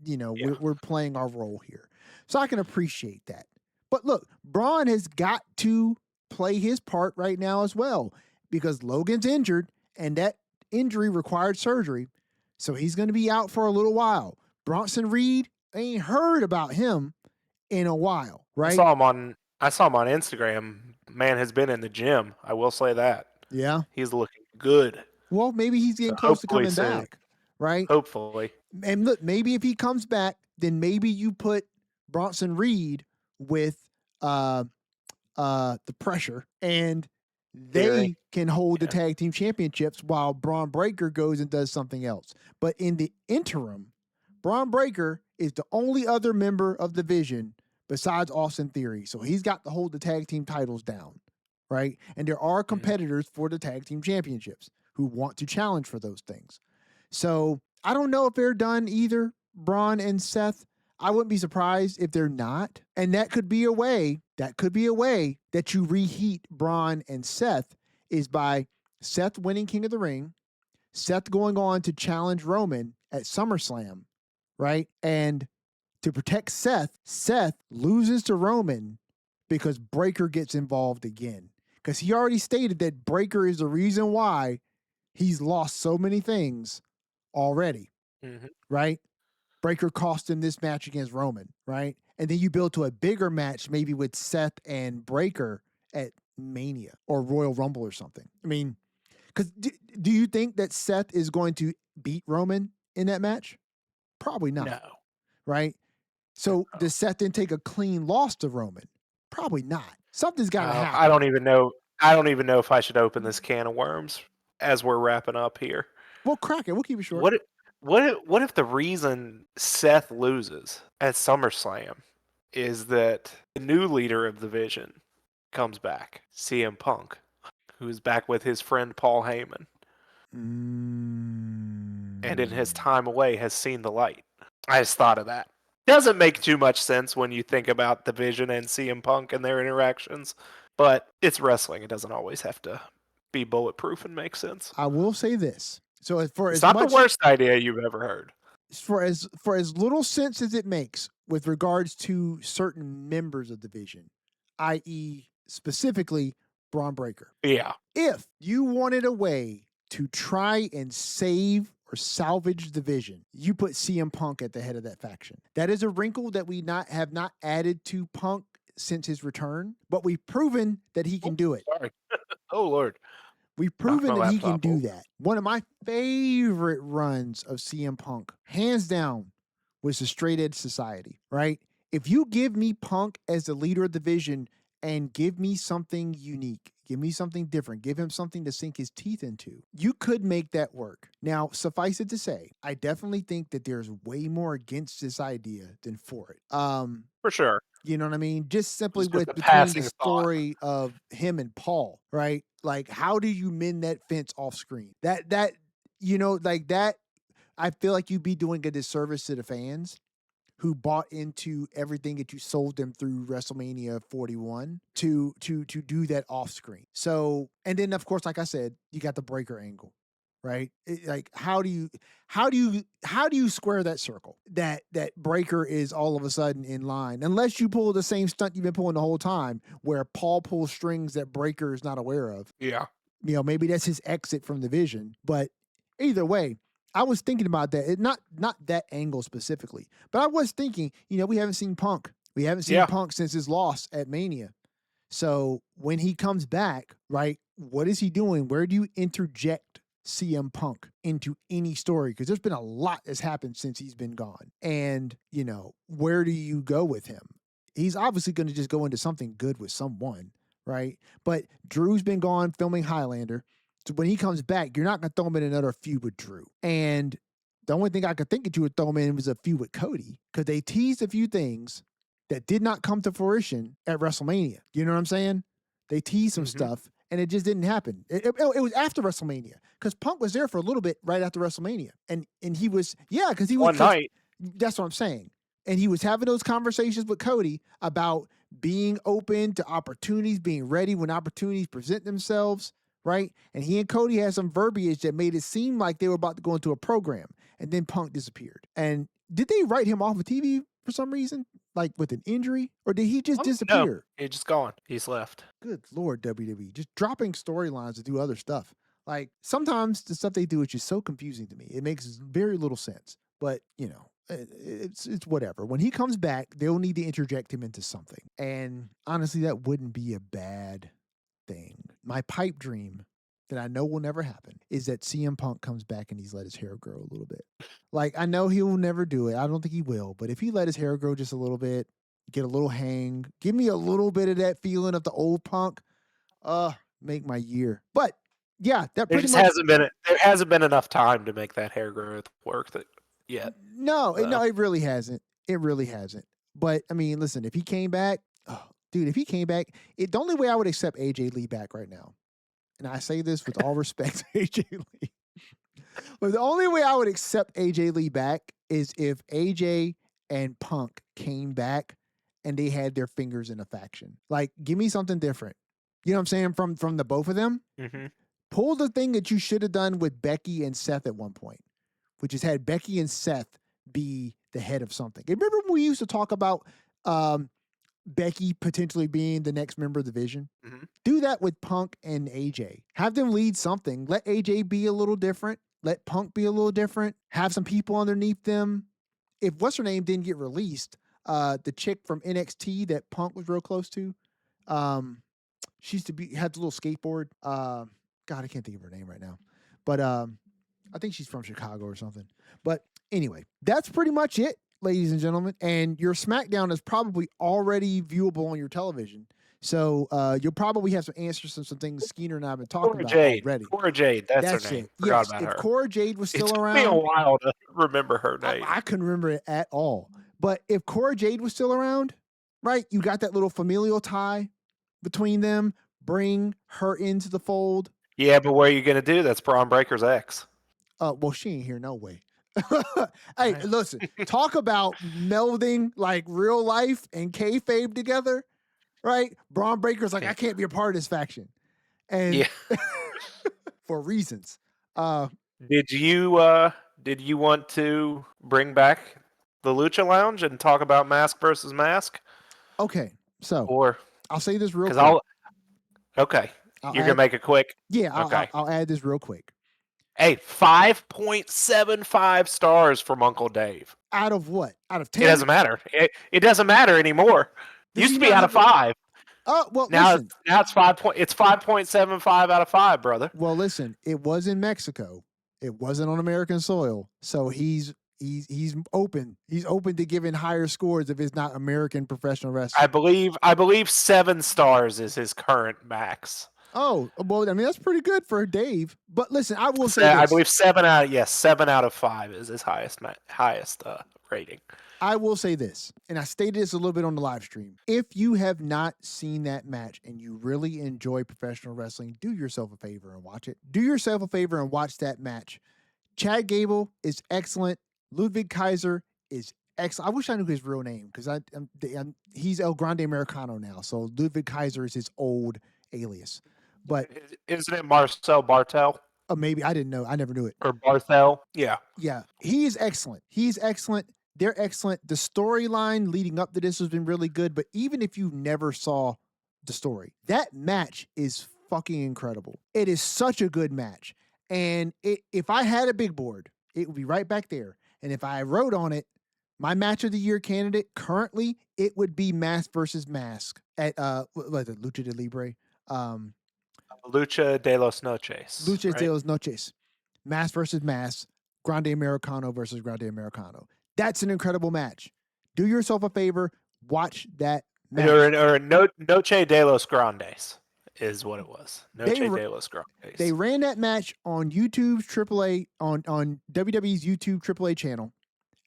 we're playing our role here, so I can appreciate that. But look, Braun has got to play his part right now as well, because Logan's injured and that injury required surgery. So he's going to be out for a little while. Bronson Reed, ain't heard about him in a while, right? I saw him on Instagram. Man has been in the gym. I will say that. Yeah. He's looking good. Well, maybe he's getting close to coming back, right? Hopefully. And look, maybe if he comes back, then maybe you put Bronson Reed with the pressure, and they can hold the tag team championships while Braun Breaker goes and does something else. But in the interim, Braun Breaker is the only other member of the division besides Austin Theory. So he's got to hold the tag team titles down, right? And there are competitors for the tag team championships who want to challenge for those things. So I don't know if they're done either, Braun and Seth. I wouldn't be surprised if they're not. And that could be a way that you reheat Braun and Seth, is by Seth winning King of the Ring, Seth going on to challenge Roman at SummerSlam, right? And to protect Seth, Seth loses to Roman because Breaker gets involved again. Because he already stated that Breaker is the reason why he's lost so many things already, right? Breaker cost him this match against Roman, right? And then you build to a bigger match, maybe with Seth and Breaker at Mania or Royal Rumble or something. I mean, because do you think that Seth is going to beat Roman in that match? Probably not. No. Right? So does Seth then take a clean loss to Roman? Probably not. Something's got to happen. I don't even know if I should open this can of worms as we're wrapping up here. Well, crack it. We'll keep it short. What if the reason Seth loses at SummerSlam is that the new leader of the division comes back, CM Punk, who's back with his friend Paul Heyman, and in his time away has seen the light? I just thought of that. Doesn't make too much sense when you think about the Division and CM Punk and their interactions, but it's wrestling. It doesn't always have to be bulletproof and make sense. I will say this. So it's not the worst idea you've ever heard. for as little sense as it makes with regards to certain members of the division, i.e., specifically Braun Breaker. Yeah. If you wanted a way to try and save or salvage the division, you put CM Punk at the head of that faction. That is a wrinkle that we have not added to Punk since his return, but we've proven that he can do it. Sorry. Oh, Lord. We've proven that he can do that. One of my favorite runs of CM Punk, hands down, was the Straight Edge Society, right? If you give me Punk as the leader of the division and give me something unique, give me something different, give him something to sink his teeth into, you could make that work. Now, suffice it to say, I definitely think that there's way more against this idea than for it. For sure. You know what I mean? Just simply It's just with a between passing the thought. story of him and Paul, right? Like, how do you mend that fence off screen? That you know, like that, I feel like you'd be doing a disservice to the fans who bought into everything that you sold them through WrestleMania 41 to do that off screen. So, and then of course, like I said, you got the Breaker angle, right? Like, how do you square that circle? That Breaker is all of a sudden in line, unless you pull the same stunt you've been pulling the whole time, where Paul pulls strings that Breaker is not aware of. Yeah. You know, maybe that's his exit from the vision. But either way, I was thinking about that. Not that angle specifically, but I was thinking, you know, we haven't seen Punk. We haven't seen Punk since his loss at Mania. So when he comes back, right, what is he doing? Where do you interject CM Punk into any story? Because there's been a lot that's happened since he's been gone. And, you know, where do you go with him? He's obviously going to just go into something good with someone, right? But Drew's been gone filming Highlander. So when he comes back, you're not going to throw him in another feud with Drew. And the only thing I could think that you would throw him in was a feud with Cody, because they teased a few things that did not come to fruition at WrestleMania. You know what I'm saying? They teased some stuff, and it just didn't happen. It was after WrestleMania, because Punk was there for a little bit right after WrestleMania. And he was, because he was... One night. That's what I'm saying. And he was having those conversations with Cody about being open to opportunities, being ready when opportunities present themselves, right? And he and Cody had some verbiage that made it seem like they were about to go into a program, and then Punk disappeared. And did they write him off of TV for some reason, like with an injury, or did he just disappear? No, he's just gone. He's left. Good Lord, WWE, just dropping storylines to do other stuff. Like, sometimes the stuff they do is just so confusing to me. It makes very little sense. But, you know, it's whatever. When he comes back, they'll need to interject him into something. And honestly, that wouldn't be a bad thing. My pipe dream that I know will never happen is that CM Punk comes back and he's let his hair grow a little bit. Like, I know he will never do it. I don't think he will. But if he let his hair grow just a little bit, get a little hang, give me a little bit of that feeling of the old Punk, make my year. But yeah, that pretty much there hasn't been enough time to make that hair growth work yet. No, it really hasn't. It really hasn't. But I mean, listen, if he came back, the only way I would accept AJ Lee back right now, and I say this with all respect to AJ Lee, but the only way I would accept AJ Lee back is if AJ and Punk came back and they had their fingers in a faction. Like, give me something different. You know what I'm saying? From the both of them. Mm-hmm. Pull the thing that you should have done with Becky and Seth at one point, which is had Becky and Seth be the head of something. Remember when we used to talk about Becky potentially being the next member of the Vision? Mm-hmm. Do that with Punk and AJ. Have them lead something. Let AJ be a little different. Let Punk be a little different. Have some people underneath them. If what's her name didn't get released, the chick from NXT that Punk was real close to, she used to had the little skateboard. God, I can't think of her name right now. But I think she's from Chicago or something. But anyway, that's pretty much it, ladies and gentlemen. And your SmackDown is probably already viewable on your television. So you'll probably have some answers to some things Skeena and I have been talking about already. Cora Jade, that's her name. Forgot about her. If Cora Jade was still around. It took me a while to remember her name. I couldn't remember it at all. But if Cora Jade was still around, right, you got that little familial tie between them. Bring her into the fold. Yeah, but what are you going to do? That's Braun Breaker's ex. Well, she ain't here no way. Hey, listen, talk about melding like real life and kayfabe together, right? Braun Breaker's like, I can't be a part of this faction. And for reasons. Did you did you want to bring back the Lucha Lounge and talk about mask versus mask? Okay, so Or I'll say this real because quick. okay, I'll you're gonna add, make it quick. yeah, Okay. I'll add this real quick. Hey, 5.75 stars from Uncle Dave. Out of what? Out of It 10? doesn't matter. It doesn't matter anymore. Does Used he to be not out of have a? 5. Oh well, Now listen. it's 5.75 out of 5, brother. Well, listen. It was in Mexico. It wasn't on American soil, so he's open. He's open to giving higher scores if it's not American professional I wrestling. believe 7 stars is his current max. Oh well, I mean that's pretty good for Dave. But listen, I will say So I this. believe 7 out of 5 is his highest rating. I will say this, and I stated this a little bit on the live stream. If you have not seen that match and you really enjoy professional wrestling, do yourself a favor and watch it. Do yourself a favor and watch that match. Chad Gable is excellent. Ludwig Kaiser is excellent. I wish I knew his real name because he's El Grande Americano now. So Ludwig Kaiser is his old alias. But Isn't it Marcel Bartel maybe I didn't know. I never knew it. or Barthel? Yeah. Yeah, he is excellent. He's excellent. They're excellent. The storyline leading up to this has been really good. But even if you never saw the story, that match is fucking incredible. It is such a good match. And if I had a big board, it would be right back there. And if I wrote on it, my match of the year candidate currently, it would be Mask versus Mask at what is it, Lucha de Libre? Lucha de los Noches. Lucha right? de los Noches. Mask versus Mask. Grande Americano versus Grande Americano. That's an incredible match. Do yourself a favor, watch that match. Or Noche de los Grandes is what it was. Noche de los Grandes. They ran that match on YouTube's AAA on WWE's YouTube AAA channel,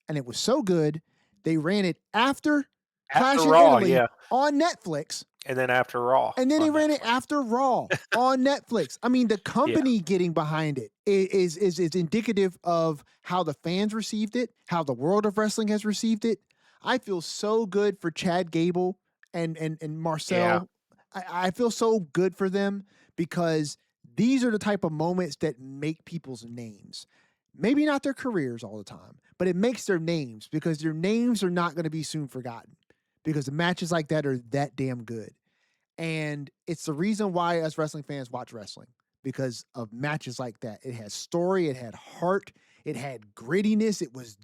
and it was so good. They ran it after Clash in Raw, Italy yeah. on Netflix. And then after Raw. And then they ran Netflix. it after Raw on Netflix. I mean, the company getting behind it is indicative of how the fans received it, how the world of wrestling has received it. I feel so good for Chad Gable and Marcel. Yeah. I feel so good for them because these are the type of moments that make people's names. Maybe not their careers all the time, but it makes their names because their names are not going to be soon forgotten because the matches like that are that damn good. And it's the reason why us wrestling fans watch wrestling because of matches like that. It had story, it had heart, it had grittiness, it was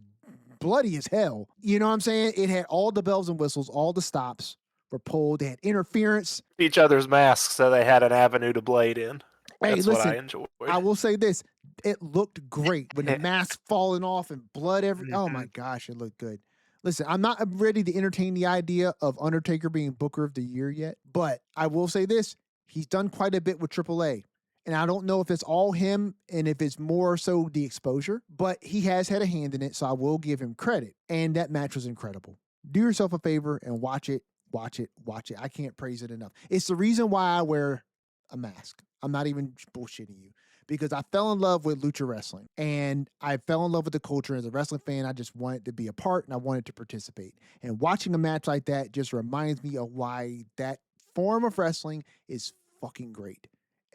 bloody as hell. You know what I'm saying? It had all the bells and whistles, all the stops were pulled, they had interference. Each other's masks, so they had an avenue to blade in. That's listen, what I enjoyed. I will say this. It looked great when the mask falling off and blood oh my gosh, it looked good. Listen, I'm not ready to entertain the idea of Undertaker being Booker of the Year yet, but I will say this. He's done quite a bit with AAA. And I don't know if it's all him and if it's more so the exposure, but he has had a hand in it, so I will give him credit. And that match was incredible. Do yourself a favor and watch it, watch it, watch it. I can't praise it enough. It's the reason why I wear a mask. I'm not even bullshitting you. Because I fell in love with lucha wrestling and I fell in love with the culture. As a wrestling fan, I just wanted to be a part and I wanted to participate. And watching a match like that just reminds me of why that form of wrestling is fucking great.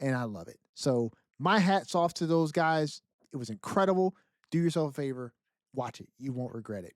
And I love it. So my hat's off to those guys. It was incredible. Do yourself a favor. Watch it. You won't regret it.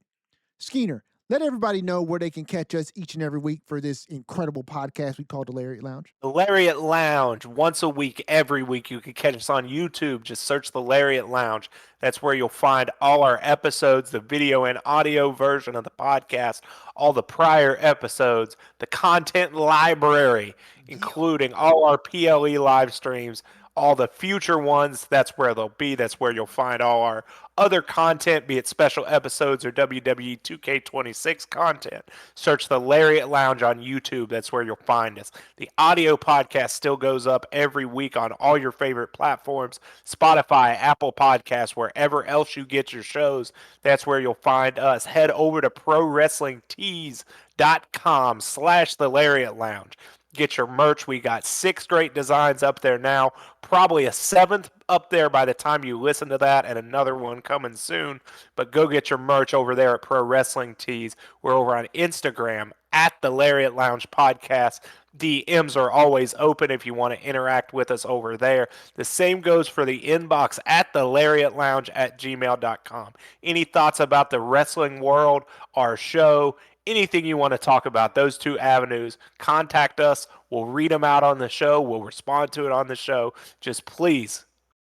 Skeener, let everybody know where they can catch us each and every week for this incredible podcast we call the Lariat Lounge. The Lariat Lounge, once a week, every week. You can catch us on YouTube. Just search the Lariat Lounge. That's where you'll find all our episodes, the video and audio version of the podcast, all the prior episodes, the content library, including all our PLE live streams, all the future ones. That's where they'll be. That's where you'll find all our other content, be it special episodes or WWE 2K26 content. Search the Lariat Lounge on YouTube. That's where you'll find us. The audio podcast still goes up every week on all your favorite platforms, Spotify, Apple Podcasts, wherever else you get your shows. That's where you'll find us. Head over to ProWrestlingTees.com/the Lariat Lounge. get your merch. We got 6 great designs up there now, probably a 7th up there by the time you listen to that, and another one coming soon. But go get your merch over there at Pro Wrestling Tees. We're over on Instagram at the Lariat Lounge Podcast. DMs are always open if you want to interact with us over there. The same goes for the inbox at the Lariat Lounge at gmail.com. Any thoughts about the wrestling world, our show, anything you want to talk about, those 2 avenues, contact us. We'll read them out on the show. We'll respond to it on the show. Just please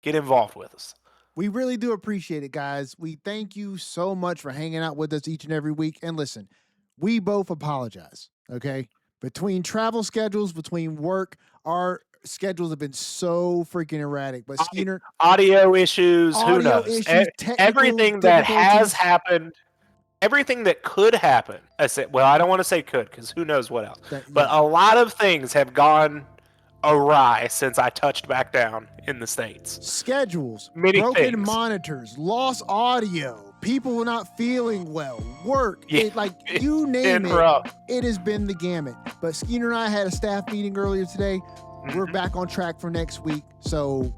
get involved with us. We really do appreciate it, guys. We thank you so much for hanging out with us each and every week. And listen, we both apologize, okay? Between travel schedules, between work, our schedules have been so freaking erratic. But Skeener, audio issues, who knows? Everything that has happened, everything that could happen. I don't want to say could, because who knows what else. But a lot of things have gone awry since I touched back down in the States. Schedules, broken things. Monitors, lost audio, people not feeling well, work, you name it. It has been the gamut. But Skeener and I had a staff meeting earlier today. We're back on track for next week. So,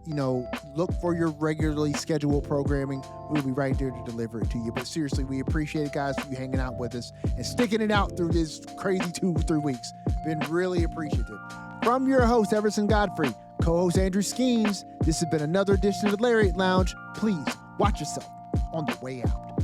look for your regularly scheduled programming. We'll be right there to deliver it to you. But seriously, we appreciate it, guys, for you hanging out with us and sticking it out through this crazy 2-3 weeks. Been really appreciative. From your host, Everson Godfrey, co-host Andrew Skeens, this has been another edition of the Lariat Lounge. Please watch yourself on the way out.